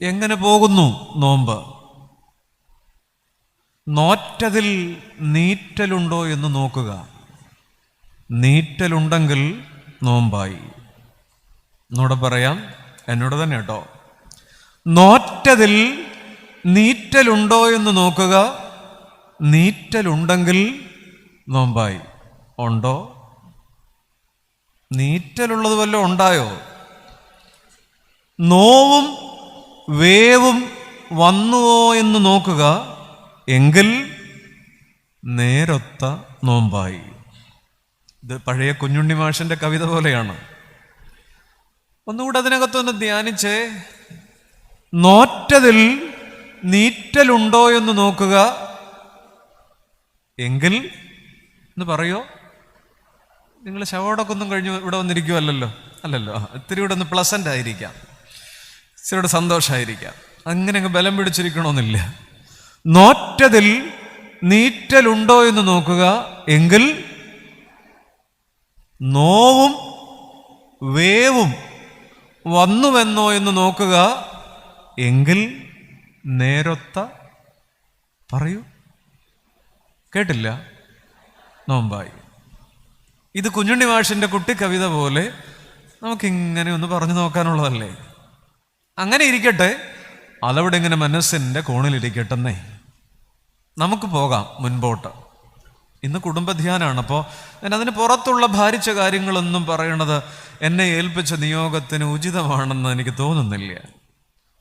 എങ്ങനെ പോകുന്നു നോമ്പ്? നോറ്റതിൽ നീറ്റലുണ്ടോ എന്ന് നോക്കുക. നീറ്റലുണ്ടെങ്കിൽ നോമ്പായി. എന്നോട് പറയാം, എന്നോട് തന്നെ കേട്ടോ. നോറ്റതിൽ നീറ്റലുണ്ടോ എന്ന് നോക്കുക. നീറ്റലുണ്ടെങ്കിൽ നോമ്പായി. ഉണ്ടോ? നീറ്റലുള്ളത് വല്ലതും ഉണ്ടായോ? നോവും വേവും വന്നുവോ എന്ന് നോക്കുക. എങ്കിൽ നേരൊത്ത നോമ്പായി. ഇത് പഴയ കുഞ്ഞുണ്ണി മാഷിന്റെ കവിത പോലെയാണ്. ഒന്നുകൂടെ അതിനകത്തൊന്ന് ധ്യാനിച്ചേ. നോറ്റതിൽ നീറ്റലുണ്ടോ എന്ന് നോക്കുക. എങ്കിൽ എന്ന് പറയോ? നിങ്ങൾ ശവോടൊക്കെ ഒന്നും കഴിഞ്ഞു ഇവിടെ വന്നിരിക്കുമല്ലോ. അല്ലല്ലോ, ഇത്തിരി ഇവിടെ ഒന്ന് പ്ലസന്റ് ആയിരിക്കാം, ഇച്ചിരിയുടെ സന്തോഷമായിരിക്കാം. അങ്ങനെ അങ്ങ് ബലം പിടിച്ചിരിക്കണമെന്നില്ല. നോറ്റതിൽ നീറ്റലുണ്ടോ എന്ന് നോക്കുക. എങ്കിൽ നോവും വേവും വന്നുവെന്നോ എന്ന് നോക്കുക. എങ്കിൽ നേരൊത്ത പറയൂ. കേട്ടില്ല? നോമ്പായി. ഇത് കുഞ്ഞുണ്ണി മാഷിന്റെ കുട്ടി കവിത പോലെ നമുക്കിങ്ങനെ ഒന്ന് പറഞ്ഞു നോക്കാനുള്ളതല്ലേ. അങ്ങനെ ഇരിക്കട്ടെ, അതവിടെ ഇങ്ങനെ മനസ്സിൻ്റെ കോണിലിരിക്കട്ടെന്നേ. നമുക്ക് പോകാം മുൻപോട്ട്. ഇന്ന് കുടുംബധ്യാനാണ്. അപ്പോൾ ഞാൻ അതിന് പുറത്തുള്ള ഭാരിച്ച കാര്യങ്ങളൊന്നും പറയണത് എന്നെ ഏൽപ്പിച്ച നിയോഗത്തിന് ഉചിതമാണെന്ന് എനിക്ക് തോന്നുന്നില്ല.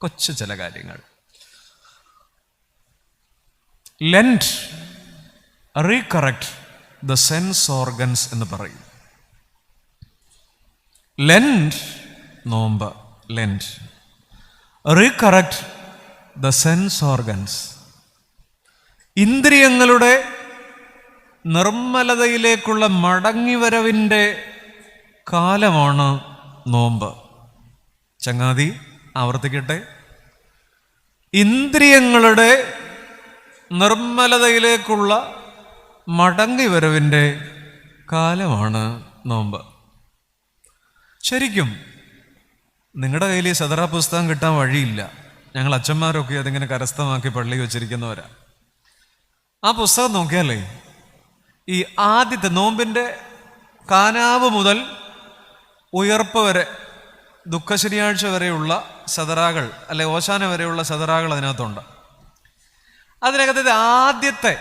കൊച്ചു ചില കാര്യങ്ങൾ. Lent recorrect the sense organs എന്ന് പറയും. ലെൻറ്റ് നോമ്പ്, lent recorrect the sense organs. ഇന്ദ്രിയങ്ങളുടെ നിർമ്മലതയിലേക്കുള്ള മടങ്ങിവരവിൻ്റെ കാലമാണ് നോമ്പ്. ചങ്ങാതി, ആവർത്തിക്കട്ടെ. ഇന്ദ്രിയങ്ങളുടെ നിർമ്മലതയിലേക്കുള്ള മടങ്ങിവരവിൻ്റെ കാലമാണ് നോമ്പ്. ശരിക്കും നിങ്ങളുടെ കയ്യിൽ ഈ സദറ പുസ്തകം കിട്ടാൻ വഴിയില്ല. ഞങ്ങൾ അച്ഛന്മാരൊക്കെ അതിങ്ങനെ കരസ്ഥമാക്കി പള്ളി വെച്ചിരിക്കുന്നവരാ. ആ പുസ്തകം നോക്കിയാലേ ഈ ആദ്യത്തെ നോമ്പിൻ്റെ കാനാവ് മുതൽ ഉയർപ്പ് വരെ, ദുഃഖശനിയാഴ്ച വരെയുള്ള സദറാകൾ, അല്ലെ ഓശാന വരെയുള്ള സദറാകൾ അതിനകത്തുണ്ട്. അതിനകത്ത് ആദ്യത്തെ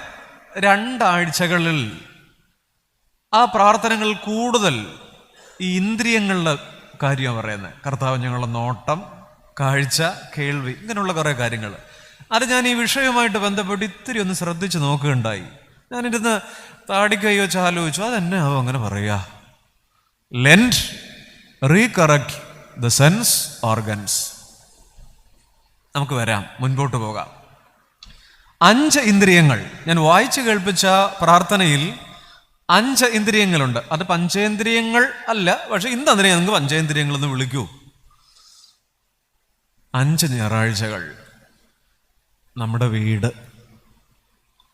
2 ആഴ്ചകളിൽ ആ പ്രാർത്ഥനകൾ കൂടുതൽ ഈ ഇന്ദ്രിയങ്ങളുടെ കാര്യമാണ് പറയുന്നത്. കർത്താവ് ഞങ്ങളുടെ നോട്ടം, കാഴ്ച, കേൾവി, ഇങ്ങനെയുള്ള കുറേ കാര്യങ്ങൾ. അത് ഞാൻ ഈ വിഷയവുമായിട്ട് ബന്ധപ്പെട്ട് ഇത്തിരി ഒന്ന് ശ്രദ്ധിച്ച് നോക്കുകയുണ്ടായി. ഞാനിരുന്ന് താടിക്കൈ വെച്ച് ആലോചിച്ചു, അതെന്നെ ആവും അങ്ങനെ പറയുക. Lent recorrect the sense organs. നമുക്ക് വരാം, മുൻപോട്ട് പോകാം. 5 ഇന്ദ്രിയങ്ങൾ ഞാൻ വായിച്ചു കേൾപ്പിച്ച പ്രാർത്ഥനയിൽ 5 ഇന്ദ്രിയങ്ങളുണ്ട്. അത് പഞ്ചേന്ദ്രിയങ്ങൾ അല്ല, പക്ഷെ ഇന്ന് അതിനെ നിങ്ങൾക്ക് പഞ്ചേന്ദ്രിയങ്ങളെന്ന് വിളിക്കൂ. 5 ഞായറാഴ്ചകൾ നമ്മുടെ വീട്.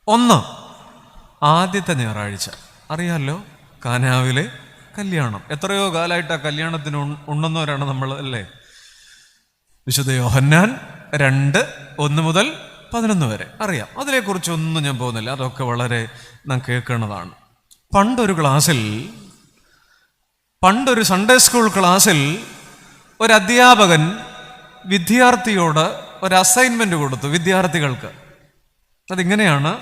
1, ആദ്യത്തെ ഞായറാഴ്ച അറിയാമല്ലോ, കാനാവിലെ കല്യാണം. എത്രയോ കാലമായിട്ട് ആ കല്യാണത്തിന് ഉണ്ണുന്നവരാണ് നമ്മൾ, അല്ലേ? വിശുദ്ധ യോഹന്നാൻ 2:1 മുതൽ 11 വരെ അറിയാം. അതിനെക്കുറിച്ചൊന്നും ഞാൻ പോകുന്നില്ല, അതൊക്കെ വളരെ നാം കേൾക്കുന്നതാണ്. പണ്ടൊരു സൺഡേ സ്കൂൾ ക്ലാസ്സിൽ ഒരു അധ്യാപകൻ വിദ്യാർത്ഥിയോട് ഒരു അസൈൻമെന്റ് കൊടുത്തു, വിദ്യാർത്ഥികൾക്ക്. അതിങ്ങനെയാണ്: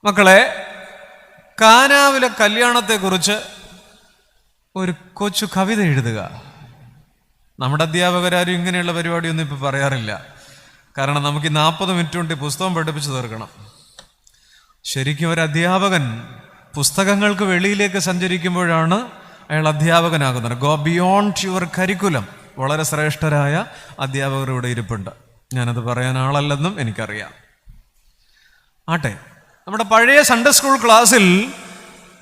മക്കളെ, കാനാവിലെ കല്യാണത്തെക്കുറിച്ച് ഒരു കൊച്ചു കവിത എഴുതുക. നമ്മുടെ അധ്യാപകരാരും ഇങ്ങനെയുള്ള പരിപാടിയൊന്നും ഇപ്പം പറയാറില്ല. കാരണം നമുക്ക് 40 മിനിറ്റ് കൊണ്ട് പുസ്തകം പഠിപ്പിച്ചു തീർക്കണം. ശരിക്കും ഒരു അധ്യാപകൻ പുസ്തകങ്ങൾക്ക് വെളിയിലേക്ക് സഞ്ചരിക്കുമ്പോഴാണ് അയാൾ അധ്യാപകനാകുന്നത്. Go beyond your curriculum. വളരെ ശ്രേഷ്ഠരായ അധ്യാപകർ ഇവിടെ ഇരിപ്പുണ്ട്. ഞാനത് പറയാൻ ആളല്ലെന്നും എനിക്കറിയാം. ആട്ടെ, നമ്മുടെ പഴയ സൺഡേ സ്കൂൾ ക്ലാസ്സിൽ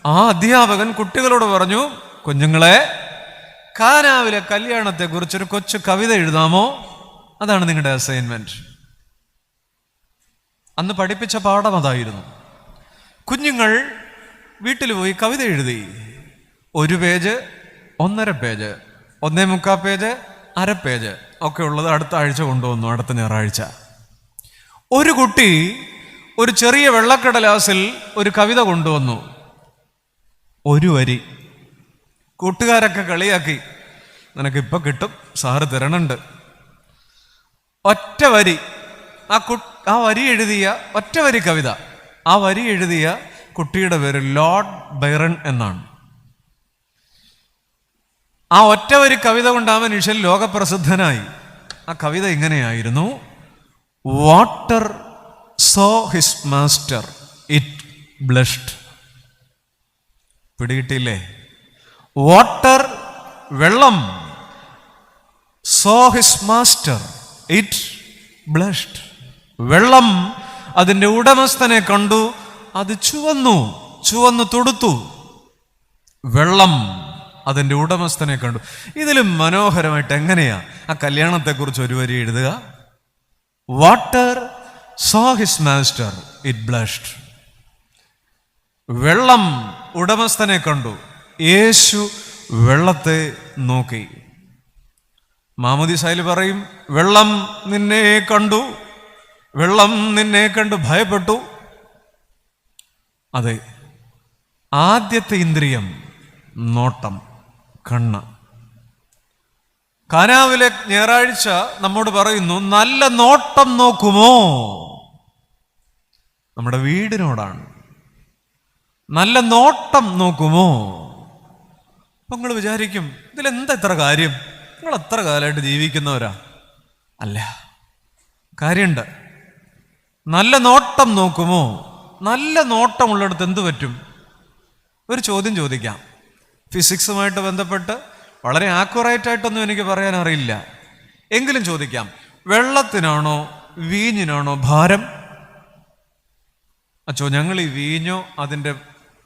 ആ അധ്യാപകൻ കുട്ടികളോട് പറഞ്ഞു, കുഞ്ഞുങ്ങളെ, കാനാവിലെ കല്യാണത്തെക്കുറിച്ചൊരു കൊച്ചു കവിത എഴുതാമോ? അതാണ് നിങ്ങളുടെ അസൈൻമെന്റ്. അന്ന് പഠിപ്പിച്ച പാഠം അതായിരുന്നു. കുഞ്ഞുങ്ങൾ വീട്ടിൽ പോയി കവിത എഴുതി. 1 പേജ്, 1.5 പേജ്, 1.25 പേജ്, 1/2 പേജ്, ഒക്കെ ഉള്ളത് അടുത്ത ആഴ്ച കൊണ്ടുവന്നു, അടുത്ത ഞായറാഴ്ച. ഒരു കുട്ടി ഒരു ചെറിയ വെള്ളക്കടലാസിൽ ഒരു കവിത കൊണ്ടുവന്നു, ഒരു വരി. കൂട്ടുകാരൊക്കെ കളിയാക്കി, നിനക്കിപ്പോൾ കിട്ടും, സാറ് തരണുണ്ട്. ഒറ്റ വരി. ആ വരി എഴുതിയ ഒറ്റ വരി കവിത, ആ വരി എഴുതിയ കുട്ടിയുടെ പേര് ലോർഡ് ബൈറൺ എന്നാണ്. ആ ഒറ്റ വരി കവിത കൊണ്ട് ആ മനുഷ്യൻ ലോകപ്രസിദ്ധനായി. ആ കവിത ഇങ്ങനെയായിരുന്നു: water saw his master, it blushed. പിടികിട്ടില്ലേ? വാട്ടർ, വെള്ളം, saw his master, it blushed. വെള്ളം അതിൻ്റെ ഉടമസ്ഥനെ കണ്ടു, അത് ചുവന്നു തൊടുത്തു. വെള്ളം അതിൻ്റെ ഉടമസ്ഥനെ കണ്ടു. ഇതിലും മനോഹരമായിട്ട് എങ്ങനെയാ ആ കല്യാണത്തെക്കുറിച്ച് ഒരു വരി എഴുതുക? Water saw his master, it blushed. വെള്ളം ഉടമസ്ഥനെ കണ്ടു, യേശു വെള്ളത്തെ നോക്കി. മാമോദീസായിൽ പറയും, വെള്ളം നിന്നെ കണ്ടു, വെള്ളം നിന്നെ കണ്ടു ഭയപ്പെട്ടു. അതെ, ആദ്യത്തെ ഇന്ദ്രിയം നോട്ടം, കണ്ണ്. കാനാവിലെ ഞായറാഴ്ച നമ്മോട് പറയുന്നു, നല്ല നോട്ടം നോക്കുമോ? നമ്മുടെ വീടിനോടാണ്. നല്ല നോട്ടം നോക്കുമോ? അപ്പൊ നിങ്ങൾ വിചാരിക്കും, ഇതിലെന്താ ഇത്ര കാര്യം? നിങ്ങൾ എത്ര കാലമായിട്ട് ജീവിക്കുന്നവരാ? അല്ല, കാര്യമുണ്ട്. നല്ല നോട്ടം നോക്കുമോ? നല്ല നോട്ടമുള്ളിടത്ത് എന്ത് പറ്റും? ഒരു ചോദ്യം ചോദിക്കാം. ഫിസിക്സുമായിട്ട് ബന്ധപ്പെട്ട് വളരെ ആക്യുറേറ്റ് ആയിട്ടൊന്നും എനിക്ക് പറയാൻ അറിയില്ല, എങ്കിലും ചോദിക്കാം. വെള്ളത്തിനാണോ വീഞ്ഞിനാണോ ഭാരം? അച്ചോ, ഞങ്ങൾ ഈ വീഞ്ഞോ അതിൻ്റെ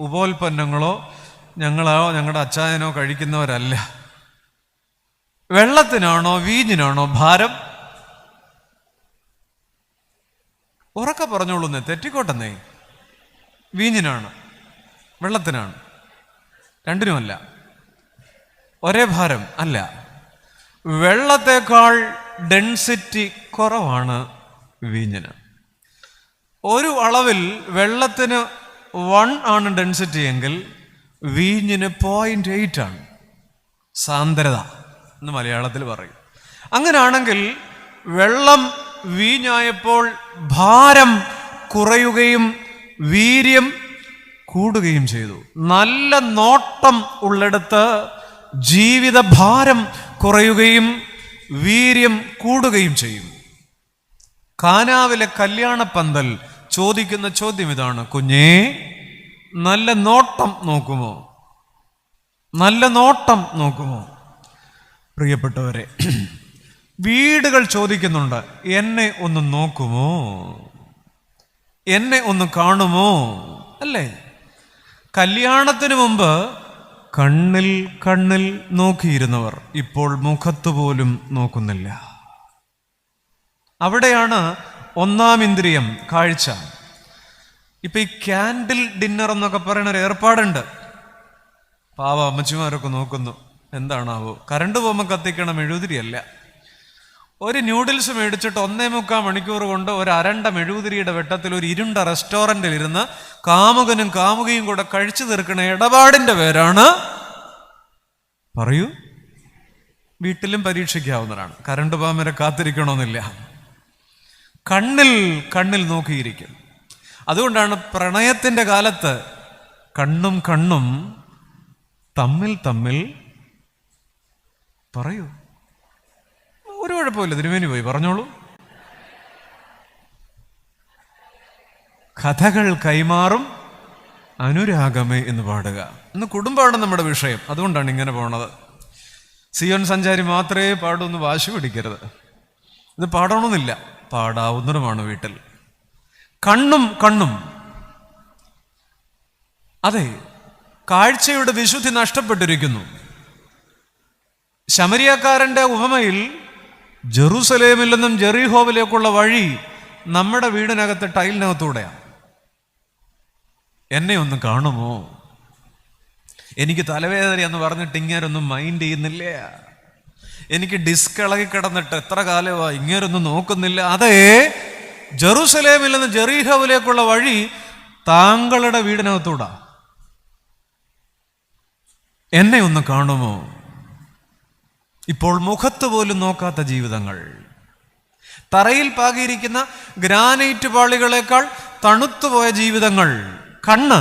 ഉപോൽപ്പന്നങ്ങളോ ഞങ്ങളുടെ അച്ചായനോ കഴിക്കുന്നവരല്ല. വെള്ളത്തിനാണോ വീഞ്ഞിനാണോ ഭാരം? ഉറക്കെ പറഞ്ഞോളൂന്നേ, തെറ്റിക്കോട്ടെന്നേ. വീഞ്ഞിനാണ്, വെള്ളത്തിനാണ്, രണ്ടിനുമല്ല. ഒരേ ഭാരം അല്ല. വെള്ളത്തേക്കാൾ ഡെൻസിറ്റി കുറവാണ് വീഞ്ഞിന്. ഒരു അളവിൽ വെള്ളത്തിന് 1 ആണ് ഡെൻസിറ്റി എങ്കിൽ വീഞ്ഞിന് 0.8 ആണ് സാന്ദ്രത എന്ന് മലയാളത്തിൽ പറയും. അങ്ങനെയാണെങ്കിൽ വെള്ളം വീഞ്ഞായപ്പോൾ ഭാരം കുറയുകയും വീര്യം കൂടുകയും ചെയ്തു. നല്ല നോട്ടം ഉള്ളിടത്ത് ജീവിത ഭാരം കുറയുകയും വീര്യം കൂടുകയും ചെയ്യും. കാനാവിലെ കല്യാണപ്പന്തൽ ചോദിക്കുന്ന ചോദ്യം ഇതാണ്: കുഞ്ഞേ, നല്ല നോട്ടം നോക്കുമോ? നല്ല നോട്ടം നോക്കുമോ? പ്രിയപ്പെട്ടവരെ, വീടുകൾ ചോദിക്കുന്നുണ്ട്, എന്നെ ഒന്ന് നോക്കുമോ? എന്നെ ഒന്ന് കാണുമോ? അല്ലേ? കല്യാണത്തിന് മുമ്പ് കണ്ണിൽ നോക്കിയിരുന്നവർ ഇപ്പോൾ മുഖത്ത് പോലും നോക്കുന്നില്ല. അവിടെയാണ് ഒന്നാം ഇന്ദ്രിയം, കാഴ്ച. ഇപ്പൊ ഈ ക്യാൻഡിൽ ഡിന്നർ എന്നൊക്കെ പറയുന്ന ഒരു ഏർപ്പാടുണ്ട്. പാവ അമ്മച്ചിമാരൊക്കെ നോക്കുന്നു, എന്താണാവോ? കറണ്ട് പോകുമ്പോൾ കത്തിക്കണം, മെഴുകുതിരിയല്ല. ഒരു ന്യൂഡിൽസ് മേടിച്ചിട്ട് 1.25 മണിക്കൂർ കൊണ്ട് ഒരു അരണ്ട മെഴുകുതിരിയുടെ വെട്ടത്തിൽ ഒരു ഇരുണ്ട റെസ്റ്റോറൻറ്റിൽ ഇരുന്ന് കാമുകനും കാമുകയും കൂടെ കഴിച്ചു തീർക്കുന്ന ഇടപാടിന്റെ പേരാണ്, പറയൂ, വീട്ടിലും പരീക്ഷിക്കാവുന്നതാണ്. കറണ്ട് പോകാൻ വരെ കാത്തിരിക്കണമെന്നില്ല. കണ്ണിൽ നോക്കിയിരിക്കും. അതുകൊണ്ടാണ് പ്രണയത്തിന്റെ കാലത്ത് കണ്ണും തമ്മിൽ പറയൂ, ഒരു കുഴപ്പമില്ല, തിരുമേനി പോയി പറഞ്ഞോളൂ. കഥകൾ കൈമാറും അനുരാഗമേ എന്ന് പാടുക. ഇന്ന് കുടുംബമാണ് നമ്മുടെ വിഷയം, അതുകൊണ്ടാണ് ഇങ്ങനെ പോണത്. സിയോൻ സഞ്ചാരി മാത്രമേ പാടൂ എന്ന് വാശി പിടിക്കരുത്. ഇത് പാടണമെന്നില്ല, പാടാവുന്നതുമാണ് വീട്ടിൽ. കണ്ണും അതെ, കാഴ്ചയുടെ വിശുദ്ധി നഷ്ടപ്പെട്ടിരിക്കുന്നു. ശമരിയക്കാരന്റെ ഉപമയിൽ ജെറൂസലേമിൽ നിന്നും ജെറീഹോവിലേക്കുള്ള വഴി നമ്മുടെ വീടിനകത്ത് ടൈലിനകത്തൂടെയാണ്. എന്നെ ഒന്ന് കാണുമോ? എനിക്ക് തലവേദന എന്ന് പറഞ്ഞിട്ട് ഇങ്ങനൊന്നും മൈൻഡ് ചെയ്യുന്നില്ല. എനിക്ക് ഡിസ്ക് ഇളകി കിടന്നിട്ട് എത്ര കാലമായി ഇങ്ങേരൊന്നും നോക്കുന്നില്ല. അതേ, ജെറുസലേമിൽ നിന്ന് ജെറീഹോവിലേക്കുള്ള വഴി താങ്കളുടെ വീടിനകത്തൂടാ. എന്നെ ഒന്ന് കാണുമോ? ഇപ്പോൾ മുഖത്ത് പോലും നോക്കാത്ത ജീവിതങ്ങൾ, തറയിൽ പാകിയിരിക്കുന്ന ഗ്രാനൈറ്റ് പാളികളേക്കാൾ തണുത്തുപോയ ജീവിതങ്ങൾ. കണ്ണ്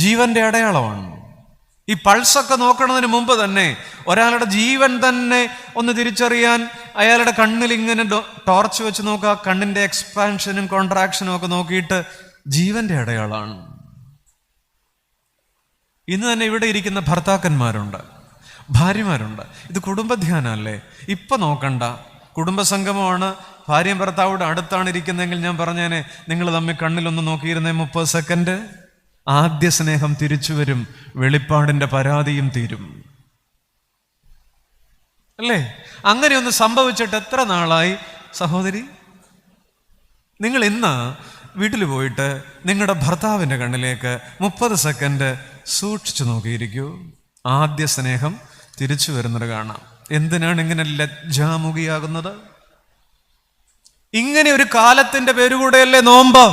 ജീവന്റെ അടയാളമാണ്. ഈ പൾസൊക്കെ നോക്കണതിന് മുമ്പ് തന്നെ ഒരാളുടെ ജീവൻ തന്നെ ഒന്ന് തിരിച്ചറിയാൻ അയാളുടെ കണ്ണിൽ ഇങ്ങനെ ടോർച്ച് വെച്ച് നോക്കുക. കണ്ണിന്റെ എക്സ്പാൻഷനും കോൺട്രാക്ഷനും ഒക്കെ നോക്കിയിട്ട് ജീവന്റെ അടയാളമാണ്. ഇന്ന് തന്നെ ഇവിടെ ഇരിക്കുന്ന ഭർത്താക്കന്മാരുണ്ട്, ഭാര്യമാരുണ്ട്. ഇത് കുടുംബധ്യാനല്ലേ? ഇപ്പൊ നോക്കണ്ട, കുടുംബസംഗമമാണ്, ഭാര്യയും ഭർത്താവോട് അടുത്താണ് ഇരിക്കുന്നതെങ്കിൽ ഞാൻ പറഞ്ഞേനെ, നിങ്ങൾ തമ്മിൽ കണ്ണിലൊന്ന് നോക്കിയിരുന്നേ 30 സെക്കൻഡ്. ആദ്യ സ്നേഹം തിരിച്ചു വരും, വെളിപ്പാടിന്റെ പരാതിയും തീരും. അല്ലേ? അങ്ങനെയൊന്ന് സംഭവിച്ചിട്ട് എത്ര നാളായി സഹോദരി? നിങ്ങൾ ഇന്ന് വീട്ടിൽ പോയിട്ട് നിങ്ങളുടെ ഭർത്താവിന്റെ കണ്ണിലേക്ക് 30 സെക്കൻഡ് സൂക്ഷിച്ചു നോക്കിയിരിക്കൂ. ആദ്യ സ്നേഹം തിരിച്ചു വരുന്നത് കാണാം. എന്തിനാണ് ഇങ്ങനെ ലജ്ജാമുഖിയാകുന്നത്? ഇങ്ങനെ ഒരു കാലത്തിന്റെ പേരുകൂടെയല്ലേ നോമ്പ്?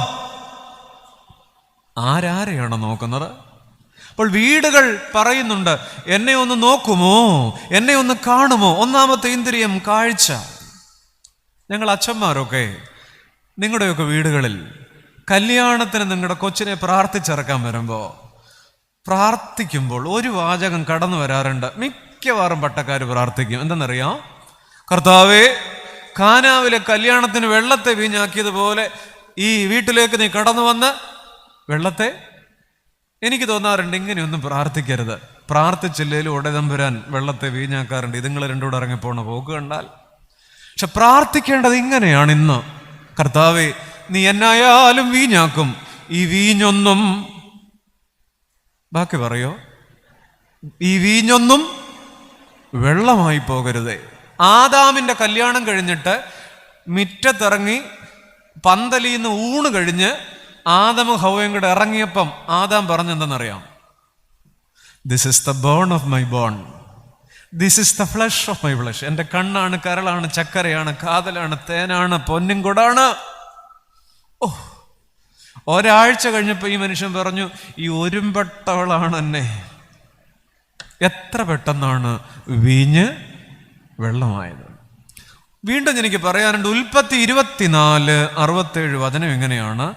ആരാരെയാണ് നോക്കുന്നത്? അപ്പോൾ വീടുകൾ പറയുന്നുണ്ട്, എന്നെ ഒന്ന് നോക്കുമോ, എന്നെ ഒന്ന് കാണുമോ? ഒന്നാമത്തെ ഇന്ദ്രിയം കാഴ്ച. ഞങ്ങൾ അച്ഛന്മാരൊക്കെ നിങ്ങളുടെയൊക്കെ വീടുകളിൽ കല്യാണത്തിന് നിങ്ങളുടെ കൊച്ചിനെ പ്രാർത്ഥിച്ചിറക്കാൻ പ്രാർത്ഥിക്കുമ്പോൾ ഒരു വാചകം കടന്നു വരാറുണ്ട്. മിക്കവാറും പട്ടക്കാർ പ്രാർത്ഥിക്കും. എന്തെന്നറിയാം? കർത്താവേ, കാനാവിലെ കല്യാണത്തിന് വെള്ളത്തെ വീഞ്ഞാക്കിയതുപോലെ ഈ വീട്ടിലേക്ക് നീ കടന്നു വന്ന് വെള്ളത്തെ. എനിക്ക് തോന്നാറുണ്ട് ഇങ്ങനെയൊന്നും പ്രാർത്ഥിക്കരുത്. പ്രാർത്ഥിച്ചില്ലേലും ഉടതമ്പുരാൻ വെള്ളത്തെ വീഞ്ഞാക്കാറുണ്ട്. ഇതുങ്ങൾ രണ്ടുകൂടെ ഇറങ്ങിപ്പോണ പോക്ക് കണ്ടാൽ. പക്ഷെ പ്രാർത്ഥിക്കേണ്ടത് ഇങ്ങനെയാണ് ഇന്ന്. കർത്താവേ, നീ എന്നായാലും വീഞ്ഞാക്കും, ഈ വീഞ്ഞൊന്നും, ബാക്കി പറയോ, ഈ വീഞ്ഞൊന്നും വെള്ളമായി പോകരുതേ. ആദാമിന്റെ കല്യാണം കഴിഞ്ഞിട്ട് മിറ്റത്തിറങ്ങി പന്തലിന്ന് ഊണ് കഴിഞ്ഞ് ആദമും ഹവ്വയും കൂടെ ഇറങ്ങിയപ്പം ആദാം പറഞ്ഞെന്തെന്നറിയാം? This is the bone of my bone, this is the flesh of my flesh. എൻ്റെ കണ്ണാണ്, കരളാണ്, ചക്കരയാണ്, കാതലാണ്, തേനാണ്, പൊന്നും കൊടാണ്. ഓ, ഒരാഴ്ച കഴിഞ്ഞപ്പോൾ ഈ മനുഷ്യൻ പറഞ്ഞു, ഈ ഒരുമ്പെട്ടവളാണ് എന്നെ. എത്ര പെട്ടെന്നാണ് വീഞ്ഞ് വെള്ളമായത്. വീണ്ടും എനിക്ക് പറയാനുണ്ട്. ഉൽപ്പത്തി 24:67 വചനം ഇങ്ങനെയാണ്: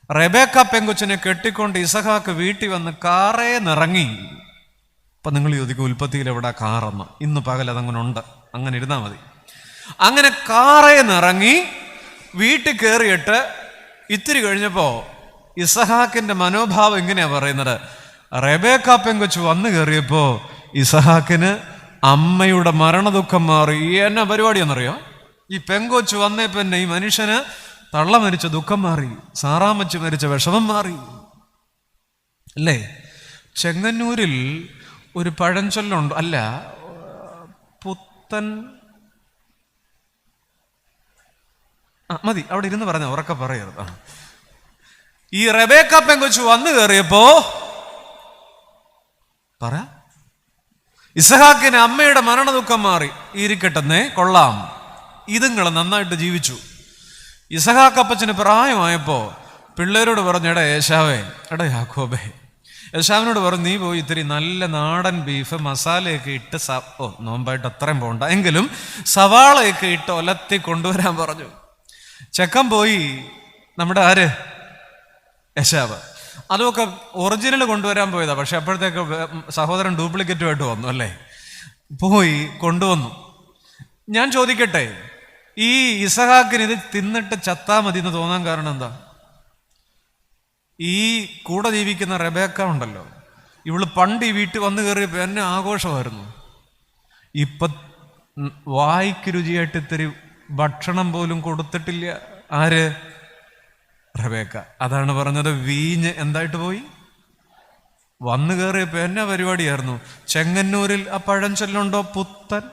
റെബേക്ക പെങ്കൊച്ചിനെ കെട്ടിക്കൊണ്ട് ഇസഹാക്ക് വീട്ടിൽ വന്ന് കാറേന്നിറങ്ങി. അപ്പൊ നിങ്ങൾ ചോദിക്കും, ഉൽപ്പത്തിയിൽ എവിടെ കാറെന്ന്? ഇന്ന് പകൽ അതങ്ങനെ ഉണ്ട്, അങ്ങനെ ഇരുന്നാൽ മതി. അങ്ങനെ കാറേന്നിറങ്ങി വീട്ടിൽ കയറിയിട്ട് ഇത്തിരി കഴിഞ്ഞപ്പോ ഇസഹാക്കിന്റെ മനോഭാവം ഇങ്ങനെയാ പറയുന്നത്: റെബേക്ക പെങ്കൊച്ച് വന്നു കയറിയപ്പോ ഇസഹാക്കിന് അമ്മയുടെ മരണദുഃഖം മാറി. എന്നാ പരിപാടിയാണെന്നറിയോ? ഈ പെങ്കൊച്ച് വന്നേപ്പോ തന്നെ ഈ മനുഷ്യന് തള്ള മരിച്ച ദുഃഖം മാറി, സാറാമച്ച് മരിച്ച വിഷമം മാറി. അല്ലേ? ചെങ്ങന്നൂരിൽ ഒരു പഴഞ്ചൊല്ലുണ്ട്, അല്ല, പുത്തൻ, മതി അവിടെ ഇരുന്ന് പറഞ്ഞ, ഉറക്കെ പറയരുത്. ഈ റെബേക്ക പെങ്കൊച്ച് വന്നു കയറിയപ്പോ പറ, ഇസഹാക്കിന് അമ്മയുടെ മരണദുഃഖം മാറി. ഇരിക്കട്ടെന്നേ, കൊള്ളാം, ഇതുങ്ങൾ നന്നായിട്ട് ജീവിച്ചു. ഇസഹാക്ക് അപ്പച്ചന് പ്രായമായപ്പോ പിള്ളേരോട് പറഞ്ഞു, എടാ യേശാവേ, എടാ യാക്കോബേ, യേശാവിനോട് പറഞ്ഞു, നീ പോയി ഇത്തിരി നല്ല നാടൻ ബീഫ് മസാലയൊക്കെ ഇട്ട്, നോമ്പായിട്ട് അത്രയും പോണ്ട എങ്കിലും സവാളയൊക്കെ ഇട്ട് ഒലത്തി കൊണ്ടുവരാൻ പറഞ്ഞു. ചെക്കൻ പോയി. നമ്മുടെ ആര്? യേശാവ്. അതുമൊക്കെ ഒറിജിനൽ കൊണ്ടുവരാൻ പോയതാ. പക്ഷെ അപ്പോഴത്തേക്ക് സഹോദരൻ ഡ്യൂപ്ലിക്കേറ്റുമായിട്ട് വന്നു. അല്ലേ? പോയി കൊണ്ടുവന്നു. ഞാൻ ചോദിക്കട്ടെ, ഈ ഇസഹാക്കിന് ഇത് തിന്നിട്ട് ചത്താ മതി എന്ന് തോന്നാൻ കാരണം എന്താ? ഈ കൂടെ ജീവിക്കുന്ന റെബേക്ക ഉണ്ടല്ലോ, ഇവള് പണ്ട് ഈ വീട്ടിൽ വന്നു കയറിയപ്പോ എന്നെ ആഘോഷമായിരുന്നു. ഇപ്പൊ വായിക്ക് രുചിയായിട്ട് ഇത്തിരി ഭക്ഷണം പോലും കൊടുത്തിട്ടില്ല. ആര്? റെബേക്ക. അതാണ് പറഞ്ഞത്, വീഞ്ഞ് എന്തായിട്ട് പോയി? വന്നു കയറിയപ്പോ എന്നാ പരിപാടിയായിരുന്നു? ചെങ്ങന്നൂരിൽ ആ പഴഞ്ചൊല്ലുണ്ടോ, പുത്തൻ?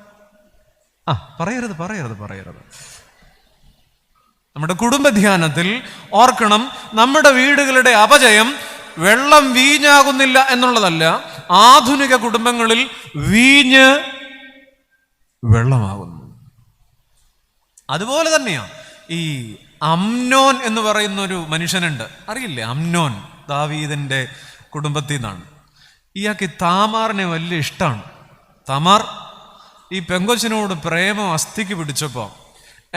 പറയരുത്. നമ്മുടെ കുടുംബധ്യാനത്തിൽ ഓർക്കണം, നമ്മുടെ വീടുകളുടെ അപജയം വെള്ളം വീഞ്ഞാകുന്നില്ല എന്നുള്ളതല്ല, ആധുനിക കുടുംബങ്ങളിൽ വീഞ്ഞ് വെള്ളമാകുന്നു. അതുപോലെ തന്നെയാ ഈ അമ്നോൻ എന്ന് പറയുന്ന ഒരു മനുഷ്യനുണ്ട്, അറിയില്ലേ? അമ്നോൻ ദാവീദിന്റെ കുടുംബത്തിൽ നിന്നാണ്. ഇയാൾക്ക് താമാറിനെ വലിയ ഇഷ്ടമാണ്. താമാർ ഈ പെങ്കൊച്ചിനോട് പ്രേമം അസ്ഥിക്ക് പിടിച്ചപ്പോൾ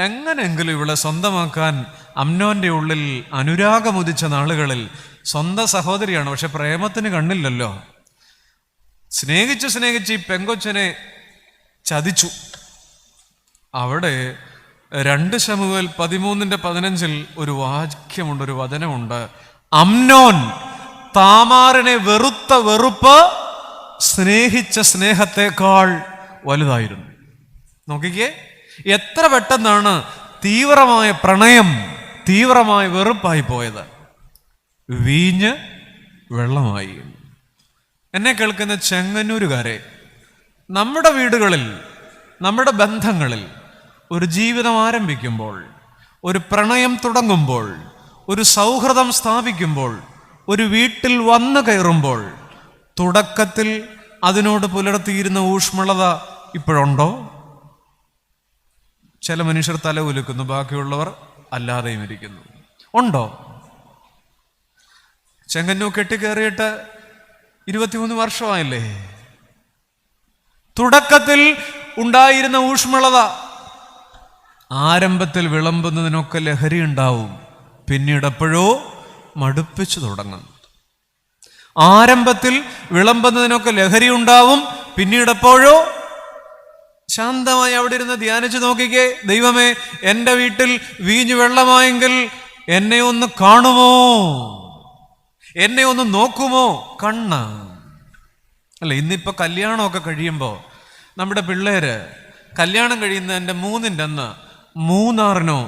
എങ്ങനെയെങ്കിലും ഇവളെ സ്വന്തമാക്കാൻ അമ്നോന്റെ ഉള്ളിൽ അനുരാഗമുദിച്ച നാളുകളിൽ, സ്വന്തം സഹോദരിയാണ് പക്ഷെ പ്രേമത്തിന് കണ്ണില്ലല്ലോ, സ്നേഹിച്ച് ഈ പെങ്കൊച്ചനെ ചതിച്ചു. അവിടെ 2 ശമൂവേൽ 13:15 ഒരു വാക്യമുണ്ട്, ഒരു വചനമുണ്ട്. അമ്നോൻ താമാറിനെ വെറുത്ത വെറുപ്പ് സ്നേഹിച്ച സ്നേഹത്തെക്കാൾ വലുതായിരുന്നു. നോക്കിക്കേ, എത്ര പെട്ടെന്നാണ് തീവ്രമായ പ്രണയം തീവ്രമായ വെറുപ്പായി പോയത്. വീഞ്ഞ് വെള്ളമായി. എന്നെ കേൾക്കുന്ന ചെങ്ങന്നൂരുകാരെ, നമ്മുടെ വീടുകളിൽ, നമ്മുടെ ബന്ധങ്ങളിൽ ഒരു ജീവിതം ആരംഭിക്കുമ്പോൾ, ഒരു പ്രണയം തുടങ്ങുമ്പോൾ, ഒരു സൗഹൃദം സ്ഥാപിക്കുമ്പോൾ, ഒരു വീട്ടിൽ വന്നു കയറുമ്പോൾ തുടക്കത്തിൽ അതിനോട് പുലർത്തിയിരുന്ന ഊഷ്മളത ഇപ്പോഴുണ്ടോ? ചില മനുഷ്യർ തല ഉലുക്കുന്നു, ബാക്കിയുള്ളവർ അല്ലാതെയും ഇരിക്കുന്നു. ഉണ്ടോ? ചെങ്ങന്നൂർ കെട്ടിക്കേറിയിട്ട് 23 വർഷമായില്ലേ? തുടക്കത്തിൽ ഉണ്ടായിരുന്ന ഊഷ്മളത, ആരംഭത്തിൽ വിളമ്പുന്നതിനൊക്കെ ലഹരി ഉണ്ടാവും, പിന്നീട് എപ്പോഴോ മടുപ്പിച്ചു തുടങ്ങും. ആരംഭത്തിൽ വിളമ്പുന്നതിനൊക്കെ ലഹരി ഉണ്ടാവും, പിന്നീട് എപ്പോഴോ ശാന്തമായി അവിടെ ഇരുന്ന് ധ്യാനിച്ചു നോക്കിക്കേ. ദൈവമേ, എൻ്റെ വീട്ടിൽ വീഞ്ഞു വെള്ളമായെങ്കിൽ എന്നെ ഒന്ന് കാണുമോ, എന്നെ ഒന്ന് നോക്കുമോ? കണ്ണ് അല്ല. ഇന്നിപ്പോ കല്യാണമൊക്കെ കഴിയുമ്പോൾ നമ്മുടെ പിള്ളേര് കല്യാണം കഴിയുന്നതിൻ്റെ 3-ന്റെ അന്ന് മൂന്നാറിനോ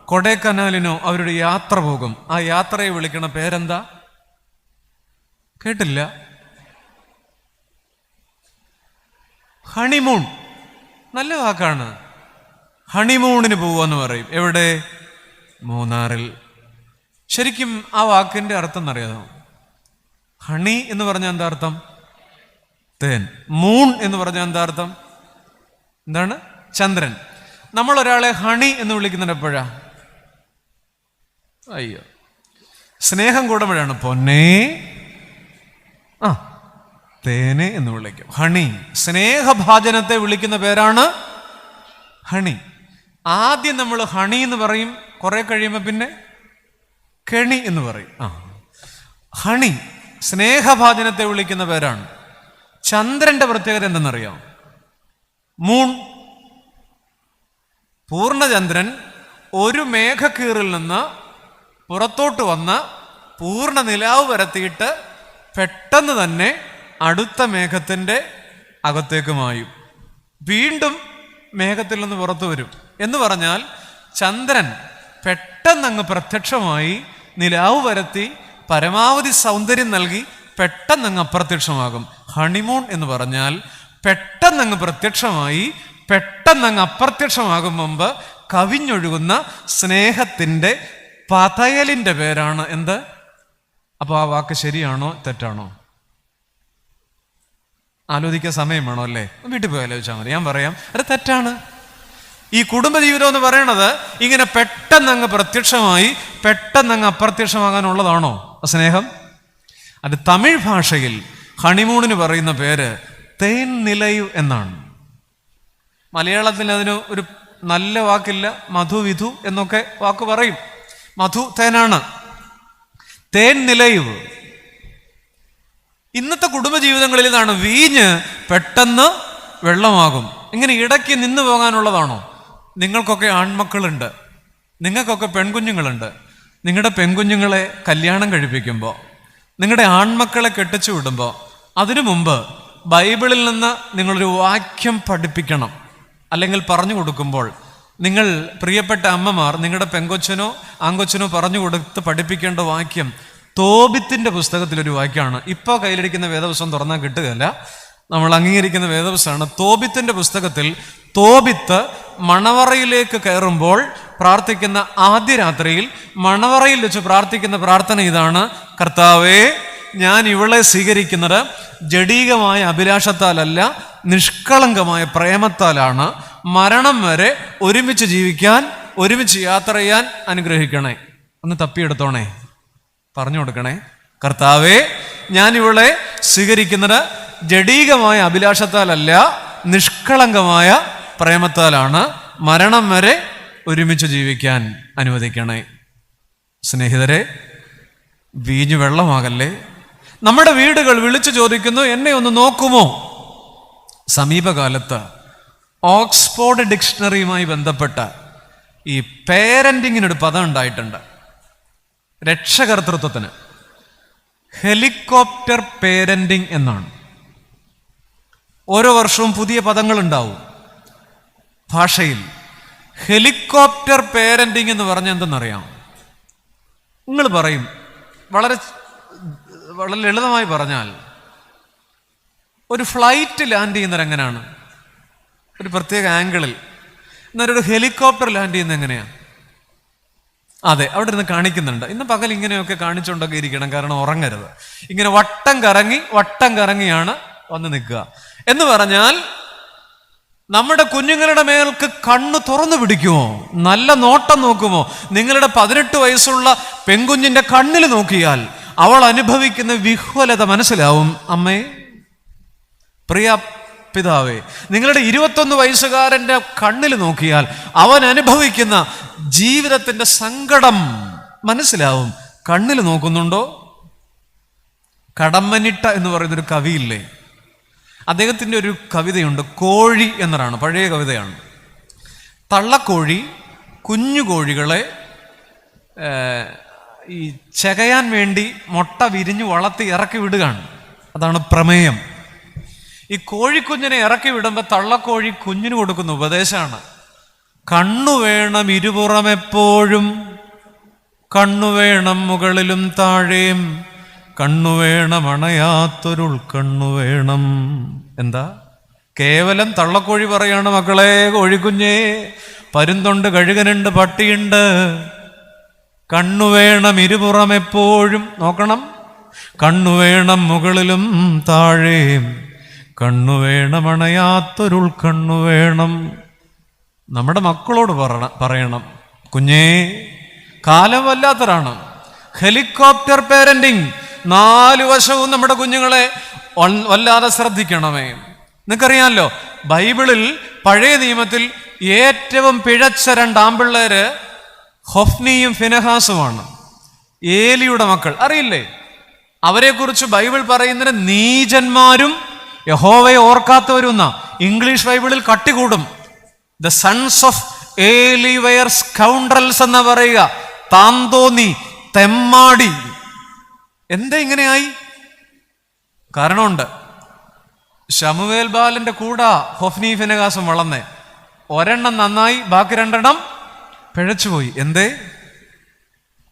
കൊടൈക്കനാലിനോ അവരുടെ യാത്ര പോകും. ആ യാത്രയെ വിളിക്കണ പേരെന്താ? കേട്ടില്ല? ഹണിമൂൺ. നല്ല വാക്കാണ്. ഹണിമൂണിന് പോവാന്ന് പറയും. എവിടെ? മൂന്നാറിൽ. ശരിക്കും ആ വാക്കിന്റെ അർത്ഥം എന്നറിയാമോ? ഹണി എന്ന് പറഞ്ഞാൽ എന്താ അർത്ഥം? തേൻ. മൂൺ എന്ന് പറഞ്ഞാൽ എന്താ അർത്ഥം? എന്താണ്? ചന്ദ്രൻ. നമ്മൾ ഒരാളെ ഹണി എന്ന് വിളിക്കുന്നത് എപ്പോഴാ? അയ്യോ, സ്നേഹം കൂടുമ്പോഴാണ്. പൊന്നേ, തേനെ എന്ന് വിളിക്കും. ഹണി. സ്നേഹഭാജനത്തെ വിളിക്കുന്ന പേരാണ് ഹണി. ആദ്യം നമ്മൾ ഹണി എന്ന് പറയും, കുറെ കഴിയുമ്പോൾ പിന്നെ കെണി എന്ന് പറയും. ഹണി സ്നേഹഭാജനത്തെ വിളിക്കുന്ന പേരാണ്. ചന്ദ്രന്റെ പ്രത്യേകത എന്തെന്നറിയാം? മൂൺ. പൂർണ്ണചന്ദ്രൻ ഒരു മേഘക്കീറിൽ നിന്ന് പുറത്തോട്ട് വന്ന് പൂർണ്ണ നിലാവ് പരത്തിയിട്ട് പെട്ടെന്ന് തന്നെ അടുത്ത മേഘത്തിൻ്റെ അകത്തേക്ക് മായും. വീണ്ടും മേഘത്തിൽ നിന്ന് പുറത്തു വരും. എന്ന് പറഞ്ഞാൽ ചന്ദ്രൻ പെട്ടെന്ന് അങ്ങ് പ്രത്യക്ഷമായി നിലാവ് പരത്തി പരമാവധി സൗന്ദര്യം നൽകി പെട്ടെന്നങ്ങ് അപ്രത്യക്ഷമാകും. ഹണിമൂൺ എന്ന് പറഞ്ഞാൽ പെട്ടെന്നങ്ങ് പ്രത്യക്ഷമായി പെട്ടെന്നങ്ങ് അപ്രത്യക്ഷമാകും മുമ്പ് കവിഞ്ഞൊഴുകുന്ന സ്നേഹത്തിൻ്റെ പതയലിൻ്റെ പേരാണ് എന്ത്? അപ്പോൾ ആ വാക്ക് ശരിയാണോ തെറ്റാണോ? ആലോചിക്കാൻ സമയം വേണോ അല്ലേ? വീട്ടിൽ പോയി ആലോചിച്ചാൽ മതി. ഞാൻ പറയാം, അത് തെറ്റാണ്. ഈ കുടുംബജീവിതം എന്ന് പറയണത് ഇങ്ങനെ പെട്ടെന്നങ്ങ് പ്രത്യക്ഷമായി പെട്ടെന്നങ്ങ് അപ്രത്യക്ഷമാകാനുള്ളതാണോ സ്നേഹം? അത് തമിഴ് ഭാഷയിൽ ഹണിമൂണിന് പറയുന്ന പേര് തേൻ നിലയു എന്നാണ്. മലയാളത്തിൽ അതിന് ഒരു നല്ല വാക്കില്ല, മധുവിധു എന്നൊക്കെ വാക്ക് പറയും. മധു തേനാണ്. തേൻ നിലയു. ഇന്നത്തെ കുടുംബജീവിതങ്ങളിൽ ഇതാണ്. വീഞ്ഞ് പെട്ടെന്ന് വെള്ളമാകും. ഇങ്ങനെ ഇടയ്ക്ക് നിന്നു പോകാനുള്ളതാണോ? നിങ്ങൾക്കൊക്കെ ആൺമക്കളുണ്ട്, നിങ്ങൾക്കൊക്കെ പെൺകുഞ്ഞുങ്ങളുണ്ട്. നിങ്ങളുടെ പെൺകുഞ്ഞുങ്ങളെ കല്യാണം കഴിപ്പിക്കുമ്പോൾ, നിങ്ങളുടെ ആൺമക്കളെ കെട്ടിച്ചു വിടുമ്പോൾ അതിനു മുമ്പ് ബൈബിളിൽ നിന്ന് നിങ്ങളൊരു വാക്യം പഠിപ്പിക്കണം. അല്ലെങ്കിൽ പറഞ്ഞു കൊടുക്കുമ്പോൾ നിങ്ങൾ പ്രിയപ്പെട്ട അമ്മമാർ നിങ്ങളുടെ പെങ്കൊച്ചനോ ആങ്കൊച്ചനോ പറഞ്ഞു കൊടുത്ത് പഠിപ്പിക്കേണ്ട വാക്യം തോബിത്തിന്റെ പുസ്തകത്തിലൊരു വാക്യമാണ്. ഇപ്പോൾ കയ്യിലിരിക്കുന്ന വേദപുസ്തകം തുറന്നാൽ കിട്ടുകയല്ല, നമ്മൾ അംഗീകരിക്കുന്ന വേദപുസ്തകമാണ്. തോബിത്തിന്റെ പുസ്തകത്തിൽ തോബിത്ത് മണവറയിലേക്ക് കയറുമ്പോൾ പ്രാർത്ഥിക്കുന്ന ആദ്യ രാത്രിയിൽ മണവറയിൽ വെച്ച് പ്രാർത്ഥിക്കുന്ന പ്രാർത്ഥന ഇതാണ്: കർത്താവേ, ഞാൻ ഇവളെ സ്വീകരിക്കുന്നത് ജഡീകമായ അഭിലാഷത്താലല്ല, നിഷ്കളങ്കമായ പ്രേമത്താലാണ്. മരണം വരെ ഒരുമിച്ച് ജീവിക്കാൻ ഒരുമിച്ച് യാത്ര ചെയ്യാൻ അനുഗ്രഹിക്കണേ. ഒന്ന് തപ്പിയെടുത്തോണേ, പറഞ്ഞു കൊടുക്കണേ. കർത്താവേ, ഞാൻ ഇവളെ സ്വീകരിക്കുന്നത് ജഡീകമായ അഭിലാഷത്താലല്ല, നിഷ്കളങ്കമായ പ്രേമത്താലാണ്. മരണം വരെ ഒരുമിച്ച് ജീവിക്കാൻ അനുവദിക്കണേ. സ്നേഹിതരെ, വീഞ്ഞു വെള്ളമാകല്ലേ. നമ്മുടെ വീടുകൾ വിളിച്ചു ചോദിക്കുന്നു, എന്നെ ഒന്ന് നോക്കുമോ? സമീപകാലത്ത് ഓക്സ്ഫോർഡ് ഡിക്ഷണറിയുമായി ബന്ധപ്പെട്ട ഈ പേരന്റിങ്ങിനൊരു പദം ഉണ്ടായിട്ടുണ്ട്. രക്ഷകർത്തൃത്വത്തിന് ഹെലികോപ്റ്റർ പേരന്റിങ് എന്നാണ്. ഓരോ വർഷവും പുതിയ പദങ്ങൾ ഉണ്ടാവും ഭാഷയിൽ. ഹെലികോപ്റ്റർ പേരന്റിങ് എന്ന് പറഞ്ഞാൽ എന്തെന്നറിയാം? നിങ്ങൾ പറയും, വളരെ വളരെ ലളിതമായി പറഞ്ഞാൽ, ഒരു ഫ്ലൈറ്റ് ലാൻഡ് ചെയ്യുന്നത് എങ്ങനെയാണ്? ഒരു പ്രത്യേക ആംഗിളിൽ. എന്നാൽ ഒരു ഹെലികോപ്റ്റർ ലാൻഡ് ചെയ്യുന്നത് എങ്ങനെയാണ്? അതെ, അവിടെ ഇരുന്ന് കാണിക്കുന്നുണ്ട്. ഇന്ന് പകൽ ഇങ്ങനെയൊക്കെ കാണിച്ചുകൊണ്ടൊക്കെ ഇരിക്കണം, കാരണം ഉറങ്ങരുത്. ഇങ്ങനെ വട്ടം കറങ്ങിയാണ് വന്ന് നിൽക്കുക. എന്ന് പറഞ്ഞാൽ നമ്മുടെ കുഞ്ഞുങ്ങളുടെ മേൽക്ക് കണ്ണ് തുറന്നു പിടിക്കുമോ? നല്ല നോട്ടം നോക്കുമോ? നിങ്ങളുടെ 18 വയസ്സുള്ള പെൺകുഞ്ഞിന്റെ കണ്ണിൽ നോക്കിയാൽ അവൾ അനുഭവിക്കുന്ന വിഹ്വലത മനസ്സിലാവും. അമ്മേ, പ്രിയ പിതാവേ, നിങ്ങളുടെ 21 വയസ്സുകാരൻ്റെ കണ്ണിൽ നോക്കിയാൽ അവൻ അനുഭവിക്കുന്ന ജീവിതത്തിന്റെ സങ്കടം മനസ്സിലാവും. കണ്ണിൽ നോക്കുന്നുണ്ടോ? കടമ്മനിട്ട എന്ന് പറയുന്നൊരു കവിയില്ലേ, അദ്ദേഹത്തിൻ്റെ ഒരു കവിതയുണ്ട്, കോഴി എന്നതാണ്, പഴയ കവിതയാണ്. തള്ളക്കോഴി കുഞ്ഞു കോഴികളെ ഈ ചകയാൻ വേണ്ടി മുട്ട വിരിഞ്ഞു വളർത്തി ഇറക്കി വിടുകയാണ്. അതാണ് പ്രമേയം. ഈ കോഴിക്കുഞ്ഞിനെ ഇറക്കി വിടുമ്പോൾ തള്ളക്കോഴി കുഞ്ഞിന് കൊടുക്കുന്ന ഉപദേശമാണ്, കണ്ണു വേണം ഇരുപുറം എപ്പോഴും, കണ്ണു വേണം മുകളിലും താഴെയും, കണ്ണു വേണം അണയാത്തൊരുൾക്കണ്ണു വേണം. എന്താ? കേവലം തള്ളക്കോഴി പറയാണ്, മക്കളെ കോഴിക്കുഞ്ഞേ, പരുന്തുണ്ട്, കഴുകനുണ്ട്, പട്ടിയുണ്ട്, കണ്ണു വേണം ഇരുപുറം എപ്പോഴും. നോക്കണം, കണ്ണു വേണം മുകളിലും താഴെയും, കണ്ണു വേണം അണയാത്തൊരുൾക്കണ്ണു വേണം. നമ്മുടെ മക്കളോട് പറയണം, കുഞ്ഞേ, കാലം വല്ലാത്തതാണ്. Helicopter parenting. 4 വശവും നമ്മുടെ കുഞ്ഞുങ്ങളെ വല്ലാതെ ശ്രദ്ധിക്കണമേ. നിങ്ങൾക്കറിയാമല്ലോ, ബൈബിളിൽ പഴയ നിയമത്തിൽ ഏറ്റവും പിഴച്ച 2 ആൺപിള്ളേര് ഹൊഫ്നിയും ഫിനെഹാസുമാണ്, ഏലിയുടെ മക്കൾ. അറിയില്ലേ? അവരെക്കുറിച്ച് ബൈബിൾ പറയുന്നതിന് നീചന്മാരും യഹോവയെ ഓർക്കാത്തവരും എന്നാ. ഇംഗ്ലീഷ് ബൈബിളിൽ കട്ടികൂടും. ദ സൺസ് ഓഫ് ഏലി വെയർ സ്കൗണ്ടറൽസ് എന്നാ പറയുക. താന്തോന്നി, തെമ്മാടി. എന്താ ഇങ്ങനെയായി? കാരണമുണ്ട്. ശമുവേൽ ബാലന്റെ കൂടെ ഹൊഫ്നി ഫിനെഹാസും വളർന്നേ. ഒരെണ്ണം നന്നായി, ബാക്കി 2 പിഴച്ചുപോയി. എന്തേ?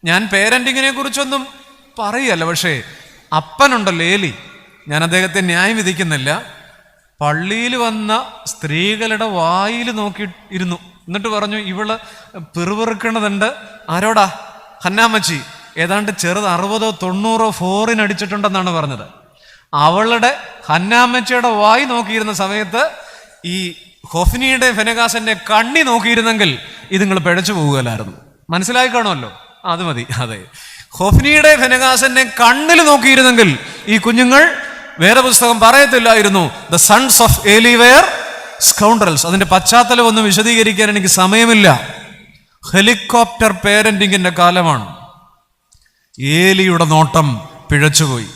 ഞാൻ പേരന്റിങ്ങിനെ കുറിച്ചൊന്നും പറയല്ല, പക്ഷേ അപ്പനുണ്ടല്ലോ ഏലി, ഞാൻ അദ്ദേഹത്തെ ന്യായം വിധിക്കുന്നില്ല. പള്ളിയിൽ വന്ന സ്ത്രീകളുടെ വായിൽ നോക്കി ഇരുന്നു. എന്നിട്ട് പറഞ്ഞു, ഇവള് പിറുപിറുക്കണതുണ്ട്. ആരോടാ? ഹന്നാമ്മച്ചി. ഏതാണ്ട് ചെറുത് 60 90 ഫോറിൻ അടിച്ചിട്ടുണ്ടെന്നാണ് പറഞ്ഞത്. അവളുടെ ഹന്നാമ്മച്ചിയുടെ വായി നോക്കിയിരുന്ന സമയത്ത് ഈ ഹൊഫ്നിയുടെ ഫിനെഹാസിന്റെ കണ്ണി നോക്കിയിരുന്നെങ്കിൽ ഇത് നിങ്ങൾ പിഴച്ചു പോകുകയല്ലായിരുന്നു. മനസ്സിലായി കാണുമല്ലോ, അത് മതി. അതെ, ഹൊഫ്നിയുടെ ഫിനെഹാസിന്റെ കണ്ണിൽ നോക്കിയിരുന്നെങ്കിൽ ഈ കുഞ്ഞുങ്ങൾ വേദപുസ്തകം പറയത്തില്ലായിരുന്നു, ദ സൺസ് ഓഫ് ഏലി വെയർ സ്കൗണ്ടറൽസ്. അതിന്റെ പശ്ചാത്തലം ഒന്നും വിശദീകരിക്കാൻ എനിക്ക് സമയമില്ല. ഹെലികോപ്റ്റർ പേരന്റിങ്ങിന്റെ കാലമാണ്. ഏലിയുടെ നോട്ടം പിഴച്ചുപോയി.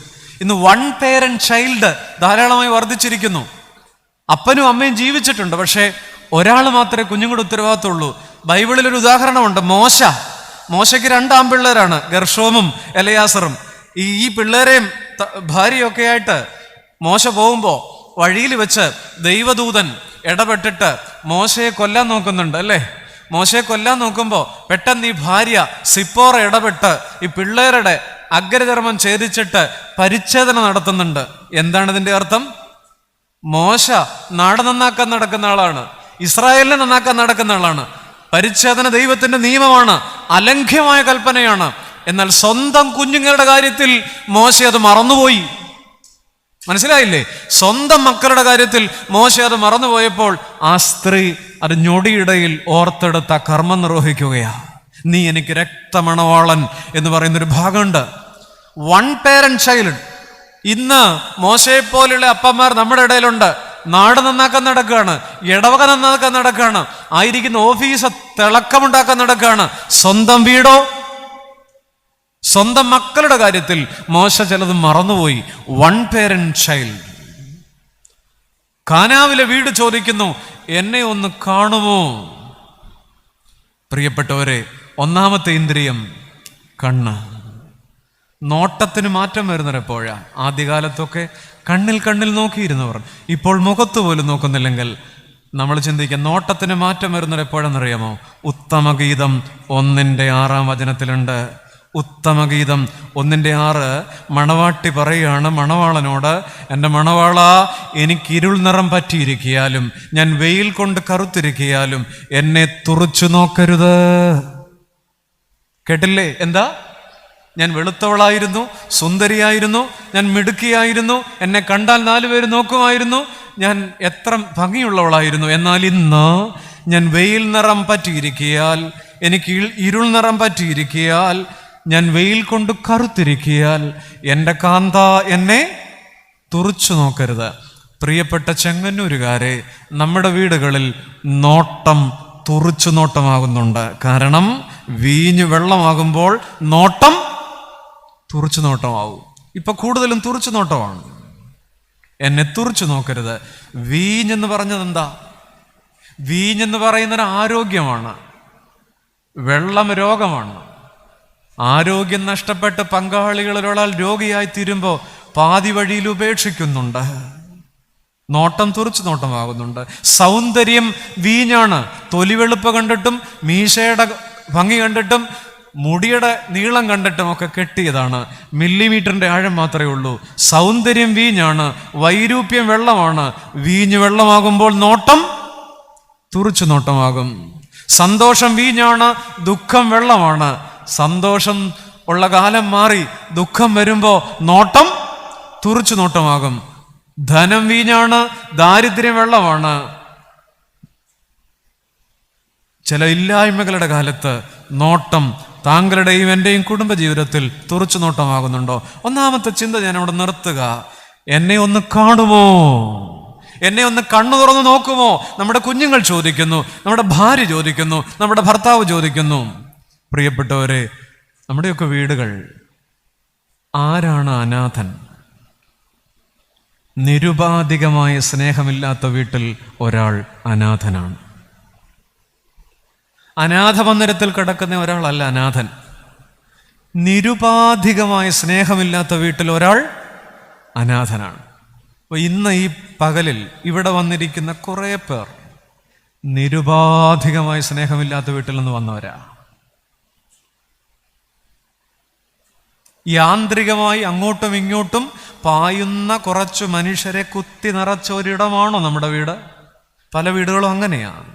ഇന്ന് 1 parent ചൈൽഡ് ധാരാളമായി വർദ്ധിച്ചിരിക്കുന്നു. അപ്പനും അമ്മയും ജീവിച്ചിട്ടുണ്ട്, പക്ഷേ ഒരാൾ മാത്രമേ കുഞ്ഞുങ്ങളുടെ ഉത്തരവാദിത്തമുള്ളൂ. ബൈബിളിൽ ഒരു ഉദാഹരണമുണ്ട്. മോശയ്ക്ക് 2 ആൺപിള്ളേരാണ്, ഗർഷോമും എലയാസറും. ഈ പിള്ളേരെയും ഭാര്യയൊക്കെ ആയിട്ട് മോശ പോകുമ്പോൾ വഴിയിൽ വെച്ച് ദൈവദൂതൻ ഇടപെട്ടിട്ട് മോശയെ കൊല്ലാൻ നോക്കുന്നുണ്ട്, അല്ലേ? മോശയെ കൊല്ലാൻ നോക്കുമ്പോൾ പെട്ടെന്ന് ഈ ഭാര്യ സിപ്പോറ ഇടപെട്ട് ഈ പിള്ളേരുടെ അഗ്രചർമ്മം ഛേദിച്ചിട്ട് പരിച്ഛേദന നടത്തുന്നുണ്ട്. എന്താണ് ഇതിന്റെ അർത്ഥം? മോശ നാട് നന്നാക്കാൻ നടക്കുന്ന ആളാണ്, ഇസ്രായേലിനെ നന്നാക്കാൻ നടക്കുന്ന ആളാണ്. പരിച്ഛേദന ദൈവത്തിന്റെ നിയമമാണ്, അലംഘ്യമായ കൽപ്പനയാണ്. എന്നാൽ സ്വന്തം കുഞ്ഞുങ്ങളുടെ കാര്യത്തിൽ മോശ അത് മറന്നുപോയി. മനസ്സിലായില്ലേ? സ്വന്തം മക്കളുടെ കാര്യത്തിൽ മോശെ അത് മറന്നുപോയപ്പോൾ ആ സ്ത്രീ അത് ഞൊടിയിടയിൽ ഓർത്തെടുത്ത കർമ്മം നിർവഹിക്കുകയാ. നീ എനിക്ക് രക്തമണവാളൻ എന്ന് പറയുന്നൊരു ഭാഗമുണ്ട്. One parent child. ഇന്ന് മോശയെ പോലുള്ള അപ്പന്മാർ നമ്മുടെ ഇടയിലുണ്ട്. നാട് നന്നാക്കാൻ നടക്കുകയാണ്, ഇടവക നന്നാക്കാൻ നടക്കുകയാണ്, ആയിരിക്കുന്ന ഓഫീസ് തിളക്കമുണ്ടാക്കാൻ നടക്കുകയാണ്. സ്വന്തം വീടോ, സ്വന്തം മക്കളുടെ കാര്യത്തിൽ മോശ ചിലത് മറന്നുപോയി. One parent child. കാനാവിലെ വീട് ചോദിക്കുന്നു, എന്നെ ഒന്ന് കാണുമോ? പ്രിയപ്പെട്ടവരെ, ഒന്നാമത്തെ ഇന്ദ്രിയം കണ്ണ്. നോട്ടത്തിന് മാറ്റം വരുന്നവരെപ്പോഴാ? ആദ്യകാലത്തൊക്കെ കണ്ണിൽ നോക്കിയിരുന്നവർ ഇപ്പോൾ മുഖത്ത് പോലും നോക്കുന്നില്ലെങ്കിൽ നമ്മൾ ചിന്തിക്കുക, നോട്ടത്തിന് മാറ്റം വരുന്നവരെപ്പോഴെന്നറിയാമോ? ഉത്തമഗീതം 1:6 ഉത്തമഗീതം 1:6 മണവാട്ടി പറയുകയാണ് മണവാളനോട്, എൻ്റെ മണവാള, എനിക്ക് ഇരുൾ നിറം പറ്റിയിരിക്കിയാലും ഞാൻ വെയിൽ കൊണ്ട് കറുത്തിരിക്കിയാലും എന്നെ തുറിച്ചു നോക്കരുത്. കേട്ടില്ലേ? എന്താ? ഞാൻ വെളുത്തവളായിരുന്നു, സുന്ദരിയായിരുന്നു, ഞാൻ മിടുക്കിയായിരുന്നു, എന്നെ കണ്ടാൽ 4 പേര് നോക്കുമായിരുന്നു, ഞാൻ എത്ര ഭംഗിയുള്ളവളായിരുന്നു. എന്നാൽ ഇന്ന് ഞാൻ വെയിൽ നിറം പറ്റിയിരിക്കിയാൽ, എനിക്ക് ഇരുൾ നിറം പറ്റിയിരിക്കിയാൽ, ഞാൻ വെയിൽ കൊണ്ട് കറുത്തിരിക്കിയാൽ എൻ്റെ കാന്ത എന്നെ തുറിച്ചു നോക്കരുത്. പ്രിയപ്പെട്ട ചെങ്ങന്നൂരുകാരെ, നമ്മുടെ വീടുകളിൽ നോട്ടം തുറിച്ചു നോട്ടമാകുന്നുണ്ട്. കാരണം വീഞ്ഞു വെള്ളമാകുമ്പോൾ നോട്ടം തുറിച്ചു നോട്ടമാവും. ഇപ്പൊ കൂടുതലും തുറിച്ചു നോട്ടമാണ്. എന്നെ തുറിച്ചു നോക്കരുത്. വീഞ്ഞെന്ന് പറഞ്ഞത് എന്താ? വീഞ്ഞെന്ന് പറയുന്നത് ആരോഗ്യമാണ്. വെള്ളം രോഗമാണ്. ആരോഗ്യം നഷ്ടപ്പെട്ട് പങ്കാളികളിൽ ഒരാൾ രോഗിയായി തീരുമ്പോൾ പാതി വഴിയിൽ ഉപേക്ഷിക്കുന്നുണ്ട്. നോട്ടം തുറിച്ചു നോട്ടമാകുന്നുണ്ട്. സൗന്ദര്യം വീഞ്ഞാണ്. തൊലിവെളുപ്പ് കണ്ടിട്ടും മീശയുടെ ഭംഗി കണ്ടിട്ടും മുടിയുടെ നീളം കണ്ടിട്ടും ഒക്കെ കെട്ടിയതാണ്. മില്ലിമീറ്ററിന്റെ ആഴം മാത്രമേ ഉള്ളൂ. സൗന്ദര്യം വീഞ്ഞാണ്, വൈരൂപ്യം വെള്ളമാണ്. വീഞ്ഞ് വെള്ളമാകുമ്പോൾ നോട്ടം തുറിച്ചു നോട്ടമാകും. സന്തോഷം വീഞ്ഞാണ്, ദുഃഖം വെള്ളമാണ്. സന്തോഷം ഉള്ള കാലം മാറി ദുഃഖം വരുമ്പോ നോട്ടം തുറിച്ചു നോട്ടമാകും. ധനം വീഞ്ഞാണ്, ദാരിദ്ര്യം വെള്ളമാണ്. ചില ഇല്ലായ്മകളുടെ കാലത്ത് നോട്ടം താങ്കളുടെയും എൻ്റെയും കുടുംബജീവിതത്തിൽ തുറിച്ചു നോട്ടമാകുന്നുണ്ടോ? ഒന്നാമത്തെ ചിന്ത ഞാൻ അവിടെ നിർത്തുക. എന്നെ ഒന്ന് കാണുമോ? എന്നെ ഒന്ന് കണ്ണു തുറന്ന് നോക്കുമോ? നമ്മുടെ കുഞ്ഞുങ്ങൾ ചോദിക്കുന്നു, നമ്മുടെ ഭാര്യ ചോദിക്കുന്നു, നമ്മുടെ ഭർത്താവ് ചോദിക്കുന്നു. പ്രിയപ്പെട്ടവരെ, നമ്മുടെയൊക്കെ വീടുകൾ, ആരാണ് അനാഥൻ? നിരുപാധികമായ സ്നേഹമില്ലാത്ത വീട്ടിൽ ഒരാൾ അനാഥനാണ്. അനാഥ മന്ദിരത്തിൽ കിടക്കുന്ന ഒരാളല്ല അനാഥൻ. നിരുപാധികമായ സ്നേഹമില്ലാത്ത വീട്ടിൽ ഒരാൾ അനാഥനാണ്. അപ്പോൾ ഇന്ന് ഈ പകലിൽ ഇവിടെ വന്നിരിക്കുന്ന കുറേ പേർ നിരുപാധികമായ സ്നേഹമില്ലാത്ത വീട്ടിൽ നിന്ന് വന്നവരാ. യാന്ത്രികമായി അങ്ങോട്ടും ഇങ്ങോട്ടും പായുന്ന കുറച്ചു മനുഷ്യരെ കുത്തി നിറച്ച ഒരിടമാണോ നമ്മുടെ വീട്? പല വീടുകളും അങ്ങനെയാണ്.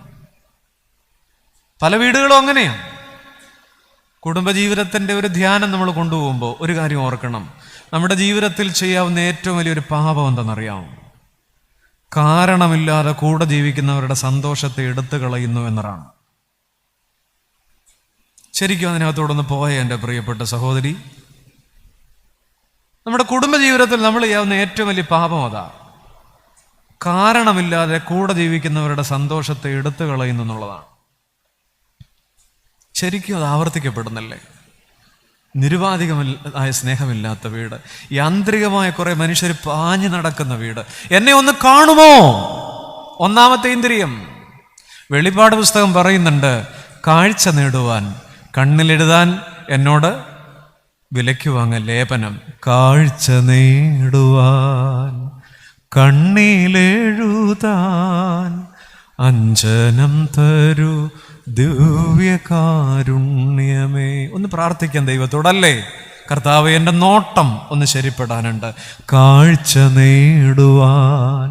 കുടുംബജീവിതത്തിൻ്റെ ഒരു ധ്യാനം നമ്മൾ കൊണ്ടുപോകുമ്പോൾ ഒരു കാര്യം ഓർക്കണം. നമ്മുടെ ജീവിതത്തിൽ ചെയ്യാവുന്ന ഏറ്റവും വലിയൊരു പാപം എന്തെന്നറിയാമോ? കാരണമില്ലാതെ കൂടെ ജീവിക്കുന്നവരുടെ സന്തോഷത്തെ എടുത്തു കളയുന്നു എന്നതാണ്. ശരിക്കും അതിനകത്തോടൊന്ന് പോയ എൻ്റെ പ്രിയപ്പെട്ട സഹോദരി, നമ്മുടെ കുടുംബജീവിതത്തിൽ നമ്മൾ ചെയ്യാവുന്ന ഏറ്റവും വലിയ പാപം അതാ. കാരണമില്ലാതെ കൂടെ ജീവിക്കുന്നവരുടെ സന്തോഷത്തെ എടുത്തു കളയുന്നു എന്നുള്ളതാണ്. ശരിക്കും അത് ആവർത്തിക്കപ്പെടുന്നല്ലേ? നിരുപാധികമായ സ്നേഹമില്ലാത്ത വീട്, യാന്ത്രികമായ കുറെ മനുഷ്യർ പാഞ്ഞു നടക്കുന്ന വീട്. എന്നെ ഒന്ന് കാണുമോ? ഒന്നാമത്തെ ഇന്ദ്രിയം. വെളിപ്പാട് പുസ്തകം പറയുന്നുണ്ട്, കാഴ്ച നേടുവാൻ, കണ്ണിലെഴുതാൻ എന്നോട് വിലയ്ക്ക് വാങ്ങ ലേപനം. കാഴ്ച നേടുവാൻ, കണ്ണിലെഴുതാൻ, അഞ്ജനം തരൂ ദിവ്യകാരുണ്യമേ. ഒന്ന് പ്രാർത്ഥിക്കാൻ ദൈവത്തോടല്ലേ? കർത്താവേ, എൻ്റെ നോട്ടം ഒന്ന് ശരിപ്പെടാനുണ്ട്. കാഴ്ച നേടുവാൻ,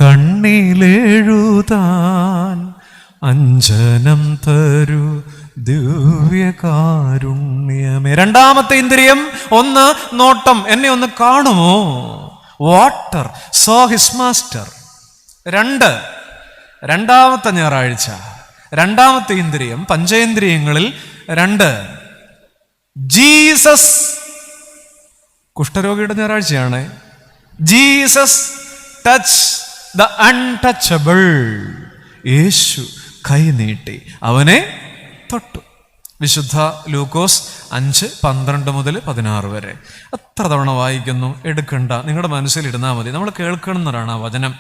കണ്ണിലെഴുതാൻ, അഞ്ജനം തരൂ ദിവ്യകാരുണ്യമേ. രണ്ടാമത്തെ ഇന്ദ്രിയം, ഒന്ന് നോട്ടം. എന്നെ ഒന്ന് കാണുമോ? Water saw his master. രണ്ടാമത്തെ ഞായറാഴ്ച, രണ്ടാമത്തെ ഇന്ദ്രിയം, പഞ്ചേന്ദ്രിയങ്ങളിൽ 2. ജീസസ്, കുഷ്ഠരോഗിയുടെ ഞായറാഴ്ചയാണ്. Jesus touch the untouchable. യേശു കൈ നീട്ടി അവനെ തൊട്ടു. വിശുദ്ധ ലൂക്കോസ് 5:12-16 വരെ. എത്ര തവണ വായിക്കുന്നു, എടുക്കണ്ട, നിങ്ങളുടെ മനസ്സിലിരുന്നാൽ മതി. നമ്മൾ കേൾക്കണമെന്നതാണ് ആ വചനം.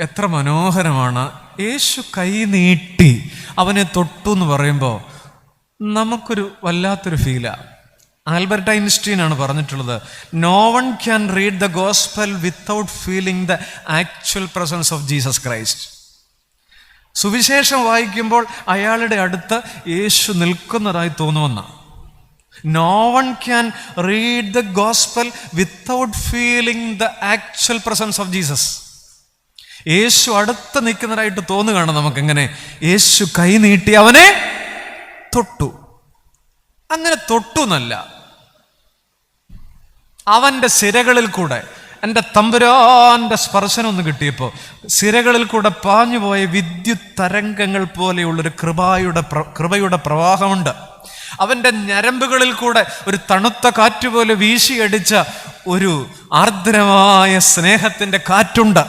എത്ര മനോഹരമാണ്. യേശു കൈ നീട്ടി അവനെ തൊട്ടു എന്ന് പറയുമ്പോൾ നമുക്കൊരു വല്ലാത്തൊരു ഫീലാണ്. ആൽബർട്ട് ഐൻസ്റ്റീൻ ആണ് പറഞ്ഞിട്ടുള്ളത്, no one can read the gospel without feeling the actual presence of Jesus Christ. സുവിശേഷം വായിക്കുമ്പോൾ അയാളുടെ അടുത്ത് യേശു നിൽക്കുന്നതായി തോന്നുമെന്നാണ്. No one can read the gospel without feeling the actual presence of Jesus. യേശു അടുത്ത് നിൽക്കുന്നതായിട്ട് തോന്നുകയാണ് നമുക്കെങ്ങനെ. യേശു കൈ നീട്ടി അവനെ തൊട്ടു. അങ്ങനെ തൊട്ടു എന്നല്ല, അവന്റെ സിരകളിൽ കൂടെ, എൻ്റെ തമ്പുരാന്റെ സ്പർശനം ഒന്ന് കിട്ടിയപ്പോൾ സിരകളിൽ കൂടെ പാഞ്ഞുപോയ വിദ്യുത് തരംഗങ്ങൾ പോലെയുള്ളൊരു കൃപയുടെ പ്രവാഹമുണ്ട്. അവൻ്റെ ഞരമ്പുകളിൽ കൂടെ ഒരു തണുത്ത കാറ്റുപോലെ വീശിയടിച്ച ഒരു ആർദ്രമായ സ്നേഹത്തിൻ്റെ കാറ്റുണ്ട്.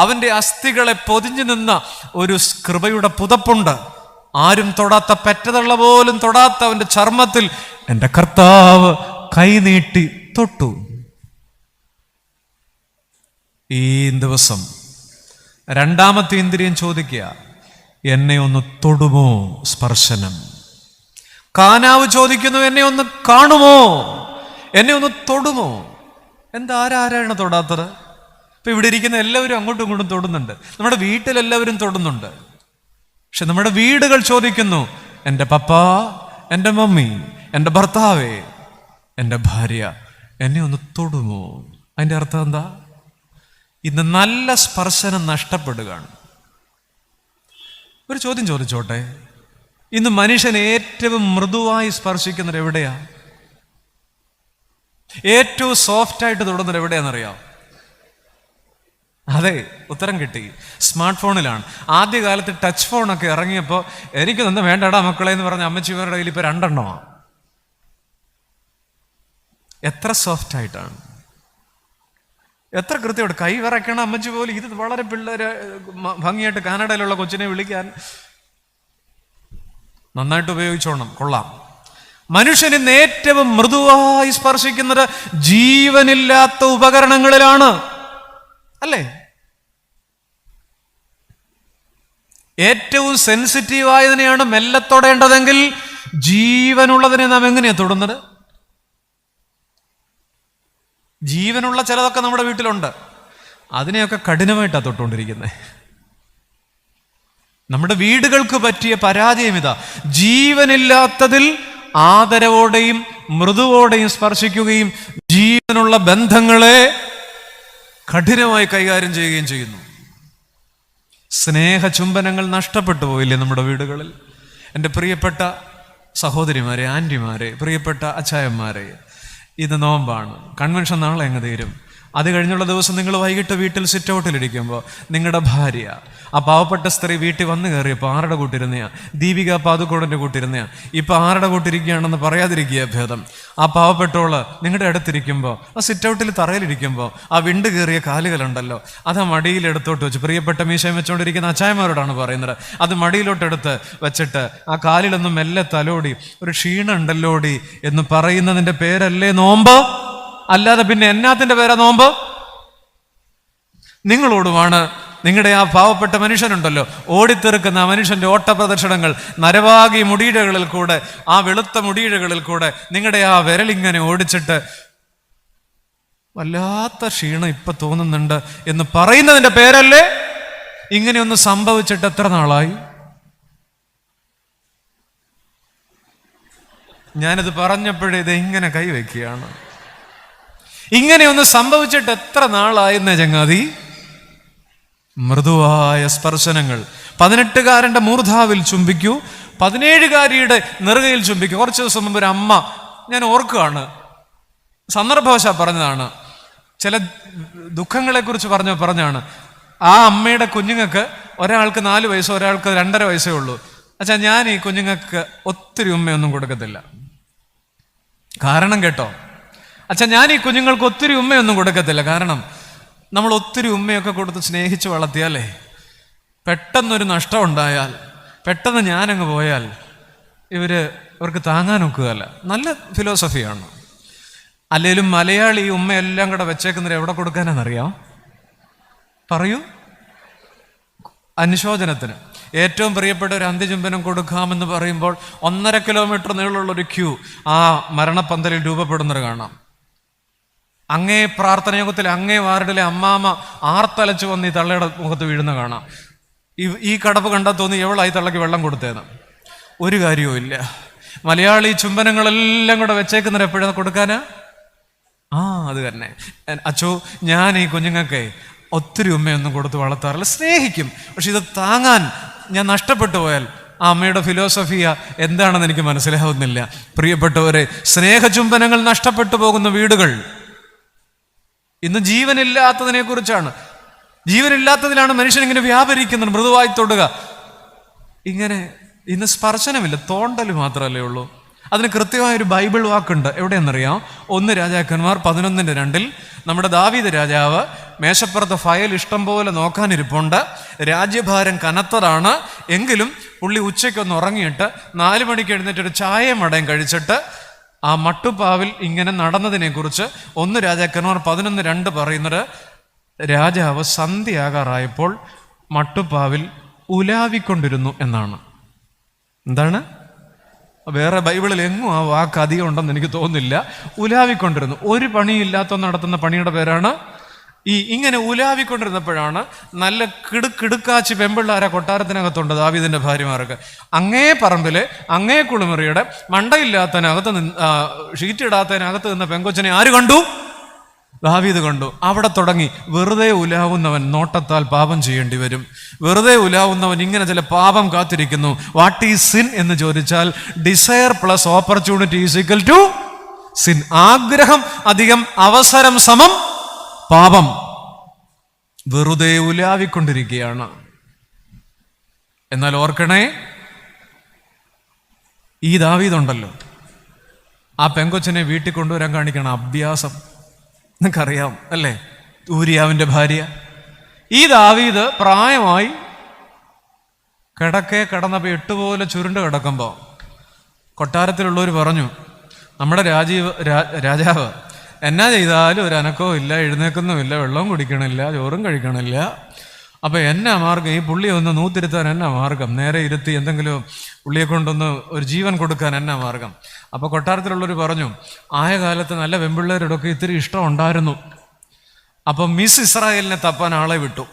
അവൻ്റെ അസ്ഥികളെ പൊതിഞ്ഞു നിന്ന ഒരു കൃപയുടെ പുതപ്പുണ്ട്. ആരും തൊടാത്ത, പെറ്റതള്ള പോലും തൊടാത്ത അവൻ്റെ ചർമ്മത്തിൽ എൻ്റെ കർത്താവ് കൈനീട്ടി തൊട്ടു. ഈ ദിവസം രണ്ടാമത്തെ ഇന്ദ്രിയം ചോദിക്കുക, എന്നെ ഒന്ന് തൊടുമോ? സ്പർശനം. കാനാവ് ചോദിക്കുന്നു, എന്നെ ഒന്ന് കാണുമോ? എന്നെ ഒന്ന് തൊടുമോ? ആരാണ് തൊടാത്തത്? ഇപ്പൊ ഇവിടെ ഇരിക്കുന്ന എല്ലാവരും അങ്ങോട്ടും ഇങ്ങോട്ടും തൊടുന്നുണ്ട്. നമ്മുടെ വീട്ടിലെല്ലാവരും തൊടുന്നുണ്ട്. പക്ഷെ നമ്മുടെ വീടുകൾ ചോദിക്കുന്നു, എൻ്റെ പപ്പ, എൻ്റെ മമ്മി, എൻ്റെ ഭർത്താവേ, എൻ്റെ ഭാര്യ എന്നെ ഒന്ന് തൊടുമോ? അതിൻ്റെ അർത്ഥം എന്താ? ഇന്ന് നല്ല സ്പർശനം നഷ്ടപ്പെടുകയാണ്. ഒരു ചോദ്യം ചോദിച്ചോട്ടെ, ഇന്ന് മനുഷ്യൻ ഏറ്റവും മൃദുവായി സ്പർശിക്കുന്നത് എവിടെയാ? ഏറ്റവും സോഫ്റ്റായിട്ട് തൊടുന്നത് എവിടെയാണെന്നറിയാം? അതെ, ഉത്തരം കിട്ടി. സ്മാർട്ട് ഫോണിലാണ്. ആദ്യകാലത്ത് ടച്ച് ഫോണൊക്കെ ഇറങ്ങിയപ്പോൾ എനിക്ക് തന്നെ വേണ്ടടാ മക്കളെ എന്ന് പറഞ്ഞ അമ്മച്ചിമാരുടെ കയ്യിൽ ഇപ്പോൾ 2 എണ്ണമാണ്. എത്ര സോഫ്റ്റ് ആയിട്ടാണ്, എത്ര കൃത്യമായിട്ട് കൈ വിറയ്ക്കണ അമ്മച്ചി പോലും. ഇത് വളരെ പിള്ളേര് ഭംഗിയായിട്ട് കാനഡയിലുള്ള കൊച്ചിനെ വിളിക്കാൻ നന്നായിട്ട് ഉപയോഗിച്ചോണം, കൊള്ളാം. മനുഷ്യൻ ഇന്ന് ഏറ്റവും മൃദുവായി സ്പർശിക്കുന്നത് ജീവനില്ലാത്ത ഉപകരണങ്ങളിലാണ്, അല്ലേ? ഏറ്റവും സെൻസിറ്റീവായതിനെയാണ് മെല്ലെ തൊടേണ്ടതെങ്കിൽ ജീവനുള്ളതിനെ നാം എങ്ങനെയാ തൊടുന്നത്? ജീവനുള്ള ചിലതൊക്കെ നമ്മുടെ വീട്ടിലുണ്ട്, അതിനെയൊക്കെ കഠിനമായിട്ടാണ് തൊട്ടുകൊണ്ടിരിക്കുന്നത്. നമ്മുടെ വീടുകൾക്ക് പറ്റിയ പരാജയം ഇതാ. ജീവനില്ലാത്തതിൽ ആദരവോടെയും മൃദുവോടെയും സ്പർശിക്കുകയും ജീവനുള്ള ബന്ധങ്ങളെ കഠിനമായി കൈകാര്യം ചെയ്യുകയും ചെയ്യുന്നു. സ്നേഹചുംബനങ്ങൾ നഷ്ടപ്പെട്ടു പോയില്ലേ നമ്മുടെ വീടുകളിൽ? എൻ്റെ പ്രിയപ്പെട്ട സഹോദരിമാരെ, ആൻറ്റിമാരെ, പ്രിയപ്പെട്ട അച്ചായന്മാരെ, ഇത് നോമ്പാണ്. കൺവെൻഷൻ നാളെ അങ്ങ് തീരും. അത് കഴിഞ്ഞുള്ള ദിവസം നിങ്ങൾ വൈകിട്ട് വീട്ടിൽ സിറ്റ് ഔട്ടിലിരിക്കുമ്പോൾ നിങ്ങളുടെ ഭാര്യ, ആ പാവപ്പെട്ട സ്ത്രീ വീട്ടിൽ വന്നു കയറിയപ്പോൾ ആരുടെ കൂട്ടിരുന്നയാ? ദീപിക പാതുക്കോടൻ്റെ കൂട്ടിരുന്നയാ? ഇപ്പം ആരുടെ കൂട്ടിരിക്കുകയാണെന്ന് പറയാതിരിക്കുക ഭേദം. ആ പാവപ്പെട്ടോള് നിങ്ങളുടെ അടുത്തിരിക്കുമ്പോൾ, ആ സിറ്റ് ഔട്ടിൽ തറയിലിരിക്കുമ്പോൾ ആ വിണ്ട് കയറിയ കാലുകളുണ്ടല്ലോ, അത് ആ മടിയിലെടുത്തോട്ട് വെച്ച്, പ്രിയപ്പെട്ട മീശയും വെച്ചുകൊണ്ടിരിക്കുന്ന അച്ചായന്മാരോടാണ് പറയുന്നത്, അത് മടിയിലോട്ടെടുത്ത് വെച്ചിട്ട് ആ കാലിലൊന്നും മെല്ലെ തലോടി, ഒരു ക്ഷീണം ഉണ്ടല്ലോടി എന്ന് പറയുന്നതിൻ്റെ പേരല്ലേ നോമ്പ്? അല്ലാതെ പിന്നെ എന്നാത്തിന്റെ പേരാ നോമ്പ്? നിങ്ങളോടുമാണ്. നിങ്ങളുടെ ആ പാവപ്പെട്ട മനുഷ്യനുണ്ടല്ലോ, ഓടിത്തെറുക്കുന്ന ആ മനുഷ്യന്റെ ഓട്ടപ്രദർശനങ്ങൾ, നരവാകി മുടിയിഴകളിൽ കൂടെ, ആ വെളുത്ത മുടിയിഴകളിൽ കൂടെ നിങ്ങളുടെ ആ വിരലിങ്ങനെ ഓടിച്ചിട്ട് വല്ലാത്ത ക്ഷീണം ഇപ്പൊ തോന്നുന്നുണ്ട് എന്ന് പറയുന്നതിന്റെ പേരല്ലേ? ഇങ്ങനെയൊന്ന് സംഭവിച്ചിട്ട് എത്ര നാളായി? ഞാനിത് പറഞ്ഞപ്പോഴേ ഇത് ഇങ്ങനെ കൈവയ്ക്കുകയാണ്. ഇങ്ങനെയൊന്ന് സംഭവിച്ചിട്ട് എത്ര നാളായെന്ന ചങ്ങാതി? മൃദുവായ സ്പർശനങ്ങൾ. 18-കാരന്റെ മൂർധാവിൽ ചുംബിക്കൂ, 17-കാരിയുടെ നെറുകയിൽ ചുംബിക്കൂ. കുറച്ച് ദിവസം മുമ്പ് ഒരു അമ്മ, ഞാൻ ഓർക്കുകയാണ്, സന്ദർഭവശാ പറഞ്ഞതാണ്. ചില ദുഃഖങ്ങളെക്കുറിച്ച് പറഞ്ഞാണ്. ആ അമ്മയുടെ കുഞ്ഞുങ്ങൾക്ക് ഒരാൾക്ക് 4 വയസ്സോ ഒരാൾക്ക് 2.5 വയസ്സേ ഉള്ളൂ. അച്ഛാ, ഞാൻ ഈ കുഞ്ഞുങ്ങൾക്ക് ഒത്തിരി ഉമ്മയൊന്നും കൊടുക്കത്തില്ല. കാരണം കേട്ടോ, അച്ഛാ, ഞാൻ ഈ കുഞ്ഞുങ്ങൾക്ക് ഒത്തിരി ഉമ്മയൊന്നും കൊടുക്കത്തില്ല. കാരണം നമ്മൾ ഒത്തിരി ഉമ്മയൊക്കെ കൊടുത്ത് സ്നേഹിച്ച് വളർത്തിയാലേ പെട്ടെന്നൊരു നഷ്ടം ഉണ്ടായാൽ, പെട്ടെന്ന് ഞാനങ്ങ് പോയാൽ ഇവർക്ക് താങ്ങാൻ ഒക്കുകയല്ല. നല്ല ഫിലോസഫിയാണ്. അല്ലെങ്കിലും മലയാളി ഈ ഉമ്മയെല്ലാം കൂടെ വെച്ചേക്കുന്നത് എവിടെ കൊടുക്കാനെന്നറിയാം? പറയൂ. അനുശോചനത്തിന് ഏറ്റവും പ്രിയപ്പെട്ട ഒരു അന്ത്യചുംബനം കൊടുക്കാമെന്ന് പറയുമ്പോൾ 1.5 കിലോമീറ്റർ നീളമുള്ളൊരു ക്യൂ ആ മരണപ്പന്തലിൽ രൂപപ്പെടുന്നത് കാണാം. അങ്ങേ പ്രാർത്ഥനയോഗത്തിൽ അങ്ങേ വാർഡിലെ അമ്മാമ്മ ആർത്തലച്ച് വന്ന് ഈ തള്ളയുടെ മുഖത്ത് വീഴുന്ന കാണാം. ഈ കടപ്പ് കണ്ടാൽ തോന്നി എവളായി തള്ളക്ക് വെള്ളം കൊടുത്തേന്ന്. ഒരു കാര്യവും ഇല്ല. മലയാളി ചുംബനങ്ങളെല്ലാം കൂടെ വെച്ചേക്കുന്നത് എപ്പോഴാണ് കൊടുക്കാനാ? അത് തന്നെ. അച്ചോ, ഞാൻ ഈ കുഞ്ഞുങ്ങൾക്ക് ഒത്തിരി ഉമ്മയൊന്നും കൊടുത്ത് വളർത്താറില്ല. സ്നേഹിക്കും, പക്ഷെ ഇത് താങ്ങാൻ ഞാൻ നഷ്ടപ്പെട്ടു പോയാൽ ആ അമ്മയുടെ ഫിലോസഫിയ എന്താണെന്ന് എനിക്ക് മനസ്സിലാവുന്നില്ല. പ്രിയപ്പെട്ടവരെ, സ്നേഹചുംബനങ്ങൾ നഷ്ടപ്പെട്ടു പോകുന്ന വീടുകൾ ഇന്ന് ജീവനില്ലാത്തതിനെ കുറിച്ചാണ്. ജീവനില്ലാത്തതിലാണ് മനുഷ്യൻ ഇങ്ങനെ വ്യാപരിക്കുന്നത്. മൃദുവായി തൊടുക, ഇങ്ങനെ ഇന്ന് സ്പർശനമില്ല, തോണ്ടൽ മാത്രമല്ലേ ഉള്ളൂ. അതിന് കൃത്യമായൊരു ബൈബിൾ വാക്കുണ്ട്. എവിടെയെന്നറിയാം? 1 രാജാക്കന്മാർ 11:2 നമ്മുടെ ദാവീദ് രാജാവ് മേശപ്പുറത്ത് ഫയൽ ഇഷ്ടം പോലെ നോക്കാനിരിപ്പുണ്ട്. രാജ്യഭാരം കനത്തതാണ്. എങ്കിലും പുള്ളി ഉച്ചയ്ക്കൊന്ന് ഉറങ്ങിയിട്ട് 4 മണിക്ക് എഴുന്നേറ്റ് ഒരു ചായയും മടയും കഴിച്ചിട്ട് ആ മട്ടുപ്പാവിൽ ഇങ്ങനെ നടന്നതിനെ കുറിച്ച് 1 രാജാക്കന്മാർ 11:2 പറയുന്നത്, രാജാവ് സന്ധ്യയാകാറായപ്പോൾ മട്ടുപ്പാവിൽ ഉലാവിക്കൊണ്ടിരുന്നു എന്നാണ്. എന്താണ്? വേറെ ബൈബിളിൽ എങ്ങും ആ വാക്ക് അധികം ഉണ്ടെന്ന് എനിക്ക് തോന്നുന്നില്ല. ഉലാവിക്കൊണ്ടിരുന്നു. ഒരു പണിയില്ലാത്ത നടത്തുന്ന പണിയുടെ പേരാണ് ഇങ്ങനെ ഉലാവിക്കൊണ്ടിരുന്നപ്പോഴാണ് നല്ല കിടുക്കാച്ചി പെമ്പിള്ളാര കൊട്ടാരത്തിനകത്തുണ്ട് ദാവീദിന്റെ ഭാര്യമാർക്ക്. അങ്ങേ പറമ്പിലെ അങ്ങേ കുളിമുറിയുടെ മണ്ടയില്ലാത്തതിനകത്ത് ഷീറ്റ് ഇടാത്തതിനകത്ത് നിന്ന പെങ്കൊച്ചിനെ ആര് കണ്ടു? ദാവീദ് കണ്ടു. അവിടെ തുടങ്ങി. വെറുതെ ഉലാവുന്നവൻ നോട്ടത്താൽ പാപം ചെയ്യേണ്ടി വരും. വെറുതെ ഉലാവുന്നവൻ ഇങ്ങനെ ചില പാപം കാത്തിരിക്കുന്നു. വാട്ട് ഈസ് സിൻ എന്ന് ചോദിച്ചാൽ desire plus opportunity is equal to sin. ആഗ്രഹം അധികം അവസരം സമം പാപം. വെറുതെ ഉലാവിക്കൊണ്ടിരിക്കുകയാണ്. എന്നാൽ ഓർക്കണേ, ഈ ദാവീദുണ്ടല്ലോ, ആ പെങ്കൊച്ചിനെ വീട്ടിൽ കൊണ്ടുവരാൻ കാണിക്കണം അഭ്യാസം. നിനക്കറിയാം അല്ലേ? ഊരിയാവിൻ്റെ ഭാര്യ. ഈ ദാവീദ് പ്രായമായി കിടന്നപ്പോൾ 8 പോലെ ചുരുണ്ട് കിടക്കുമ്പോൾ കൊട്ടാരത്തിലുള്ളവർ പറഞ്ഞു, നമ്മുടെ രാജാവ് എന്നാ ചെയ്താലും ഒരു അനക്കവും ഇല്ല, എഴുന്നേക്കുന്നുമില്ല, വെള്ളവും കുടിക്കണില്ല, ചോറും കഴിക്കണില്ല. അപ്പം എന്നാ മാർഗം? ഈ പുള്ളിയെ ഒന്ന് നൂത്തിരുത്താൻ എന്നാ മാർഗം? നേരെ ഇരുത്തി എന്തെങ്കിലും പുള്ളിയെ കൊണ്ടൊന്ന് ഒരു ജീവൻ കൊടുക്കാൻ എന്നാ മാർഗം? അപ്പോൾ കൊട്ടാരത്തിലുള്ളവർ പറഞ്ഞു, ആയ കാലത്ത് നല്ല വെമ്പിള്ളേരോടൊക്കെ ഇത്തിരി ഇഷ്ടം ഉണ്ടായിരുന്നു. അപ്പം മിസ് ഇസ്രായേലിനെ തപ്പാൻ ആളെ വിട്ടു.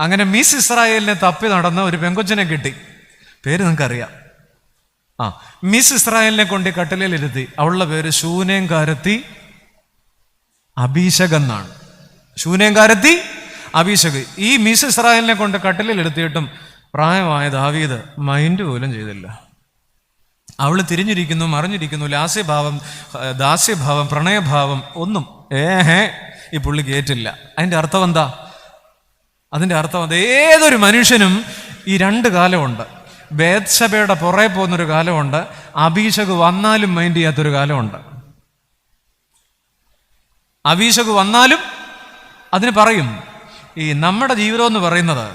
അങ്ങനെ മിസ് ഇസ്രായേലിനെ തപ്പി നടന്ന ഒരു പെങ്കൊച്ചിനെ കിട്ടി. പേര് നിങ്ങൾക്കറിയാം. മിസ് ഇസ്രായേലിനെ കൊണ്ട് കട്ടിലിരുത്തി. അവളുടെ പേര് ശൂനേംകാരത്തി അഭിഷേക് എന്നാണ്. ശൂനേംകാരത്തി അഭിഷേക്. ഈ മിസ് ഇസ്രായേലിനെ കൊണ്ട് കട്ടിലിരുത്തിയിട്ടും പ്രായമായ ദാവീദ് മൈൻഡ് പോലും ചെയ്തില്ല. അവൾ തിരിഞ്ഞിരിക്കുന്നു, മറിഞ്ഞിരിക്കുന്നു, ലാസ്യഭാവം, ദാസ്യഭാവം, പ്രണയഭാവം ഒന്നും ഈ പുള്ളി കേട്ടില്ല. അതിൻ്റെ അർത്ഥം എന്താ? ഏതൊരു മനുഷ്യനും ഈ 2 കാലമുണ്ട്. ബേത്ശബയുടെ പുറകെ പോകുന്നൊരു കാലമുണ്ട്, അഭിഷേക് വന്നാലും മൈൻഡ് ചെയ്യാത്തൊരു കാലമുണ്ട്. അഭിഷേക് വന്നാലും അതിന് പറയും. ഈ നമ്മുടെ ജീവിതം എന്ന് പറയുന്നത്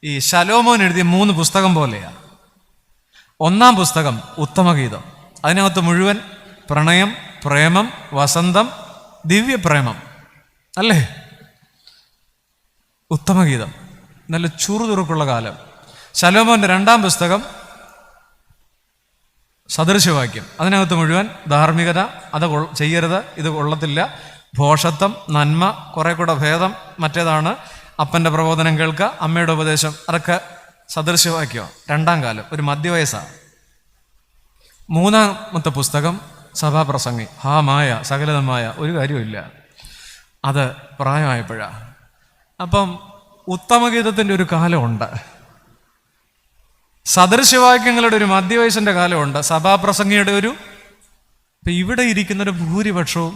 ഈ ശലോമോൻ എഴുതിയ 3 പുസ്തകം പോലെയാണ്. 1-ാം പുസ്തകം ഉത്തമഗീതം. അതിനകത്ത് മുഴുവൻ പ്രണയം, പ്രേമം, വസന്തം, ദിവ്യപ്രേമം അല്ലേ? ഉത്തമഗീതം, നല്ല ചുറുചുറുക്കുള്ള കാലം. ശലോമോന്റെ 2-ാം പുസ്തകം സദൃശവാക്യം. അതിനകത്ത് മുഴുവൻ ധാർമ്മികത, അത് ചെയ്യരുത്, ഇത് കൊള്ളത്തില്ല, ഭോഷത്വം, നന്മ, കുറെ കൂടെ ഭേദം, മറ്റേതാണ് അപ്പൻ്റെ പ്രബോധനം കേൾക്കുക, അമ്മയുടെ ഉപദേശം, അതൊക്കെ സദൃശവാക്യം. 2-ാം കാലം, ഒരു മധ്യവയസ്സാണ്. 3-ാമത്തെ പുസ്തകം സഭാപ്രസംഗി. മായ, സകലതമായ ഒരു കാര്യമില്ല, അത് പ്രായമായപ്പോഴാണ്. അപ്പം ഉത്തമഗീതത്തിൻ്റെ ഒരു കാലമുണ്ട്, സദൃശവാക്യങ്ങളുടെ ഒരു മധ്യവയസ്സിൻ്റെ കാലമുണ്ട്, സഭാപ്രസംഗിയുടെ ഒരു. ഇപ്പം ഇവിടെ ഇരിക്കുന്നൊരു ഭൂരിപക്ഷവും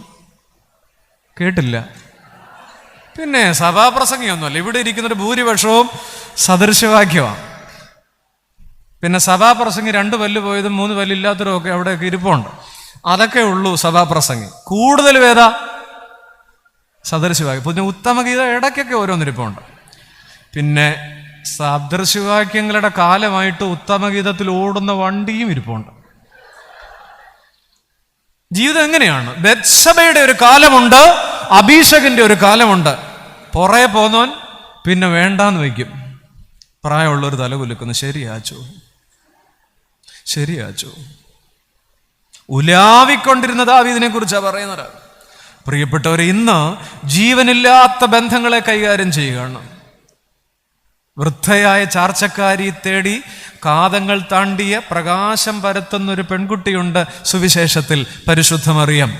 കേട്ടില്ല. പിന്നെ സഭാപ്രസംഗിയൊന്നുമല്ല, ഇവിടെ ഇരിക്കുന്നൊരു ഭൂരിപക്ഷവും സദൃശവാക്യമാണ്. പിന്നെ സഭാപ്രസംഗി 2 പല്ല് പോയതും 3 പല്ലില്ലാത്തവരും ഒക്കെ അവിടെയൊക്കെ ഇരിപ്പുണ്ട്. അതൊക്കെ ഉള്ളൂ സഭാപ്രസംഗി. കൂടുതൽ വേദ സദൃശവാക്യം. പിന്നെ ഉത്തമഗീത ഇടയ്ക്കൊക്കെ ഓരോന്നിരിപ്പുണ്ട്. പിന്നെ സദൃശവാക്യങ്ങളുടെ കാലമായിട്ട് ഉത്തമഗീതത്തിൽ ഓടുന്ന വണ്ടിയും ഇരിപ്പുണ്ട്. ജീവിതം എങ്ങനെയാണ്? ബത്ശബയുടെ ഒരു കാലമുണ്ട്, അഭിഷേകിന്റെ ഒരു കാലമുണ്ട്. പുറകെ പോന്നവൻ പിന്നെ വേണ്ടാന്ന് വയ്ക്കും. പ്രായമുള്ളൊരു തല കുലുക്കുന്നു, ശരിയാച്ചോ. ഉലാവിക്കൊണ്ടിരുന്ന ദാവീദിനെ കുറിച്ചാണ് പറയുന്നത്. പ്രിയപ്പെട്ടവരെ, ഇന്ന് ജീവനില്ലാത്ത ബന്ധങ്ങളെ കൈകാര്യം ചെയ്യുകയാണ്. വൃദ്ധയായ ചാർച്ചക്കാരി തേടി കാതങ്ങൾ താണ്ടിയ പ്രകാശം പരത്തുന്നൊരു പെൺകുട്ടിയുണ്ട് സുവിശേഷത്തിൽ, പരിശുദ്ധ മറിയം.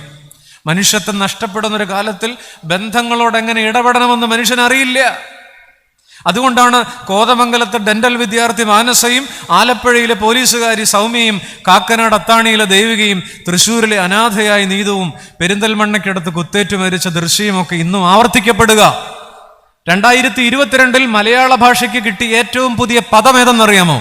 മനുഷ്യത്വം നഷ്ടപ്പെടുന്നൊരു കാലത്തിൽ ബന്ധങ്ങളോട് എങ്ങനെ ഇടപെടണമെന്ന് മനുഷ്യനറിയില്ല. അതുകൊണ്ടാണ് കോതമംഗലത്തെ ഡെന്റൽ വിദ്യാർത്ഥി മാനസയും, ആലപ്പുഴയിലെ പോലീസുകാരി സൗമ്യയും, കാക്കനാട് അത്താണിയിലെ ദേവികയും, തൃശ്ശൂരിലെ അനാഥയായ നീതുവും, പെരിന്തൽമണ്ണയ്ക്കടുത്ത് കുത്തേറ്റു മരിച്ച ദൃശ്യവുമൊക്കെ ഇന്നും ആവർത്തിക്കപ്പെടുക. 2022 മലയാള ഭാഷയ്ക്ക് കിട്ടിയ ഏറ്റവും പുതിയ പദം ഏതെന്നറിയാമോ?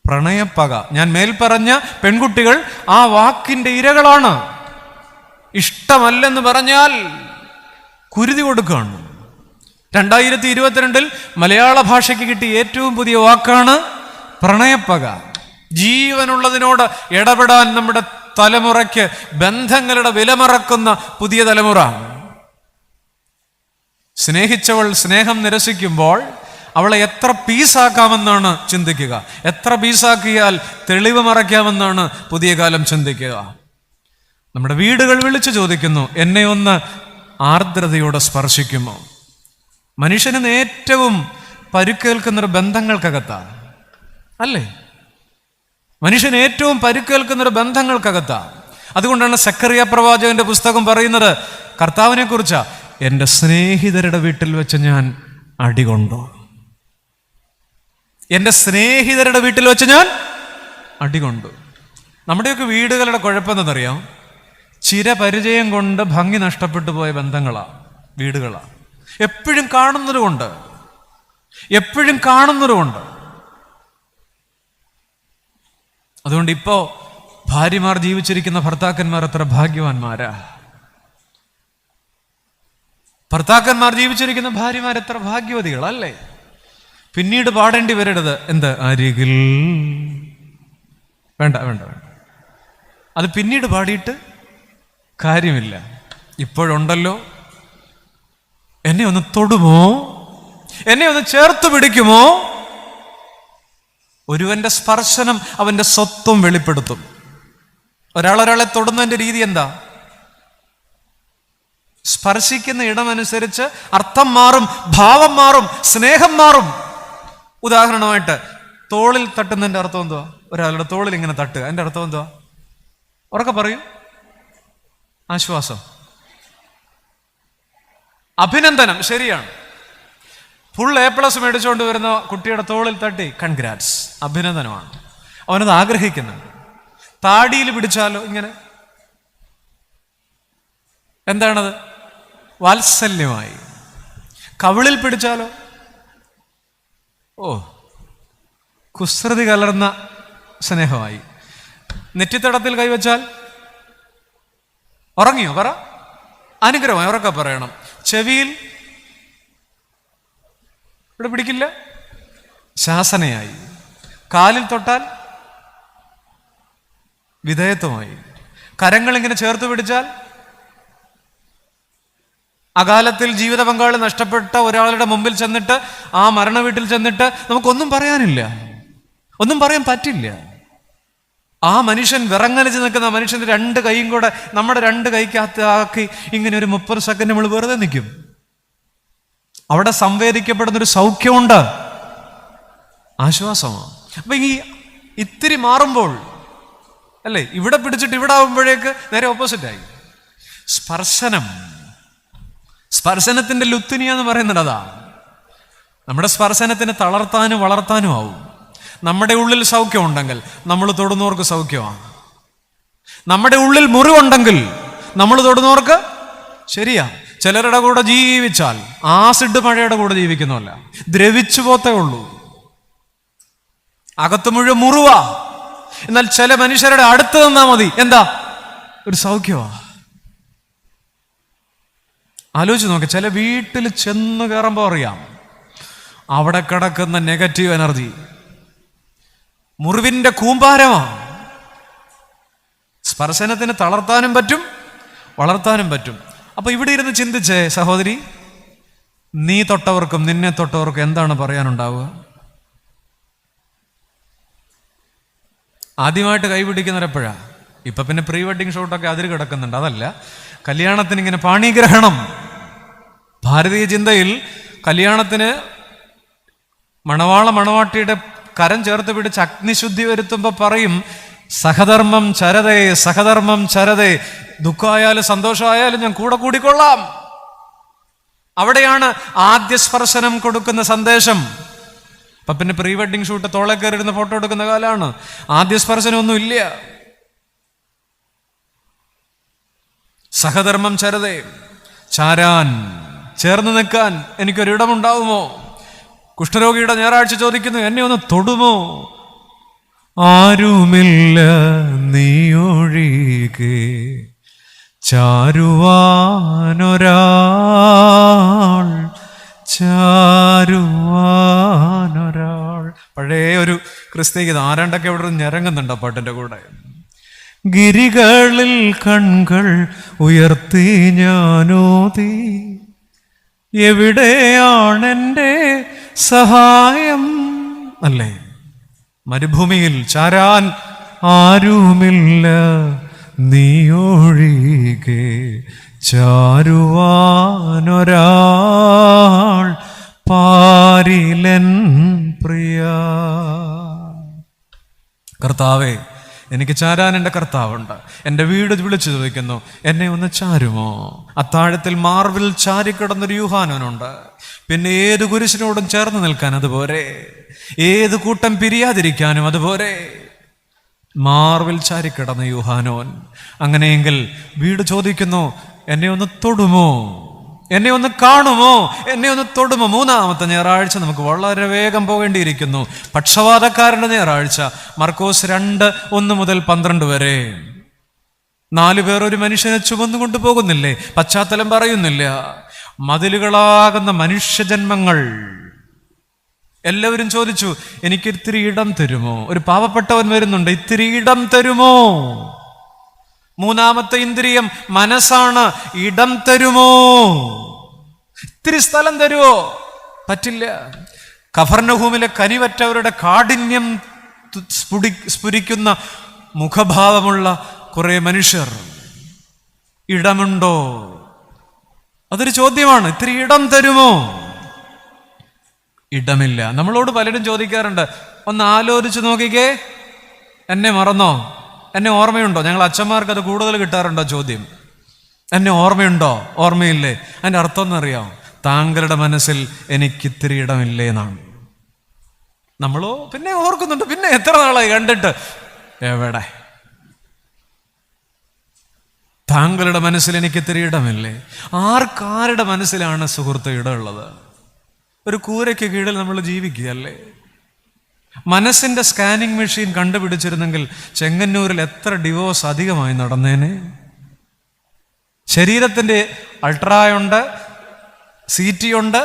പ്രണയപ്പക. ഞാൻ മേൽപ്പറഞ്ഞ പെൺകുട്ടികൾ ആ വാക്കിന്റെ ഇരകളാണ്. ഇഷ്ടമല്ലെന്ന് പറഞ്ഞാൽ കുരുതി കൊടുക്കുകയാണ്. 2022 മലയാള ഭാഷയ്ക്ക് കിട്ടിയ ഏറ്റവും പുതിയ വാക്കാണ് പ്രണയപ്പക. ജീവനുള്ളതിനോട് ഇടപെടാൻ നമ്മുടെ തലമുറയ്ക്ക് ബന്ധങ്ങളുടെ വിലമറക്കുന്ന പുതിയ തലമുറ. സ്നേഹിച്ചവൾ സ്നേഹം നിരസിക്കുമ്പോൾ അവളെ എത്ര പീസാക്കാമെന്നാണ് ചിന്തിക്കുക. എത്ര പീസാക്കിയാൽ തെളിവ് മറയ്ക്കാമെന്നാണ് പുതിയ കാലം ചിന്തിക്കുക. നമ്മുടെ വീടുകൾ വിളിച്ചു ചോദിക്കുന്നു, എന്നെ ഒന്ന് ആർദ്രതയോടെ സ്പർശിക്കുമോ? മനുഷ്യന് ഏറ്റവും പരുക്കേൽക്കുന്നൊരു ബന്ധങ്ങൾക്കകത്താണ്, അല്ലേ? മനുഷ്യന് ഏറ്റവും പരുക്കേൽക്കുന്നൊരു ബന്ധങ്ങൾക്കകത്താണ്. അതുകൊണ്ടാണ് സക്കറിയ പ്രവാചകന്റെ പുസ്തകം പറയുന്നത് കർത്താവിനെ കുറിച്ചാ, എൻ്റെ സ്നേഹിതരുടെ വീട്ടിൽ വെച്ച് ഞാൻ അടികൊണ്ടു. എൻ്റെ സ്നേഹിതരുടെ വീട്ടിൽ വെച്ച് ഞാൻ അടികൊണ്ടു. നമ്മുടെയൊക്കെ വീടുകളുടെ കുഴപ്പമെന്നറിയാം, ചിരപരിചയം കൊണ്ട് ഭംഗി നഷ്ടപ്പെട്ടു പോയ ബന്ധങ്ങളാണ്, വീടുകളാണ്. എപ്പോഴും കാണുന്നതുകൊണ്ട്. അതുകൊണ്ട് ഇപ്പോ ഭാര്യമാർ ജീവിച്ചിരിക്കുന്ന ഭർത്താക്കന്മാർ എത്ര ഭാഗ്യവാന്മാരാ. ഭർത്താക്കന്മാർ ജീവിച്ചിരിക്കുന്ന ഭാര്യമാർ എത്ര ഭാഗ്യവതികളല്ലേ. പിന്നീട് പാടേണ്ടി വരരുത്, എന്ത് അരികിൽ, വേണ്ട, അത് പിന്നീട് പാടിയിട്ട് കാര്യമില്ല. ഇപ്പോഴുണ്ടല്ലോ, എന്നെ ഒന്ന് തൊടുമോ, എന്നെ ഒന്ന് ചേർത്ത് പിടിക്കുമോ? ഒരുവന്റെ സ്പർശനം അവന്റെ സ്വത്വം വെളിപ്പെടുത്തും. ഒരാളെ തൊടുന്നതിന്റെ രീതി എന്താ? സ്പർശിക്കുന്ന ഇടമനുസരിച്ച് അർത്ഥം മാറും, ഭാവം മാറും, സ്നേഹം മാറും. ഉദാഹരണമായിട്ട് തോളിൽ തട്ടുന്നതിന്റെ അർത്ഥം എന്തുവാ? ഒരാളുടെ തോളിൽ ഇങ്ങനെ തട്ടുക, അതിന്റെ അർത്ഥം എന്തുവാ? ഉറക്കെ പറയൂ. ആശ്വാസം, അഭിനന്ദനം. ശരിയാണ്. ഫുൾ A+ മേടിച്ചുകൊണ്ട് വരുന്ന കുട്ടിയുടെ തോളിൽ തട്ടി കൺഗ്രാറ്റ്സ്, അഭിനന്ദനമാണ്. അവനത് ആഗ്രഹിക്കുന്നുണ്ട്. താടിയിൽ പിടിച്ചാലോ ഇങ്ങനെ, എന്താണത്? വാത്സല്യമായി. കവിളിൽ പിടിച്ചാലോ, കുസൃതി കലർന്ന സ്നേഹമായി. നെറ്റിത്തടത്തിൽ കൈവച്ചാൽ ഉറങ്ങിയോ? പറ, അനുഗ്രഹമായി. ഉറക്കെ പറയണം. ചെവിയിൽ ഇവിടെ പിടിക്കില്ല, ശാസനയായി. കാലിൽ തൊട്ടാൽ വിധേയത്വമായി. കരങ്ങളിങ്ങനെ ചേർത്ത് പിടിച്ചാൽ, അകാലത്തിൽ ജീവിത പങ്കാളി നഷ്ടപ്പെട്ട ഒരാളുടെ മുമ്പിൽ ചെന്നിട്ട്, ആ മരണ വീട്ടിൽ ചെന്നിട്ട് നമുക്കൊന്നും പറയാനില്ല, ഒന്നും പറയാൻ പറ്റില്ല. ആ മനുഷ്യൻ വിറങ്ങലിച്ച് നിൽക്കുന്ന മനുഷ്യന്റെ 2 കൈയും കൂടെ നമ്മുടെ 2 കൈക്കകത്ത് ആക്കി ഇങ്ങനെ ഒരു 30 സെക്കൻഡ് നമ്മൾ വെറുതെ നിൽക്കും. അവിടെ സംവേദിക്കപ്പെടുന്നൊരു സൗഖ്യമുണ്ട്, ആശ്വാസമാണ്. അപ്പൊ ഈ ഇത്തിരി മാറുമ്പോൾ, അല്ലേ, ഇവിടെ പിടിച്ചിട്ട് ഇവിടെ ആവുമ്പോഴേക്ക് നേരെ ഓപ്പോസിറ്റായി. സ്പർശനത്തിന്റെ ലുത്തിനിയ എന്ന് പറയുന്നത് അതാ. നമ്മുടെ സ്പർശനത്തിന് തളർത്താനും വളർത്താനും ആവും. നമ്മുടെ ഉള്ളിൽ സൗഖ്യം ഉണ്ടെങ്കിൽ നമ്മൾ തൊടുന്നവർക്ക് സൗഖ്യമാണ്. നമ്മുടെ ഉള്ളിൽ മുറിവുണ്ടെങ്കിൽ നമ്മൾ തൊടുന്നവർക്ക് ശരിയാ. ചിലരുടെ കൂടെ ജീവിച്ചാൽ ആസിഡ് മഴയുടെ കൂടെ ജീവിക്കുന്നവല്ല, ദ്രവിച്ചു പോത്തേ ഉള്ളൂ, അകത്ത് മുഴുവൻ മുറിവാ. എന്നാൽ ചില മനുഷ്യരുടെ അടുത്ത് നിന്നാ മതി, എന്താ ഒരു സൗഖ്യമാ. ആലോചിച്ച് നോക്ക്, ചില വീട്ടിൽ ചെന്ന് കയറുമ്പോൾ അറിയാം അവിടെ കിടക്കുന്ന നെഗറ്റീവ് എനർജി മുറിവിന്റെ കൂമ്പാരമാണ്. സ്പർശനത്തിന് തളർത്താനും പറ്റും, വളർത്താനും പറ്റും. അപ്പൊ ഇവിടെ ഇരുന്ന് ചിന്തിച്ചേ സഹോദരി, നീ തൊട്ടവർക്കും നിന്നെ തൊട്ടവർക്കും എന്താണ് പറയാനുണ്ടാവുക? ആദ്യമായിട്ട് കൈപിടിക്കുന്നവരെപ്പോഴാ? ഇപ്പൊ പിന്നെ പ്രീ വെഡിങ് ഷൂട്ടൊക്കെ അതിൽ കിടക്കുന്നുണ്ട്. അതല്ല, കല്യാണത്തിന് ഇങ്ങനെ പാണിഗ്രഹണം. ഭാരതീയ ചിന്തയിൽ കല്യാണത്തിന് മണവാട്ടിയുടെ കരം ചേർത്ത് പിടിച്ച് അഗ്നിശുദ്ധി വരുത്തുമ്പോ പറയും, സഹധർമ്മം ചരതേ, സഹധർമ്മം ചരതേ. ദുഃഖമായാലും സന്തോഷമായാലും ഞാൻ കൂടെ കൂടിക്കൊള്ളാം. അവിടെയാണ് ആദ്യ സ്പർശനം കൊടുക്കുന്ന സന്ദേശം. അപ്പൊ പിന്നെ പ്രീ വെഡിങ് ഷൂട്ട് തോളെ കയറിയിരുന്ന ഫോട്ടോ എടുക്കുന്ന കാലമാണ്. ആദ്യ സ്പർശനം ഒന്നും ഇല്ല. സഹധർമ്മം ചരതേ, ചാരാൻ, ചേർന്ന് നിൽക്കാൻ എനിക്കൊരിടമുണ്ടാവുമോ? കുഷ്ഠരോഗിയുടെ ഞായറാഴ്ച ചോദിക്കുന്നു, എന്നെ ഒന്ന് തൊടുമോ? ആരുമില്ല നീയൊഴികെ ചാരുവാനൊരാൾ, ചാരുവാനൊരാൾ. പഴയ ഒരു ക്രിസ്തീയ ഗീതം, ആരാണ്ടൊക്കെ ഇവിടെ ഞരങ്ങുന്നുണ്ട് ആ പാട്ടിന്റെ കൂടെ. ഗിരികളിൽ കൺകൾ ഉയർത്തി ഞാനോതി, എവിടെയാണെൻ്റെ സഹായം? അല്ലേ? മരുഭൂമിയിൽ ചാരാൻ ആരുമില്ല നീയൊഴികെ ചാരുവാനൊരാൾ, പാരിലൻ പ്രിയ. കർത്താവേ, എനിക്ക് ചാരാൻ എൻ്റെ കർത്താവുണ്ട്. എൻ്റെ വീട് വിളിച്ചു ചോദിക്കുന്നു, എന്നെ ഒന്ന് ചാരുമോ? അത്താഴത്തിൽ മാർവിൽ ചാരിക്കിടന്നൊരു യൂഹാനോനുണ്ട്. പിന്നെ ഏത് കുരിശിനോടും ചേർന്ന് നിൽക്കാൻ അതുപോലെ, ഏത് കൂട്ടം പിരിയാതിരിക്കാനും അതുപോലെ. മാർവിൽ ചാരിക്കിടന്ന യൂഹാനോൻ. അങ്ങനെയെങ്കിൽ വീട് ചോദിക്കുന്നു, എന്നെ ഒന്ന് തൊടുമോ? എന്നെ ഒന്ന് കാണുമോ? എന്നെ ഒന്ന് തൊടുമോ? മൂന്നാമത്തെ ഞായറാഴ്ച നമുക്ക് വളരെ വേഗം പോകേണ്ടിയിരിക്കുന്നു. പക്ഷവാതക്കാരൻ്റെ ഞായറാഴ്ച. മർക്കോസ് 2:1-12 വരെ. 4 പേർ ഒരു മനുഷ്യനെ ചുമന്നുകൊണ്ട് പോകുന്നില്ലേ? പശ്ചാത്തലം പറയുന്നില്ല. മതിലുകളാകുന്ന മനുഷ്യജന്മങ്ങൾ. എല്ലാവരും ചോദിച്ചു, എനിക്ക് ഇത്തിരി ഇടം തരുമോ? ഒരു പാവപ്പെട്ടവൻ വരുന്നുണ്ട്, ഇത്തിരി ഇടം തരുമോ? മൂന്നാമത്തെ ഇന്ദ്രിയം മനസ്സാണ്. ഇടം തരുമോ? ഇത്തിരി സ്ഥലം തരുമോ? പറ്റില്ല. കഫർനഹൂമിലെ കനിവറ്റവരുടെ കാഠിന്യം സ്ഫുരിക്കുന്ന മുഖഭാവമുള്ള കുറെ മനുഷ്യർ. ഇടമുണ്ടോ? അതൊരു ചോദ്യമാണ്. ഇത്തിരി ഇടം തരുമോ? ഇടമില്ല. നമ്മളോട് പലരും ചോദിക്കാറുണ്ട്, ഒന്ന് ആലോചിച്ച് നോക്കിക്കേ, എന്നെ മറന്നോ? എന്നെ ഓർമ്മയുണ്ടോ? ഞങ്ങൾ അച്ഛന്മാർക്ക് അത് കൂടുതൽ കിട്ടാറുണ്ടോ ചോദ്യം. എന്നെ ഓർമ്മയുണ്ടോ? ഓർമ്മയില്ലേ? അതിൻ്റെ അർത്ഥം എന്നറിയാം, താങ്കളുടെ മനസ്സിൽ എനിക്കിത്തിരി ഇടമില്ലേ എന്നാണ്. നമ്മളോ പിന്നെ ഓർക്കുന്നുണ്ട്, പിന്നെ എത്ര നാളായി കണ്ടിട്ട്, എവിടെ? താങ്കളുടെ മനസ്സിൽ എനിക്കിത്തിരി ഇടമില്ലേ? ആർക്കാരുടെ മനസ്സിലാണ് സുഹൃത്ത് ഇടമുള്ളത്? ഒരു കൂരയ്ക്ക് കീഴിൽ നമ്മൾ ജീവിക്കുകയല്ലേ? മനസ്സിന്റെ സ്കാനിങ് മെഷീൻ കണ്ടുപിടിച്ചിരുന്നെങ്കിൽ ചെങ്ങന്നൂരിൽ എത്ര ഡിവോഴ്സ് അധികമായി നടന്നേനെ. ശരീരത്തിന്റെ അൾട്രായുണ്ട്, CT ഉണ്ട്,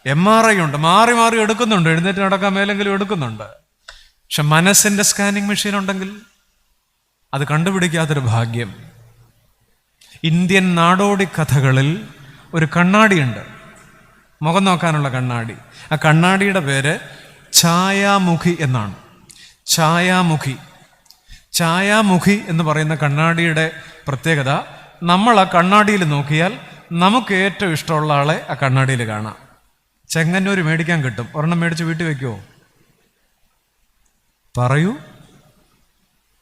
MRI ഉണ്ട്, മാറി മാറി എടുക്കുന്നുണ്ട്. എഴുന്നേറ്റ് നടക്കാൻ മേലെങ്കിലും എടുക്കുന്നുണ്ട്. പക്ഷെ മനസ്സിന്റെ സ്കാനിങ് മെഷീൻ ഉണ്ടെങ്കിൽ അത് കണ്ടുപിടിക്കാത്തൊരു ഭാഗ്യം. ഇന്ത്യൻ നാടോടി കഥകളിൽ ഒരു കണ്ണാടിയുണ്ട്, മുഖം നോക്കാനുള്ള കണ്ണാടി. ആ കണ്ണാടിയുടെ പേര് ഛായാമുഖി എന്നാണ്. ഛായാമുഖി. ഛായാമുഖി എന്ന് പറയുന്ന കണ്ണാടിയുടെ പ്രത്യേകത, നമ്മൾ ആ കണ്ണാടിയിൽ നോക്കിയാൽ നമുക്ക് ഏറ്റവും ഇഷ്ടമുള്ള ആളെ ആ കണ്ണാടിയിൽ കാണാം. ചെങ്ങന്നൂർ മേടിക്കാൻ കിട്ടും. ഒരെണ്ണം മേടിച്ച് വീട്ടിൽ വെക്കുമോ? പറയൂ.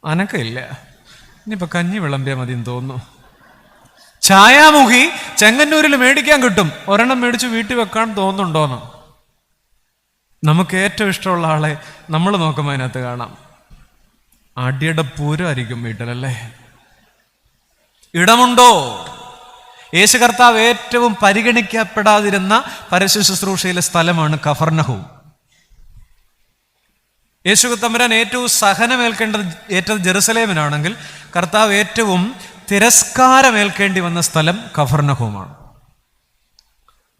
അനക്കയില്ല. ഇനിയിപ്പോൾ കഞ്ഞി വിളമ്പിയാൽ മതി എന്ന് തോന്നുന്നു. ഛായാമുഖി ചെങ്ങന്നൂരിൽ മേടിക്കാൻ കിട്ടും. ഒരെണ്ണം മേടിച്ച് വീട്ടിൽ വെക്കാൻ തോന്നുന്നുണ്ടോന്ന്? നമുക്ക് ഏറ്റവും ഇഷ്ടമുള്ള ആളെ നമ്മൾ നോക്കുമ്പോൾ അതിനകത്ത് കാണാം. അടിയുടെ പൂരമായിരിക്കും വീട്ടിലല്ലേ. ഇടമുണ്ടോ? യേശു കർത്താവ് ഏറ്റവും പരിഗണിക്കപ്പെടാതിരുന്ന പരസ്യ ശുശ്രൂഷയിലെ സ്ഥലമാണ് കഫർനഹൂം. യേശു തമ്പുരാൻ ഏറ്റവും ഏറ്റത് ജെറുസലേമിനാണെങ്കിൽ കർത്താവ് ഏറ്റവും തിരസ്കാരമേൽക്കേണ്ടി വന്ന സ്ഥലം കഫർനഹൂമാണ്.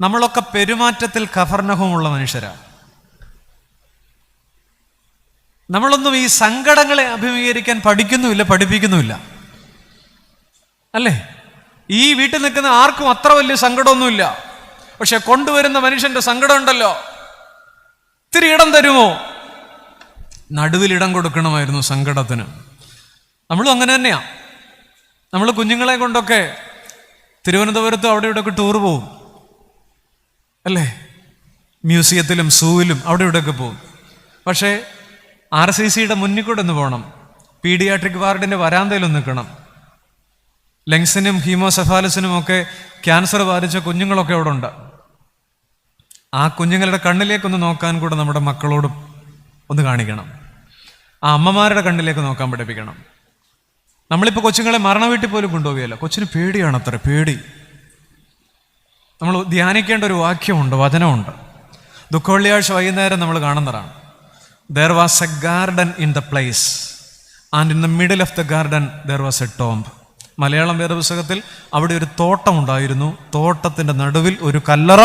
നമ്മളൊക്കെ പെരുമാറ്റത്തിൽ കഫർനഹൂമുള്ള മനുഷ്യരാണ്. നമ്മളൊന്നും ഈ സങ്കടങ്ങളെ അഭിമുഖീകരിക്കാൻ പഠിക്കുന്നുമില്ല, പഠിപ്പിക്കുന്നുമില്ല, അല്ലേ? ഈ വീട്ടിൽ നിൽക്കുന്ന ആർക്കും അത്ര വലിയ സങ്കടമൊന്നുമില്ല. പക്ഷെ കൊണ്ടുവരുന്ന മനുഷ്യന്റെ സങ്കടം ഉണ്ടല്ലോ, ഇത്തിരി ഇടം തരുമോ? നടുവിൽ ഇടം കൊടുക്കണമായിരുന്നു സങ്കടത്തിന്. നമ്മളും അങ്ങനെ തന്നെയാ. നമ്മൾ കുഞ്ഞുങ്ങളെ കൊണ്ടൊക്കെ തിരുവനന്തപുരത്തും അവിടെ ഇവിടെയൊക്കെ ടൂർ പോവും, അല്ലേ? മ്യൂസിയത്തിലും സൂവിലും അവിടെ ഇവിടെയൊക്കെ പോവും. പക്ഷേ RCCയുടെ മുന്നിൽ കൂടെ ഒന്ന് പോകണം, പീഡിയാട്രിക് വാർഡിന്റെ വരാന്തയിലൊന്ന് നിൽക്കണം. ലങ്സിനും ഹീമോസെഫാലസിനും ഒക്കെ ക്യാൻസർ ബാധിച്ച കുഞ്ഞുങ്ങളൊക്കെ അവിടെ ഉണ്ട്. ആ കുഞ്ഞുങ്ങളുടെ കണ്ണിലേക്കൊന്ന് നോക്കാൻ കൂടെ നമ്മുടെ മക്കളോട് ഒന്ന് കാണിക്കണം. ആ അമ്മമാരുടെ കണ്ണിലേക്ക് നോക്കാൻ പഠിപ്പിക്കണം. നമ്മളിപ്പോൾ കൊച്ചുങ്ങളെ മരണവീട്ടിൽ പോലും കൊണ്ടുപോവുകയല്ല. കൊച്ചിന് പേടിയാണ്, അത്ര പേടി. നമ്മൾ ധ്യാനിക്കേണ്ട ഒരു വാക്യമുണ്ട്, വചനമുണ്ട്. ദുഃഖവെള്ളിയാഴ്ച വൈകുന്നേരം നമ്മൾ കാണുന്നതാണ്. There was a garden in the place, and in the middle of the garden there was a tomb. Malayalam വേദപുസ്തകത്തിൽ അവിടെ ഒരു തോട്ടം ഉണ്ടായിരുന്നു, തോട്ടത്തിന്റെ നടുവിൽ ഒരു കല്ലറ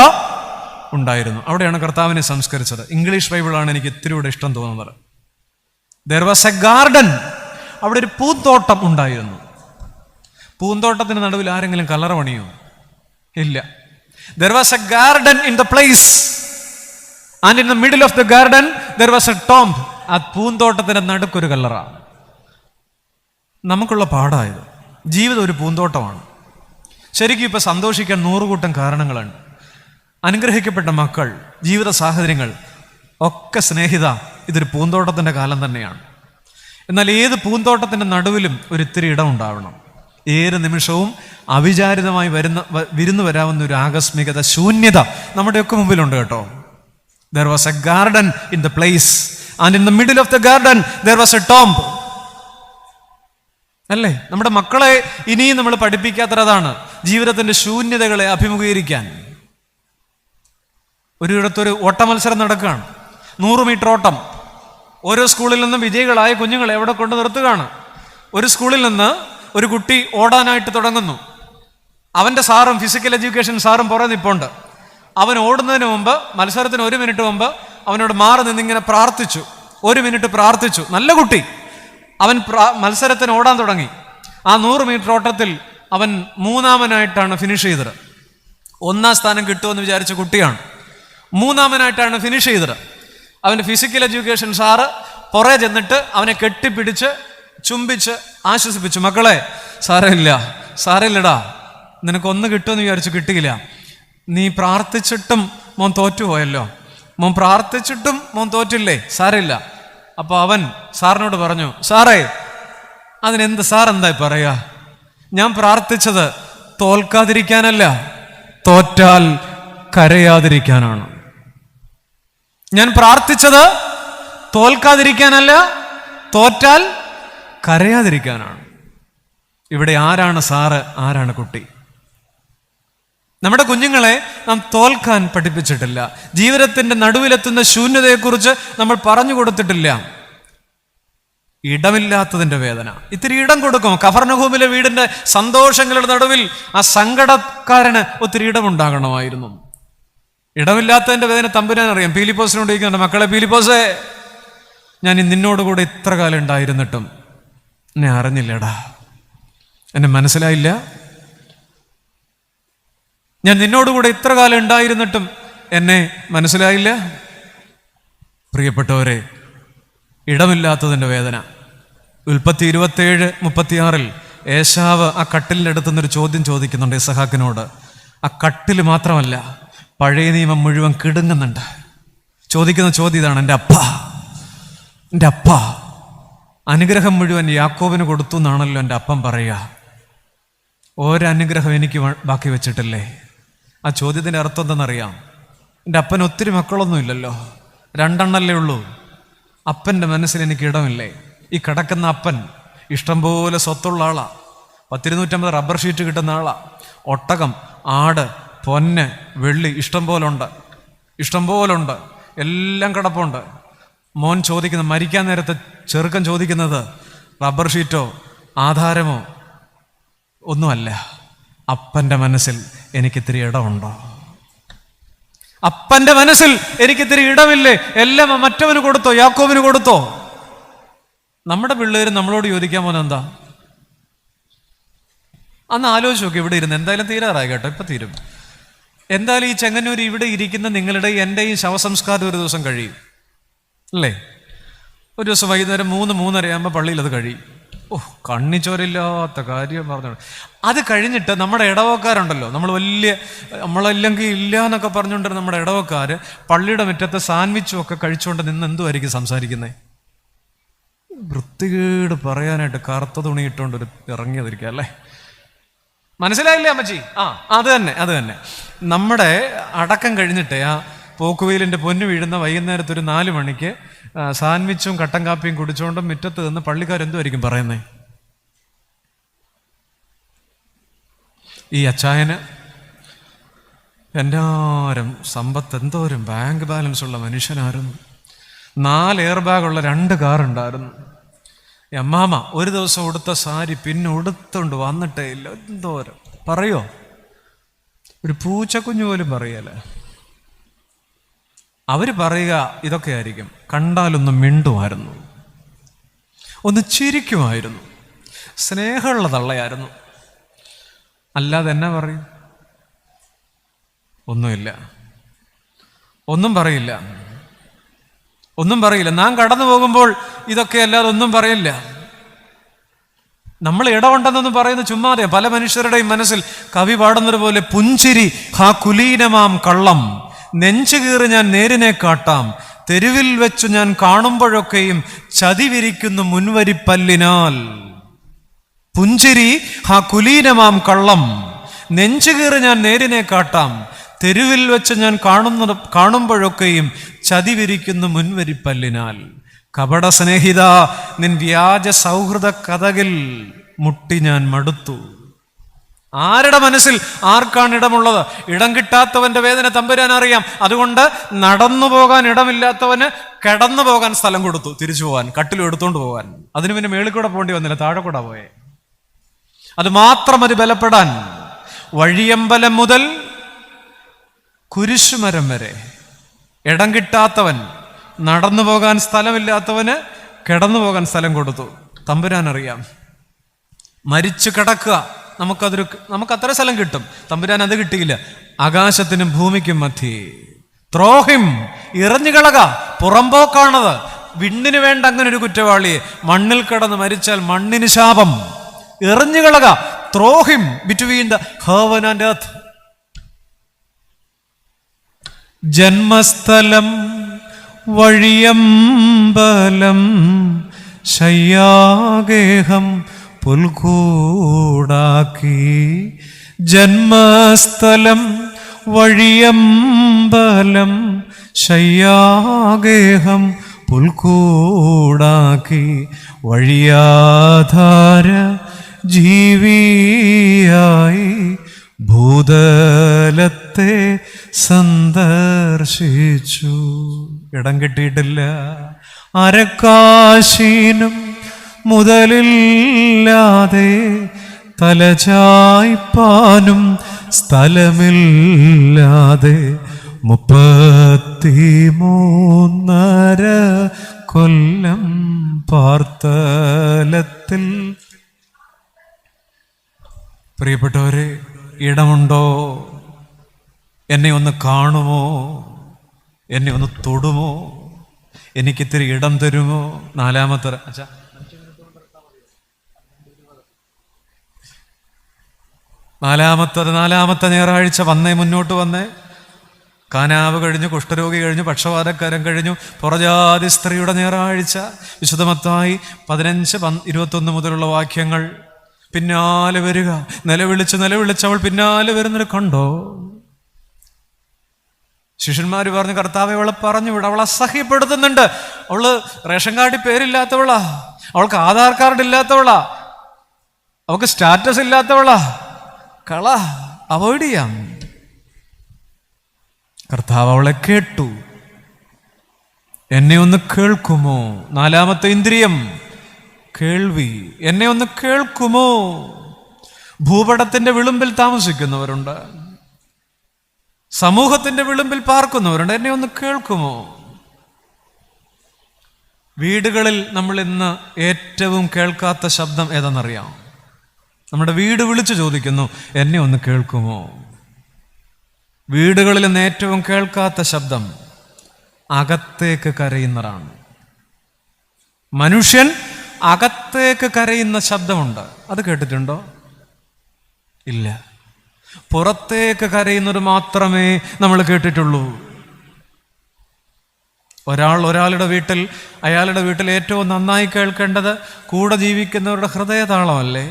ഉണ്ടായിരുന്നു. അവിടെയാണ് കർത്താവിനെ സംസ്കരിച്ചത്. ഇംഗ്ലീഷ് ബൈബിളാണ് എനിക്ക് ഇത്തിരി കൂടെ ഇഷ്ടം തോന്നുന്നത്. There was a garden, അവിടെ ഒരു പൂന്തോട്ടം ഉണ്ടായിരുന്നു. പൂന്തോട്ടത്തിന് നടുവിൽ ആരെങ്കിലും കല്ലറ പണിയോ? ഇല്ല. There was a garden in the place, and in the middle of the garden there was a tomb. ആ പൂന്തോട്ടത്തിന്റെ നടുക്കൊരു കല്ലറ. നമുക്കുള്ള പാടായത്. ജീവിതം ഒരു പൂന്തോട്ടമാണ്. ശരിക്കും ഇപ്പൊ സന്തോഷിക്കാൻ 100 കൂട്ടം കാരണങ്ങളുണ്ട്. അനുഗ്രഹിക്കപ്പെട്ട മക്കൾ, ജീവിത സാഹചര്യങ്ങൾ ഒക്കെ, സ്നേഹിത, ഇതൊരു പൂന്തോട്ടത്തിന്റെ കാലം തന്നെയാണ്. എന്നാൽ ഏത് പൂന്തോട്ടത്തിന്റെ നടുവിലും ഒരിത്തിരി ഇടം ഉണ്ടാവണം. ഏത് നിമിഷവും അവിചാരിതമായി വിരുന്നു വരാവുന്ന ഒരു ആകസ്മികത, ശൂന്യത നമ്മുടെയൊക്കെ മുമ്പിലുണ്ട് കേട്ടോ. There was a garden in the place, and in the middle of the garden there was a tomb. അല്ലേ? നമ്മുടെ മക്കളെ ഇനിയും നമ്മൾ പഠിപ്പിക്കാത്തതാണ് ജീവിതത്തിന്റെ ശൂന്യതകളെ അഭിമുഖീകരിക്കാൻ. ഒരിടത്തൊരു ഓട്ട മത്സരം നടക്കുകയാണ്, 100 മീറ്റർ ഓട്ടം. ഓരോ സ്കൂളിൽ നിന്നും വിജയികളായ കുഞ്ഞുങ്ങളെ എവിടെ കൊണ്ട് നിർത്തുകയാണ്. ഒരു സ്കൂളിൽ നിന്ന് ഒരു കുട്ടി ഓടാനായിട്ട് തുടങ്ങുന്നു. അവന്റെ സാറും ഫിസിക്കൽ എഡ്യൂക്കേഷൻ സാറും പുറകെ നിൽപ്പുണ്ട്. അവൻ ഓടുന്നതിന് മുമ്പ്, മത്സരത്തിന് 1 മിനിറ്റ് മുമ്പ് അവനോട് മാറി നിന്നിങ്ങനെ പ്രാർത്ഥിച്ചു. 1 മിനിറ്റ് പ്രാർത്ഥിച്ചു. നല്ല കുട്ടി. അവൻ മത്സരത്തിന് ഓടാൻ തുടങ്ങി. ആ 100 മീറ്റർ ഓട്ടത്തിൽ അവൻ 3ാമനായിട്ടാണ് ഫിനിഷ് ചെയ്തത്. 1ാം സ്ഥാനം കിട്ടുമെന്ന് വിചാരിച്ച കുട്ടിയാണ്. 3ാമനായിട്ടാണ് ഫിനിഷ് ചെയ്തത്. അവൻ്റെ ഫിസിക്കൽ എഡ്യൂക്കേഷൻ സാറ് പുറകെ ചെന്നിട്ട് അവനെ കെട്ടിപ്പിടിച്ച് ചുംബിച്ച് ആശ്വസിപ്പിച്ചു. മക്കളെ, സാരമില്ലടാ, നിനക്കൊന്ന് കിട്ടുമെന്ന് വിചാരിച്ചു, കിട്ടിയില്ല. നീ പ്രാർത്ഥിച്ചിട്ടും മോൻ തോറ്റുപോയല്ലോ. മോൻ പ്രാർത്ഥിച്ചിട്ടും മോൻ തോറ്റില്ലേ? സാരമില്ല. അപ്പൊ അവൻ സാറിനോട് പറഞ്ഞു, സാറേ, അതിനെന്ത് സാർ എന്തായി പറയാ? ഞാൻ പ്രാർത്ഥിച്ചത് തോൽക്കാതിരിക്കാനല്ല, തോറ്റാൽ കരയാതിരിക്കാനാണ്. ഞാൻ പ്രാർത്ഥിച്ചത് തോൽക്കാതിരിക്കാനല്ല, തോറ്റാൽ കരയാതിരിക്കാനാണ്. ഇവിടെ ആരാണ് സാറ്, ആരാണ് കുട്ടി? നമ്മുടെ കുഞ്ഞുങ്ങളെ നാം തോൽക്കാൻ പഠിപ്പിച്ചിട്ടില്ല. ജീവിതത്തിന്റെ നടുവിലെത്തുന്ന ശൂന്യതയെക്കുറിച്ച് നമ്മൾ പറഞ്ഞു കൊടുത്തിട്ടില്ല. ഇടമില്ലാത്തതിന്റെ വേദന. ഇത്തിരി ഇടം കൊടുക്കും. കഫർനഹൂമിലെ വീടിന്റെ സന്തോഷങ്ങളുടെ നടുവിൽ ആ സങ്കടക്കാരന് ഒത്തിരി ഇടമുണ്ടാകണമായിരുന്നു. ഇടമില്ലാത്തതിന്റെ വേദന തമ്പുരാൻ അറിയാം. പീലിപ്പോസിനോട് ചോദിക്കുന്നുണ്ട്, മക്കളെ പീലിപ്പോസേ, ഞാൻ നിന്നോടുകൂടെ ഇത്ര കാലം ഉണ്ടായിരുന്നിട്ടും എന്നെ അറിഞ്ഞില്ലടാ, എന്നെ മനസ്സിലായില്ല. ഞാൻ നിന്നോടുകൂടെ ഇത്ര കാലം ഉണ്ടായിരുന്നിട്ടും എന്നെ മനസ്സിലായില്ല. പ്രിയപ്പെട്ടവരെ, ഇടമില്ലാത്തതിൻ്റെ വേദന. ഉൽപ്പത്തി 27:36 ഏശാവ് ആ കട്ടിലിൻ്റെ അടുത്തുനിന്നൊരു ചോദ്യം ചോദിക്കുന്നുണ്ട് ഇസഹാക്കിനോട്. ആ കട്ടിൽ മാത്രമല്ല, പഴയ നിയമം മുഴുവൻ കിടുങ്ങുന്നുണ്ട്. ചോദിക്കുന്ന ചോദ്യം ഇതാണ്, എൻ്റെ അപ്പ അനുഗ്രഹം മുഴുവൻ യാക്കോബിന് കൊടുത്തു എന്നാണല്ലോ എൻ്റെ അപ്പം പറയുക. ഒരനുഗ്രഹം എനിക്ക് ബാക്കി വെച്ചിട്ടില്ലേ? ആ ചോദ്യത്തിൻ്റെ അർത്ഥം എന്തെന്നറിയാം? എൻ്റെ അപ്പന് ഒത്തിരി മക്കളൊന്നും ഇല്ലല്ലോ, 2 എണ്ണല്ലേ ഉള്ളൂ. അപ്പൻ്റെ മനസ്സിൽ എനിക്ക് ഇടമില്ലേ? ഈ കിടക്കുന്ന അപ്പൻ ഇഷ്ടംപോലെ സ്വത്തുള്ള ആളാ, 250 റബ്ബർ ഷീറ്റ് കിട്ടുന്ന ആളാ. ഒട്ടകം, ആട്, പൊന്ന്, വെള്ളി ഇഷ്ടം പോലുണ്ട്, എല്ലാം കിടപ്പുണ്ട്. മോൻ ചോദിക്കുന്നത്, മരിക്കാൻ നേരത്തെ ചെറുക്കൻ ചോദിക്കുന്നത് റബ്ബർ ഷീറ്റോ ആധാരമോ ഒന്നുമല്ല. അപ്പൻ്റെ മനസ്സിൽ എനിക്കിത്തിരി ഇടമുണ്ടോ? അപ്പൻ്റെ മനസ്സിൽ എനിക്കിത്തിരി ഇടമില്ലേ? എല്ലാം മറ്റവന് കൊടുത്തോ? യാക്കോബിന് കൊടുത്തോ? നമ്മുടെ പിള്ളേർ നമ്മളോട് ചോദിക്കാൻ പോകുന്നത് എന്താ? അന്ന് ആലോചിച്ച് നോക്കി. ഇവിടെ ഇരുന്ന് എന്തായാലും തീരാറായി കേട്ടോ, ഇപ്പം തീരും. എന്തായാലും ഈ ചെങ്ങന്നൂർ ഇവിടെ ഇരിക്കുന്ന നിങ്ങളുടെ എൻ്റെയും ശവസംസ്കാരം ഒരു ദിവസം കഴിയും അല്ലേ? ഒരു ദിവസം വൈകുന്നേരം 3-3:30 ആകുമ്പോൾ പള്ളിയിൽ അത് കഴിയും. കണ്ണിച്ചോരില്ലാത്ത കാര്യം പറഞ്ഞു. അത് കഴിഞ്ഞിട്ട് നമ്മുടെ ഇടവക്കാരുണ്ടല്ലോ, നമ്മളല്ലെങ്കിൽ ഇല്ല എന്നൊക്കെ പറഞ്ഞുകൊണ്ട് നമ്മുടെ ഇടവക്കാർ പള്ളിയുടെ മുറ്റത്ത് സാൻഡ്വിച്ചും ഒക്കെ കഴിച്ചുകൊണ്ട് നിന്ന് എന്തുമായിരിക്കും സംസാരിക്കുന്നത്? വൃത്തികേട് പറയാനായിട്ട് കറുത്ത തുണി ഇട്ടുകൊണ്ട് ഇറങ്ങിയതിരിക്കുക അല്ലേ? മനസ്സിലായില്ലേ അമ്മച്ചി? അത് തന്നെ. നമ്മുടെ അടക്കം കഴിഞ്ഞിട്ട് ആ പോക്കുവെയിലിൻ്റെ പൊന്നു വീഴുന്ന വൈകുന്നേരത്ത് ഒരു 4 മണിക്ക് സാൻഡ്വിച്ചും കട്ടൻ കാപ്പിയും കുടിച്ചുകൊണ്ടും മുറ്റത്ത് നിന്ന് പള്ളിക്കാരെന്തുമായിരിക്കും പറയുന്നത്? ഈ അച്ചായന് എന്നാരും സമ്പത്ത്, എന്തോരം ബാങ്ക് ബാലൻസ് ഉള്ള മനുഷ്യനായിരുന്നു. 4 എയർ ബാഗുള്ള 2 കാറുണ്ടായിരുന്നു. അമ്മാമ ഒരു ദിവസം ഉടുത്ത സാരി പിന്നെ ഉടുത്തോണ്ട് വന്നിട്ടേ ഇല്ല. എന്തോരം പറയോ? ഒരു പൂച്ചക്കുഞ്ഞു പോലും പറയല്ലേ. അവര് പറയുക ഇതൊക്കെ ആയിരിക്കും. കണ്ടാലൊന്ന് മിണ്ടുമായിരുന്നു, ഒന്ന് ചിരിക്കുമായിരുന്നു, സ്നേഹമുള്ള തള്ളയായിരുന്നു. അല്ലാതെ എന്നാ പറയും? ഒന്നും പറയില്ല. നാം കടന്നു പോകുമ്പോൾ ഇതൊക്കെ അല്ലാതെ ഒന്നും പറയില്ല. നമ്മൾ ഇടമുണ്ടെന്നൊന്നും പറയുന്നത് ചുമ്മാതെ. പല മനുഷ്യരുടെയും മനസ്സിൽ കവി പാടുന്നത് പോലെ പുഞ്ചിരി ഹാ കുലീനമാം കള്ളം, നെഞ്ചു കീറി ഞാൻ നേരിനെ കാട്ടാം, തെരുവിൽ വെച്ചു ഞാൻ കാണുമ്പോഴൊക്കെയും ചതി വിരിക്കുന്നു മുൻവരിപ്പല്ലിനാൽ. പുഞ്ചിരി ഹാ കുലീനമാം കള്ളം, നെഞ്ചു കീറി ഞാൻ നേരിനെ കാട്ടാം, തെരുവിൽ വെച്ച് ഞാൻ കാണുമ്പോഴൊക്കെയും ചതി വിരിക്കുന്നു മുൻവരിപ്പല്ലിനാൽ. കപട സ്നേഹിത, നിൻ വ്യാജ സൗഹൃദ കഥകിൽ മുട്ടി ഞാൻ മടുത്തു. ആരുടെ മനസ്സിൽ ആർക്കാണ് ഇടമുള്ളത്? ഇടം കിട്ടാത്തവന്റെ വേദന തമ്പുരാൻ അറിയാം. അതുകൊണ്ട് നടന്നു പോകാൻ ഇടമില്ലാത്തവന് കിടന്നു പോകാൻ സ്ഥലം കൊടുത്തു, തിരിച്ചു പോകാൻ, കട്ടിലും എടുത്തോണ്ട് പോകാൻ. അതിന് പിന്നെ മേളിൽ കൂടെ പോകേണ്ടി വന്നില്ല, താഴെ കൂടെ പോയേ. അത് മാത്രം മതി ബലപ്പെടാൻ. വഴിയമ്പലം മുതൽ കുരിശുമരം വരെ ഇടം കിട്ടാത്തവൻ, നടന്നു പോകാൻ സ്ഥലമില്ലാത്തവന് കിടന്നു പോകാൻ സ്ഥലം കൊടുത്തു. തമ്പുരാൻ അറിയാം. മരിച്ചു കിടക്കുക, നമുക്കത്ര സ്ഥലം കിട്ടും. തമ്പുരാൻ അത് കിട്ടിയില്ല. ആകാശത്തിനും ഭൂമിക്കും മധ്യേ ത്രോഹിം, എറിഞ്ഞുകളക, പുറമ്പോക്കാണത്. വിണ്ണിന് വേണ്ട അങ്ങനെ ഒരു കുറ്റവാളിയെ. മണ്ണിൽ കിടന്ന് മരിച്ചാൽ മണ്ണിന് ശാപം. എറിഞ്ഞുകളക, throw him between the heaven and earth. ജന്മസ്ഥലം വഴിയമ്പലം, ശയ്യാഗേഹം പുൽക്കൂടാക്കി. ജന്മസ്ഥലം വഴിയമ്പലം, ശയ്യാഗേഹം പുൽക്കൂടാക്കി. വഴിയാധാര ജീവിയായി ഭൂതലത്തെ സന്ദർശിച്ചു. ഇടം കിട്ടിയിട്ടില്ല. അരക്കാശീനും മുതലില്ലാതെ തലചായ്പാനും സ്ഥലമില്ലാതെ 33.5 കൊല്ലം പാർത്തലത്തിൽ. പ്രിയപ്പെട്ടവരെ, ഇടമുണ്ടോ? എന്നെ ഒന്ന് കാണുമോ? എന്നെ ഒന്ന് തൊടുമോ? എനിക്കിത്തിരി ഇടം തരുമോ? നാലാമത്തെ ഞായറാഴ്ച മുന്നോട്ട് വന്നേ. കാനാവ് കഴിഞ്ഞു, കുഷ്ഠരോഗി കഴിഞ്ഞു, പക്ഷവാതക്കാരൻ കഴിഞ്ഞു, പുറജാതി സ്ത്രീയുടെ ഞായറാഴ്ച. വിശുദ്ധ മത്തായി 15:21 മുതലുള്ള വാക്യങ്ങൾ. പിന്നാലെ വരിക, നിലവിളിച്ച് അവൾ പിന്നാലെ വരുന്നത് കണ്ടോ? ശിഷ്യന്മാര് പറഞ്ഞു, കർത്താവെ അവളെ പറഞ്ഞു വിട, അവൾ അസഹ്യപ്പെടുത്തുന്നുണ്ട്. അവള് റേഷൻ കാർഡിൽ പേരില്ലാത്തവളാ, അവൾക്ക് ആധാർ കാർഡ് ഇല്ലാത്തവളാ, അവൾക്ക് സ്റ്റാറ്റസ് ഇല്ലാത്തവളാ. കള, അവോയ്ഡ് ചെയ്യാം. കർത്താവ് അവളെ കേട്ടു. എന്നെ ഒന്ന് കേൾക്കുമോ? നാലാമത്തെ ഇന്ദ്രിയം കേൾവി. എന്നെ ഒന്ന് കേൾക്കുമോ? ഭൂപടത്തിന്റെ വിളുമ്പിൽ താമസിക്കുന്നവരുണ്ട്, സമൂഹത്തിന്റെ വിളുമ്പിൽ പാർക്കുന്നവരുണ്ട്. എന്നെ ഒന്ന് കേൾക്കുമോ? വീടുകളിൽ നമ്മൾ ഇന്ന് ഏറ്റവും കേൾക്കാത്ത ശബ്ദം ഏതെന്നറിയാം? നമ്മുടെ വീട് വിളിച്ചു ചോദിക്കുന്നു, എന്നെ ഒന്ന് കേൾക്കുമോ? വീടുകളിൽ നിന്ന് ഏറ്റവും കേൾക്കാത്ത ശബ്ദം അകത്തേക്ക് കരയുന്നതാണ്. മനുഷ്യൻ അകത്തേക്ക് കരയുന്ന ശബ്ദമുണ്ട്. അത് കേട്ടിട്ടുണ്ടോ? ഇല്ല. പുറത്തേക്ക് കരയുന്നത് മാത്രമേ നമ്മൾ കേട്ടിട്ടുള്ളൂ. ഒരാളുടെ വീട്ടിൽ, അയാളുടെ വീട്ടിൽ ഏറ്റവും നന്നായി കേൾക്കേണ്ടത് കൂടെ ജീവിക്കുന്നവരുടെ ഹൃദയതാളമല്ലേ?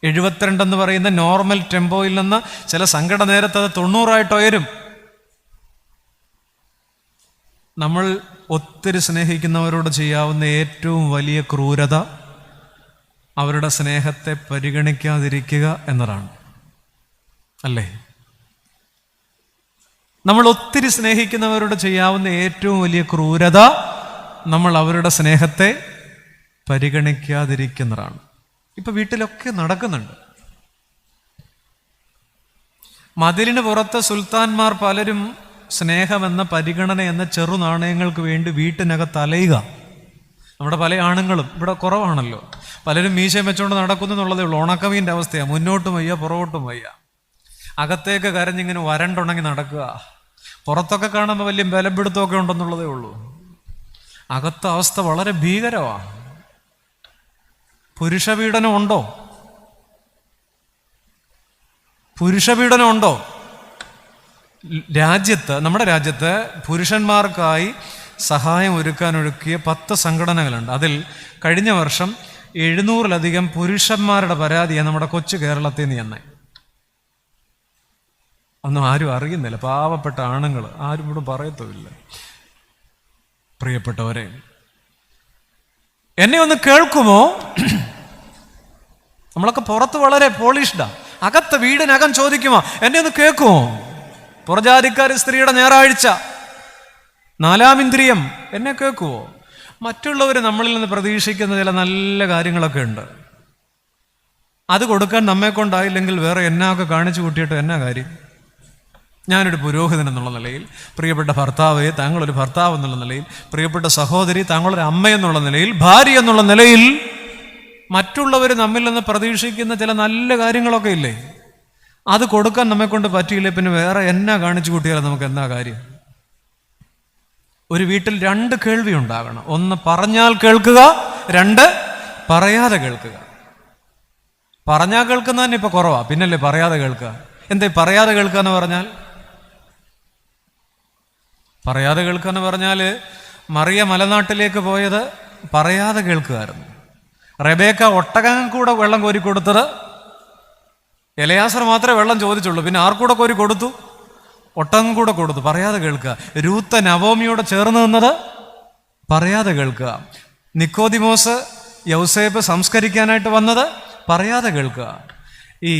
72 എന്ന് പറയുന്ന നോർമൽ ടെമ്പോയിൽ നിന്ന് ചില സങ്കട നേരത്ത് അത് 90 ഉയരും. നമ്മൾ ഒത്തിരി സ്നേഹിക്കുന്നവരോട് ചെയ്യാവുന്ന ഏറ്റവും വലിയ ക്രൂരത അവരുടെ സ്നേഹത്തെ പരിഗണിക്കാതിരിക്കുക എന്നതാണ്, അല്ലേ? നമ്മൾ ഒത്തിരി സ്നേഹിക്കുന്നവരോട് ചെയ്യാവുന്ന ഏറ്റവും വലിയ ക്രൂരത നമ്മൾ അവരുടെ സ്നേഹത്തെ പരിഗണിക്കാതിരിക്കുന്നതാണ്. ഇപ്പൊ വീട്ടിലൊക്കെ നടക്കുന്നുണ്ട്. മതിലിന് പുറത്ത് സുൽത്താൻമാർ പലരും സ്നേഹമെന്ന പരിഗണന എന്ന ചെറുനാണയങ്ങൾക്ക് വേണ്ടി വീട്ടിനകത്ത് അലയുക. നമ്മുടെ പല ആണുങ്ങളും ഇവിടെ കുറവാണല്ലോ, പലരും മീശയും വെച്ചുകൊണ്ട് നടക്കുന്നു എന്നുള്ളതേ ഉള്ളൂ. ഉണക്കമീൻ്റെ അവസ്ഥയാണ്, മുന്നോട്ടും വയ്യ പുറകോട്ടും വയ്യ. അകത്തേക്ക് കരഞ്ഞിങ്ങനെ വരണ്ടുണങ്ങി നടക്കുക. പുറത്തൊക്കെ കാണുമ്പോൾ വലിയ ബലപിടുത്തമൊക്കെ ഉണ്ടെന്നുള്ളതേ ഉള്ളൂ. അകത്തെ അവസ്ഥ വളരെ ഭീകരമാണ്. പുരുഷപീഡനം ഉണ്ടോ? പുരുഷപീഡനം ഉണ്ടോ? നമ്മുടെ രാജ്യത്ത് പുരുഷന്മാർക്കായി സഹായം ഒരുക്കിയ 10 സംഘടനകളുണ്ട്. അതിൽ കഴിഞ്ഞ വർഷം 700-ലധികം പുരുഷന്മാരുടെ പരാതിയാണ് നമ്മുടെ കൊച്ചു കേരളത്തിൽ നിന്ന് തന്നെ. ഒന്നും ആരും അറിയുന്നില്ല, പാവപ്പെട്ട ആണുങ്ങൾ ആരും ഇവിടെ പറയത്തുമില്ല. പ്രിയപ്പെട്ടവരെ, എന്നെ ഒന്ന് കേൾക്കുമോ? നമ്മളൊക്കെ പുറത്ത് വളരെ പോളിഷ്ഡാ, അകത്ത് വീടിനകം ചോദിക്കുമോ എന്നെ ഒന്ന് കേൾക്കുമോ? പുറജാതിക്കാരി സ്ത്രീയുടെ ഞായറാഴ്ച, 4-ാം ഇന്ദ്രിയം എന്നെ കേൾക്കുമോ? മറ്റുള്ളവർ നമ്മളിൽ നിന്ന് പ്രതീക്ഷിക്കുന്ന ചില നല്ല കാര്യങ്ങളൊക്കെ ഉണ്ട്. അത് കൊടുക്കാൻ നമ്മെ കൊണ്ടായില്ലെങ്കിൽ വേറെ എന്നൊക്കെ കാണിച്ചു കൂട്ടിയിട്ട് എന്നാ കാര്യം? ഞാനൊരു പുരോഹിതൻ എന്നുള്ള നിലയിൽ, പ്രിയപ്പെട്ട ഭർത്താവെ താങ്കളൊരു ഭർത്താവ് എന്നുള്ള നിലയിൽ, പ്രിയപ്പെട്ട സഹോദരി താങ്കളൊരു അമ്മ എന്നുള്ള നിലയിൽ, ഭാര്യ എന്നുള്ള നിലയിൽ മറ്റുള്ളവർ നമ്മിൽ നിന്ന് പ്രതീക്ഷിക്കുന്ന ചില നല്ല കാര്യങ്ങളൊക്കെ ഇല്ലേ? അത് കൊടുക്കാൻ നമ്മെ കൊണ്ട് പറ്റിയില്ലേ പിന്നെ വേറെ എന്നാ കാണിച്ചു കൂട്ടിയാലും നമുക്ക് എന്നാ കാര്യം? ഒരു വീട്ടിൽ 2 കേൾവി ഉണ്ടാകണം. 1 പറഞ്ഞാൽ കേൾക്കുക, 2 പറയാതെ കേൾക്കുക. പറഞ്ഞാൽ കേൾക്കുന്ന തന്നെ ഇപ്പൊ കുറവാ, പിന്നല്ലേ പറയാതെ കേൾക്കുക. എന്താ പറയാതെ കേൾക്കുക എന്ന് പറഞ്ഞാൽ? പറയാതെ കേൾക്കുക എന്ന് പറഞ്ഞാൽ മറിയ മലനാട്ടിലേക്ക് പോയത് പറയാതെ കേൾക്കുകയായിരുന്നു. റെബേക്ക ഒട്ടകം കൂടെ വെള്ളം കോരി കൊടുത്തത്, എലയാസർ മാത്രമേ വെള്ളം ചോദിച്ചുള്ളൂ, പിന്നെ ആർക്കൂടെ കോരി കൊടുത്തു? ഒട്ടകം കൂടെ കൊടുത്തു. പറയാതെ കേൾക്കുക. രൂത്ത് നവോമിയോട് ചേർന്ന് നിന്നത് പറയാതെ കേൾക്കുക. നിക്കോദിമോസ് യൗസേപ്പ് സംസ്കരിക്കാനായിട്ട് വന്നത് പറയാതെ കേൾക്കുക. ഈ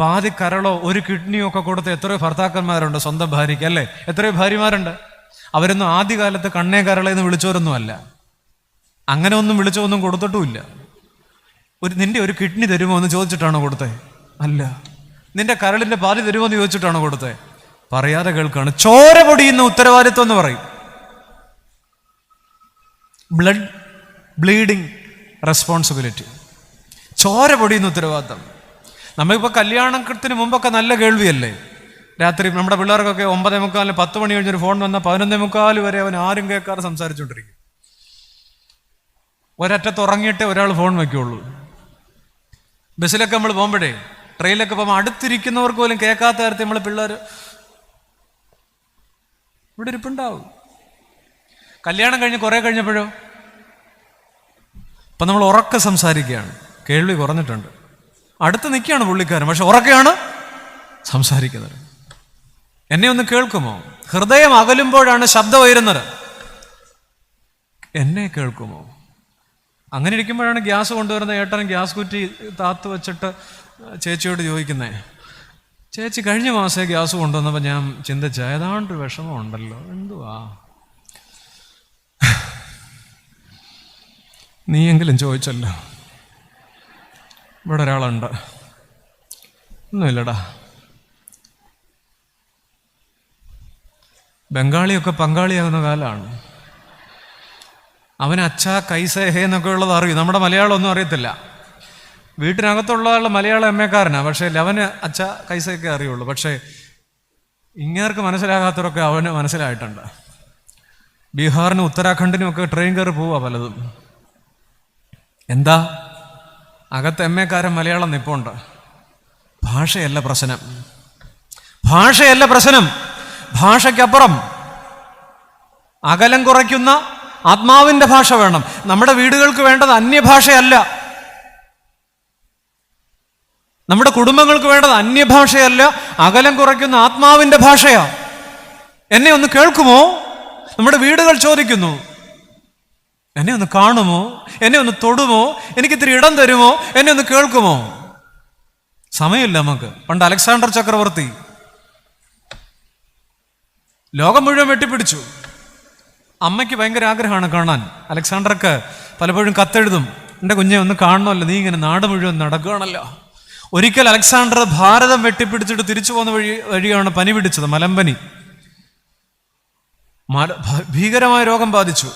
പാതി കരളോ ഒരു കിഡ്നിയോ ഒക്കെ കൊടുത്ത് എത്രയോ ഭർത്താക്കന്മാരുണ്ട് സ്വന്തം ഭാര്യയ്ക്ക്, അല്ലേ? എത്രയോ ഭാര്യമാരുണ്ട്. അവരൊന്നും ആദ്യകാലത്ത് കണ്ണേ കരളേന്ന് വിളിച്ചവരൊന്നും അല്ല. അങ്ങനെ ഒന്നും വിളിച്ചൊന്നും കൊടുത്തിട്ടുമില്ല. നിന്റെ ഒരു കിഡ്നി തരുമോ എന്ന് ചോദിച്ചിട്ടാണോ കൊടുത്തേ? അല്ല. നിന്റെ കരളിന്റെ പാതി തരുമോ എന്ന് ചോദിച്ചിട്ടാണോ കൊടുത്തേ? പറയാതെ കേൾക്കാണ്. ചോര പൊടിയുന്ന ഉത്തരവാദിത്വം എന്ന് പറയും. ബ്ലീഡിങ് റെസ്പോൺസിബിലിറ്റി, ചോര പൊടിയുന്ന ഉത്തരവാദിത്വം. നമ്മളിപ്പോൾ കല്യാണത്തിന് മുമ്പൊക്കെ നല്ല കേൾവിയല്ലേ? രാത്രി നമ്മുടെ പിള്ളേർക്കൊക്കെ 9:45 10 മണി കഴിഞ്ഞൊരു ഫോൺ വന്നാൽ 11:45 വരെ അവൻ ആരും കേൾക്കാതെ സംസാരിച്ചുകൊണ്ടിരിക്കും. ഒരറ്റത്ത് ഉറങ്ങിയിട്ടേ ഒരാൾ ഫോൺ വയ്ക്കുള്ളൂ. ബസ്സിലൊക്കെ നമ്മൾ പോകുമ്പോഴേ, ട്രെയിനിലൊക്കെ പോകുമ്പോൾ അടുത്തിരിക്കുന്നവർക്ക് പോലും കേൾക്കാത്ത തരത്തിൽ നമ്മൾ പിള്ളേർ ഇവിടെ ഇരിപ്പുണ്ടാവും. കല്യാണം കഴിഞ്ഞ് കുറെ കഴിഞ്ഞപ്പോഴോ ഇപ്പം നമ്മൾ ഉറക്കെ സംസാരിക്കുകയാണ്, കേൾവി കുറഞ്ഞിട്ടുണ്ട്. അടുത്ത് നിൽക്കുകയാണ് പുള്ളിക്കാരൻ, പക്ഷെ ഉറക്കെയാണ് സംസാരിക്കുന്നത്. എന്നെ ഒന്ന് കേൾക്കുമോ? ഹൃദയം അകലുമ്പോഴാണ് ശബ്ദം ഉയരുന്നത്. എന്നെ കേൾക്കുമോ? അങ്ങനെ ഇരിക്കുമ്പോഴാണ് ഗ്യാസ് കൊണ്ടുവരുന്ന ഏട്ടൻ ഗ്യാസ് കുറ്റി താത്ത് വെച്ചിട്ട് ചേച്ചിയോട് ചോദിക്കുന്നത്, ചേച്ചി കഴിഞ്ഞ മാസമേ ഗ്യാസ് കൊണ്ടുവന്നപ്പോൾ ഞാൻ ചിന്തിച്ച ഏതാണ്ട് വിഷമമുണ്ടല്ലോ, എന്തുവാ? നീയെങ്കിലും ചോദിച്ചല്ലോ. ഇവിടെ ഒരാളുണ്ട്. ഒന്നുമില്ലടാ, ബംഗാളിയൊക്കെ പങ്കാളിയാകുന്ന കാലമാണ്. അവന് അച്ഛ കൈസേ ഹേ എന്നൊക്കെ ഉള്ളത് അറിയും. നമ്മുടെ മലയാളം ഒന്നും അറിയത്തില്ല. വീട്ടിനകത്തുള്ള ആൾ മലയാളം എമ്മക്കാരനാണ്, പക്ഷേ അവന് അച്ഛ കൈസയൊക്കെ അറിയുള്ളൂ. പക്ഷേ ഇങ്ങേർക്ക് മനസ്സിലാകാത്തവരൊക്കെ അവന് മനസ്സിലായിട്ടുണ്ട്. ബീഹാറിനും ഉത്തരാഖണ്ഡിനും ഒക്കെ ട്രെയിൻ കയറി പോവുക പലതും. എന്താ? അകത്ത് എമ്മക്കാരൻ മലയാളം നിപ്പുണ്ട്. ഭാഷയല്ല പ്രശ്നം, ഭാഷയല്ല പ്രശ്നം. ഭാഷയ്ക്കപ്പുറം അകലം കുറയ്ക്കുന്ന ആത്മാവിന്റെ ഭാഷ വേണം. നമ്മുടെ വീടുകൾക്ക് വേണ്ടത് അന്യഭാഷയല്ല, നമ്മുടെ കുടുംബങ്ങൾക്ക് വേണ്ടത് അന്യഭാഷയല്ല, അകലം കുറയ്ക്കുന്ന ആത്മാവിന്റെ ഭാഷയാ. എന്നെ ഒന്ന് കേൾക്കുമോ? നമ്മുടെ വീടുകൾ ചോദിക്കുന്നു. എന്നെ ഒന്ന് കാണുമോ? എന്നെ ഒന്ന് തൊടുമോ? എനിക്കിത്തിരി ഇടം തരുമോ? എന്നെ ഒന്ന് കേൾക്കുമോ? സമയമില്ല നമുക്ക്. പണ്ട് അലക്സാണ്ടർ ചക്രവർത്തി ലോകം മുഴുവൻ വെട്ടിപ്പിടിച്ചു. അമ്മയ്ക്ക് ഭയങ്കര ആഗ്രഹമാണ് കാണാൻ. അലക്സാണ്ടർക്ക് പലപ്പോഴും കത്തെഴുതും, എൻ്റെ കുഞ്ഞെ ഒന്ന് കാണണമല്ലോ, നീ ഇങ്ങനെ നാട് മുഴുവൻ നടക്കുകയാണല്ലോ. ഒരിക്കൽ അലക്സാണ്ടർ ഭാരതം വെട്ടിപ്പിടിച്ചിട്ട് തിരിച്ചു പോകുന്ന വഴിയാണ് പനി പിടിച്ചത്, മലമ്പനി. ഭീകരമായ രോഗം ബാധിച്ചു.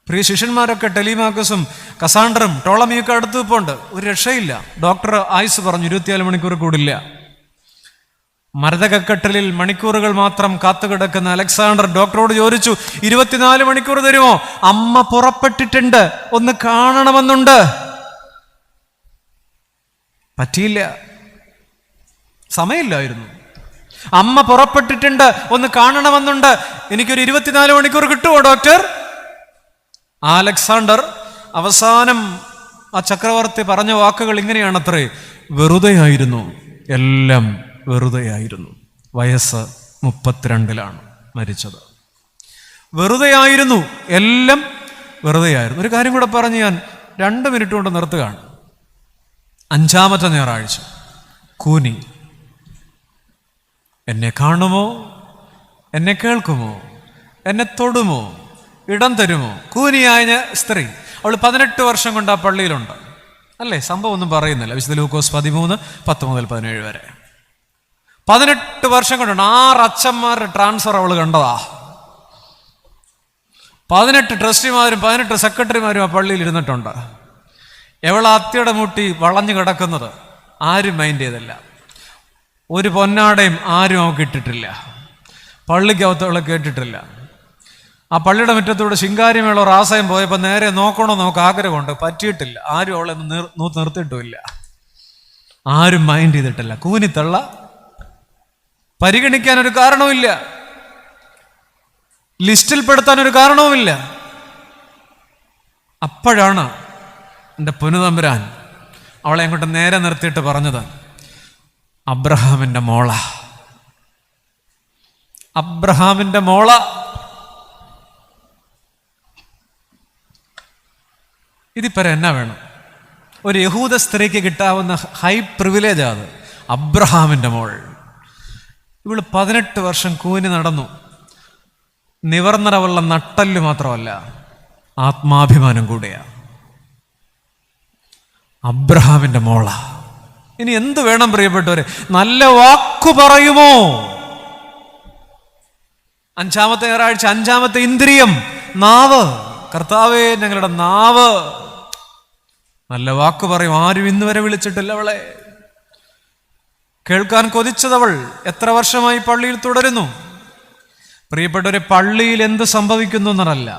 പ്രിയ ശിഷ്യന്മാരൊക്കെ ടെലിമാക്കസും കസാണ്ടറും ടോളമിയൊക്കെ അടുത്ത് പോണ്ട്. ഒരു രക്ഷയില്ല. ഡോക്ടർ ആയുസ് പറഞ്ഞു 24 മണിക്കൂർ കൂടില്ല. മരതകക്കെട്ടലിൽ മണിക്കൂറുകൾ മാത്രം കാത്തുകിടക്കുന്ന അലക്സാണ്ടർ ഡോക്ടറോട് ചോദിച്ചു, 24 മണിക്കൂർ തരുമോ? അമ്മ പുറപ്പെട്ടിട്ടുണ്ട്, ഒന്ന് കാണണമെന്നുണ്ട്. പറ്റിയില്ല, സമയമില്ലായിരുന്നു. അമ്മ പുറപ്പെട്ടിട്ടുണ്ട്, ഒന്ന് കാണണമെന്നുണ്ട്, എനിക്കൊരു 24 മണിക്കൂർ കിട്ടുമോ ഡോക്ടർ? അലക്സാണ്ടർ അവസാനം ആ ചക്രവർത്തി പറഞ്ഞ വാക്കുകൾ ഇങ്ങനെയാണത്രേ: വെറുതെയായിരുന്നു, എല്ലാം വെറുതെയായിരുന്നു. വയസ്സ് 32 മരിച്ചത്. വെറുതെയായിരുന്നു, എല്ലാം വെറുതെയായിരുന്നു. ഒരു കാര്യം കൂടെ പറഞ്ഞ് ഞാൻ 2 മിനിറ്റ് കൊണ്ട് നിർത്തുകയാണ്. 5-ാമത്തെ ഞായറാഴ്ച കൂനി. എന്നെ കാണുമോ? എന്നെ കേൾക്കുമോ? എന്നെ തൊടുമോ? ഇടം തരുമോ? കൂനിയായ സ്ത്രീ, അവൾ 18 വർഷം കൊണ്ട് ആ പള്ളിയിലുണ്ട്. അല്ലേ? സംഭവം ഒന്നും പറയുന്നില്ല. വിശുദ്ധ ലൂക്കോസ് 13:10 മുതൽ 17 വരെ 18 വർഷം കൊണ്ടാണ്. 6 അച്ഛന്മാരുടെ ട്രാൻസ്ഫർ അവൾ കണ്ടതാ. 18 ട്രസ്റ്റിമാരും 18 സെക്രട്ടറിമാരും ആ പള്ളിയിൽ ഇരുന്നിട്ടുണ്ട്. എവളെ അത്തിയുടെ മുട്ടി വളഞ്ഞു കിടക്കുന്നത് ആരും മൈൻഡ് ചെയ്തില്ല. ഒരു പൊന്നാടയും ആരും അവൾക്ക് ഇട്ടിട്ടില്ല. പള്ളിക്കകത്ത് അവളെ കേട്ടിട്ടില്ല. ആ പള്ളിയുടെ മുറ്റത്തൂടെ ശിങ്കാരിമേളോ റാസയും പോയപ്പോൾ നേരെ നോക്കണമെന്ന് നമുക്ക് ആഗ്രഹമുണ്ട്, പറ്റിയിട്ടില്ല. ആരും അവളെ നിർത്തിയിട്ടുമില്ല, ആരും മൈൻഡ് ചെയ്തിട്ടില്ല. കൂനിത്തള്ള, പരിഗണിക്കാൻ ഒരു കാരണവുമില്ല, ലിസ്റ്റിൽപ്പെടുത്താൻ ഒരു കാരണവുമില്ല. അപ്പോഴാണ് എൻ്റെ പൊന്നുതമ്പുരാൻ അവളെ അങ്ങോട്ട് നേരെ നിർത്തിയിട്ട് പറഞ്ഞത്, അബ്രഹാമിൻ്റെ മോള, അബ്രഹാമിൻ്റെ മോള. ഇതിപ്പോ എന്നാ വേണം? ഒരു യഹൂദ സ്ത്രീക്ക് കിട്ടാവുന്ന ഹൈ പ്രിവിലേജാ അത്. അബ്രഹാമിൻ്റെ മോൾ. ഇവള് 18 വർഷം കൂനി നടന്നു. നിവർന്നറവുള്ള നട്ടല് മാത്രമല്ല, ആത്മാഭിമാനം കൂടെയാ. അബ്രഹാമിൻ്റെ മോള. ഇനി എന്ത് വേണം പ്രിയപ്പെട്ടവരെ? നല്ല വാക്കു പറയുമോ? 5-ാമത്തെ ഞായറാഴ്ച 5-ാമത്തെ ഇന്ദ്രിയം നാവ്. കർത്താവേ, ഞങ്ങളുടെ നാവ് നല്ല വാക്ക് പറയും. ആരും ഇന്ന് വരെ വിളിച്ചിട്ടില്ല അവളെ. കേൾക്കാൻ കൊതിച്ചതവൾ എത്ര വർഷമായി പള്ളിയിൽ തുടരുന്നു. പ്രിയപ്പെട്ടവരെ, പള്ളിയിൽ എന്ത് സംഭവിക്കുന്നു എന്നല്ല,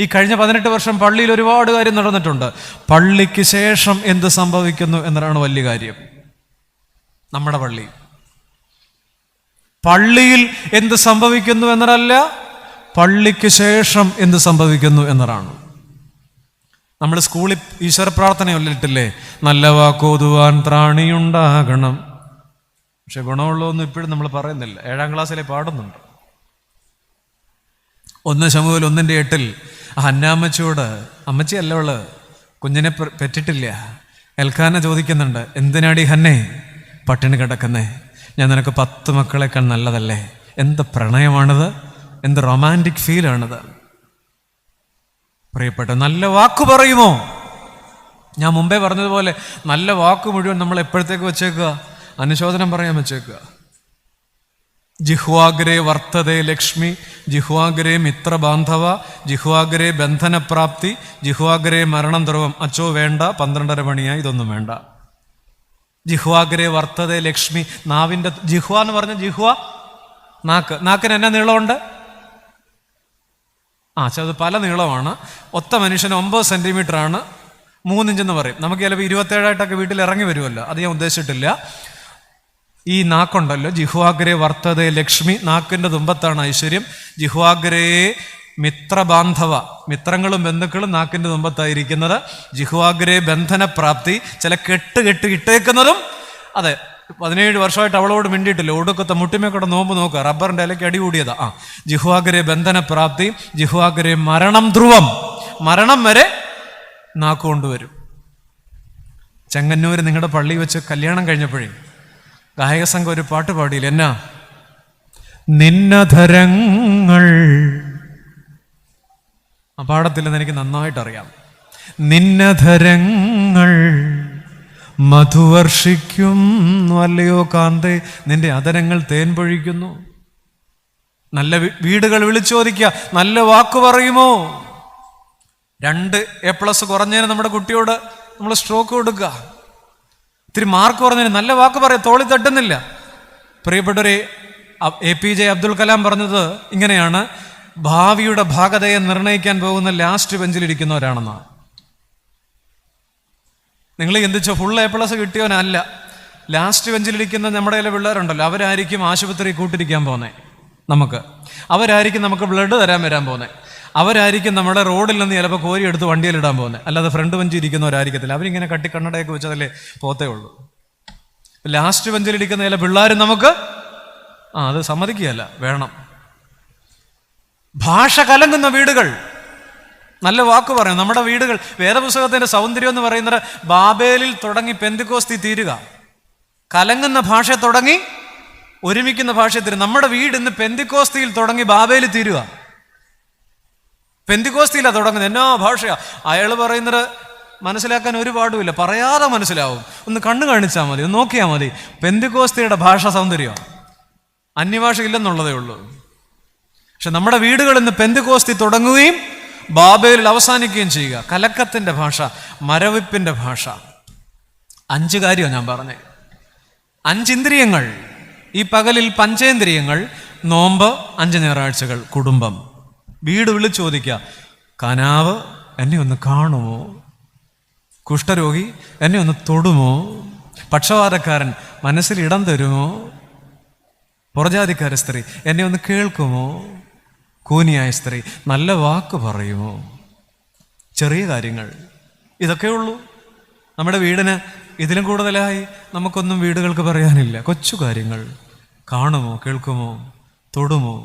ഈ കഴിഞ്ഞ 18 വർഷം പള്ളിയിൽ ഒരുപാട് കാര്യം നടന്നിട്ടുണ്ട്. പള്ളിക്ക് ശേഷം എന്ത് സംഭവിക്കുന്നു എന്നതാണ് വലിയ കാര്യം. നമ്മുടെ പള്ളിയിൽ എന്ത് സംഭവിക്കുന്നു എന്നതല്ല, പള്ളിക്ക് ശേഷം എന്ത് സംഭവിക്കുന്നു എന്നതാണ്. നമ്മൾ സ്കൂളിൽ ഈശ്വര പ്രാർത്ഥന ചൊല്ലിട്ടില്ലേ, നല്ല വാക്കോതുവാൻ ത്രാണിയുണ്ടാകണം. പക്ഷെ ഗുണമുള്ളതൊന്നും ഇപ്പോഴും നമ്മൾ പറയുന്നില്ല. 7-ാം ക്ലാസ്സിലെ പാടുന്നുണ്ട്. 1 ശമൂവേൽ 1:8 ഹന്നാമ്മച്ചിയോട്, അമ്മച്ചിയല്ല അവള്, കുഞ്ഞിനെ പെറ്റിട്ടില്ല, എൽക്കാന ചോദിക്കുന്നുണ്ട്, എന്തിനാടി ഹന്നേ പട്ടിണി കിടക്കുന്നേ? ഞാൻ നിനക്ക് 10 മക്കളെക്കാൾ നല്ലതല്ലേ? എന്ത് പ്രണയമാണിത്, എന്ത് റൊമാൻറ്റിക് ഫീലാണിത്. പ്രിയപ്പെട്ട, നല്ല വാക്ക് പറയുമോ? ഞാൻ മുമ്പേ പറഞ്ഞതുപോലെ നല്ല വാക്ക് മുഴുവൻ നമ്മൾ എപ്പോഴത്തേക്ക് വെച്ചേക്കുക? അനുശോചനം പറയാൻ വെച്ചേക്കുക. ജിഹ്വാഗ്രേ വർത്തതേ ലക്ഷ്മി, ജിഹ്വാഗ്രേ മിത്രബാന്ധവ, ജിഹ്വാഗ്രേ ബന്ധനപ്രാപ്തി, ജിഹ്വാഗ്രേ മരണം ധ്രുവം. അച്ചോ വേണ്ട, 12:30 മണിയായി, ഇതൊന്നും വേണ്ട. ജിഹ്വാഗ്രേ വർത്തതേ ലക്ഷ്മി. നാവിൻ്റെ ജിഹ്വ എന്ന് പറഞ്ഞ ജിഹ്വ നാക്കിന് എന്നാ നീളമുണ്ട്? അത് പല നീളമാണ്. ഒത്ത മനുഷ്യന് 9 സെന്റിമീറ്റർ 3 ഇഞ്ചെന്ന് പറയും. നമുക്ക് ചിലപ്പോൾ 27 വീട്ടിൽ ഇറങ്ങി വരുമല്ലോ, അത് ഞാൻ ഉദ്ദേശിച്ചിട്ടില്ല. ഈ നാക്കുണ്ടല്ലോ, ജിഹ്വാഗ്രേ വർത്തതേ ലക്ഷ്മി, നാക്കിന്റെ തുമ്പത്താണ് ഐശ്വര്യം. ജിഹ്വാഗ്രേ മിത്രബാന്ധവ, മിത്രങ്ങളും ബന്ധുക്കളും നാക്കിന്റെ തുമ്പത്തായിരിക്കുന്നത്. ജിഹ്വാഗ്രേ ബന്ധനപ്രാപ്തി, ചില കെട്ട് ഇട്ടേക്കുന്നതും. അതെ, 17 വർഷമായിട്ട് അവളോട് മിണ്ടിയിട്ടില്ല, ഒടുക്കത്തെ മുട്ടിമേക്കൂടെ നോമ്പ് നോക്കുക, റബ്ബറിന്റെ ഇലയ്ക്ക് അടി കൂടിയതാ. ജിഹ്വാഗ്രേ ബന്ധനപ്രാപ്തി, ജിഹ്വാഗ്രേ മരണം ധ്രുവം, മരണം വരെ നാക്ക് കൊണ്ടുവരും. ചെങ്ങന്നൂര് നിങ്ങളുടെ പള്ളി വെച്ച് കല്യാണം കഴിഞ്ഞപ്പോഴേ ഗായക സംഘം ഒരു പാട്ട് പാടിയില്ല, എന്നാ? നിന്നധരങ്ങൾ. ആ പാടത്തില്ലെന്ന് എനിക്ക് നന്നായിട്ടറിയാം. നിന്നധരങ്ങൾ മധുവർഷിക്കുന്നു, അല്ലയോ കാന്തേ, നിന്റെ അധരങ്ങൾ തേൻ പൊഴിക്കുന്നു. നല്ല വീടുകൾ വിളിച്ചോദിക്കുക, നല്ല വാക്ക് പറയുമോ? 2 A+ കുറഞ്ഞതിന് നമ്മുടെ കുട്ടിയോട് നമ്മൾ സ്ട്രോക്ക് കൊടുക്കുക. ഇത്തിരി മാർക്ക് കുറഞ്ഞതിന് നല്ല വാക്ക് പറയാം, തോളി തട്ടുന്നില്ല. പ്രിയപ്പെട്ടവരെ, APJ അബ്ദുൽ കലാം പറഞ്ഞത് ഇങ്ങനെയാണ്: ഭാവിയുടെ ഭാഗതയെ നിർണ്ണയിക്കാൻ പോകുന്ന ലാസ്റ്റ് ബെഞ്ചിലിരിക്കുന്നവരാണെന്നാണ്. നിങ്ങൾ ചിന്തിച്ചോ, ഫുൾ A+ കിട്ടിയവനല്ല, ലാസ്റ്റ് ബെഞ്ചിലിരിക്കുന്ന നമ്മുടെ ചില പിള്ളേരുണ്ടല്ലോ, അവരായിരിക്കും ആശുപത്രി കൂട്ടിരിക്കാൻ പോകുന്നത് നമുക്ക്, അവരായിരിക്കും നമുക്ക് ബ്ലഡ് വരാൻ പോകുന്നത്, അവരായിരിക്കും നമ്മുടെ റോഡിൽ നിന്ന് ചിലപ്പോൾ കോരി എടുത്ത് വണ്ടിയിലിടാൻ പോകുന്നത്. അല്ലാതെ ഫ്രണ്ട് ബെഞ്ചിൽ ഇരിക്കുന്നവരായിരിക്കത്തില്ല. അവരിങ്ങനെ കണ്ണടയൊക്കെ വെച്ചതല്ലേ പോത്തേ ഉള്ളൂ. ലാസ്റ്റ് ബെഞ്ചിലിരിക്കുന്ന ചില പിള്ളേരും നമുക്ക് അത് സമ്മതിക്കുകയല്ല, വേണം. ഭാഷ കലങ്ങുന്ന വീടുകൾ, നല്ല വാക്ക് പറയും. നമ്മുടെ വീടുകൾ, വേദപുസ്തകത്തിന്റെ സൗന്ദര്യം എന്ന് പറയുന്നത് ബാബേലിൽ തുടങ്ങി പെന്തിക്കോസ്തി തീരുക. കലങ്ങുന്ന ഭാഷ തുടങ്ങി ഒരുമിക്കുന്ന ഭാഷ തീരും. നമ്മുടെ വീട് ഇന്ന് പെന്തിക്കോസ്തിയിൽ തുടങ്ങി ബാബേലിൽ തീരുക. പെന്തിക്കോസ്തിയിലാണ് തുടങ്ങുന്നത്. എന്നാ ഭാഷയാ! അയാൾ പറയുന്നത് മനസ്സിലാക്കാൻ ഒരു പാടുമില്ല, പറയാതെ മനസ്സിലാവും. ഒന്ന് കണ്ണു കാണിച്ചാൽ മതി, ഒന്ന് നോക്കിയാൽ മതി. പെന്തിക്കോസ്തിയുടെ ഭാഷ സൗന്ദര്യമാണ്, അന്യഭാഷ ഇല്ലെന്നുള്ളതേ ഉള്ളൂ. പക്ഷെ നമ്മുടെ വീടുകൾ ഇന്ന് പെന്തിക്കോസ്തി തുടങ്ങുകയും ബാബേലിൽ അവസാനിക്കുകയും ചെയ്യുക. കലക്കത്തിന്റെ ഭാഷ, മരവിപ്പിന്റെ ഭാഷ. 5 കാര്യമാണ് ഞാൻ പറഞ്ഞത്. 5 ഇന്ദ്രിയങ്ങൾ ഈ പകലിൽ, പഞ്ചേന്ദ്രിയങ്ങൾ, നോമ്പ്, 5 ഞായറാഴ്ചകൾ, കുടുംബം. വീട് വിളിച്ചു ചോദിക്കുക, കനാവ് എന്നെ ഒന്ന് കാണുമോ? കുഷ്ഠരോഗി എന്നെ ഒന്ന് തൊടുമോ? പക്ഷപാതക്കാരൻ മനസ്സിൽ ഇടം തരുമോ? പുറജാതിക്കാര സ്ത്രീ എന്നെ ഒന്ന് കേൾക്കുമോ? കൂനിയായ സ്ത്രീ നല്ല വാക്ക് പറയുമോ? ചെറിയ കാര്യങ്ങൾ ഇതൊക്കെ ഉള്ളൂ. നമ്മുടെ വീടിന് ഇതിലും കൂടുതലായി നമുക്കൊന്നും വീടുകൾക്ക് പറയാനില്ല. കൊച്ചു കാര്യങ്ങൾ, കാണുമോ, കേൾക്കുമോ, തൊടുമോ,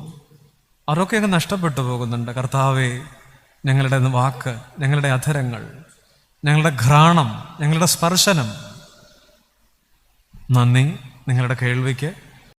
അതൊക്കെ അങ്ങ് നഷ്ടപ്പെട്ടു പോകുന്നുണ്ട്. കർത്താവേ, ഞങ്ങളുടെ വാക്ക്, ഞങ്ങളുടെ അധരങ്ങൾ, ഞങ്ങളുടെ ഘ്രാണം, ഞങ്ങളുടെ സ്പർശനം, നന്ദി. നിങ്ങളുടെ കേൾവിക്ക്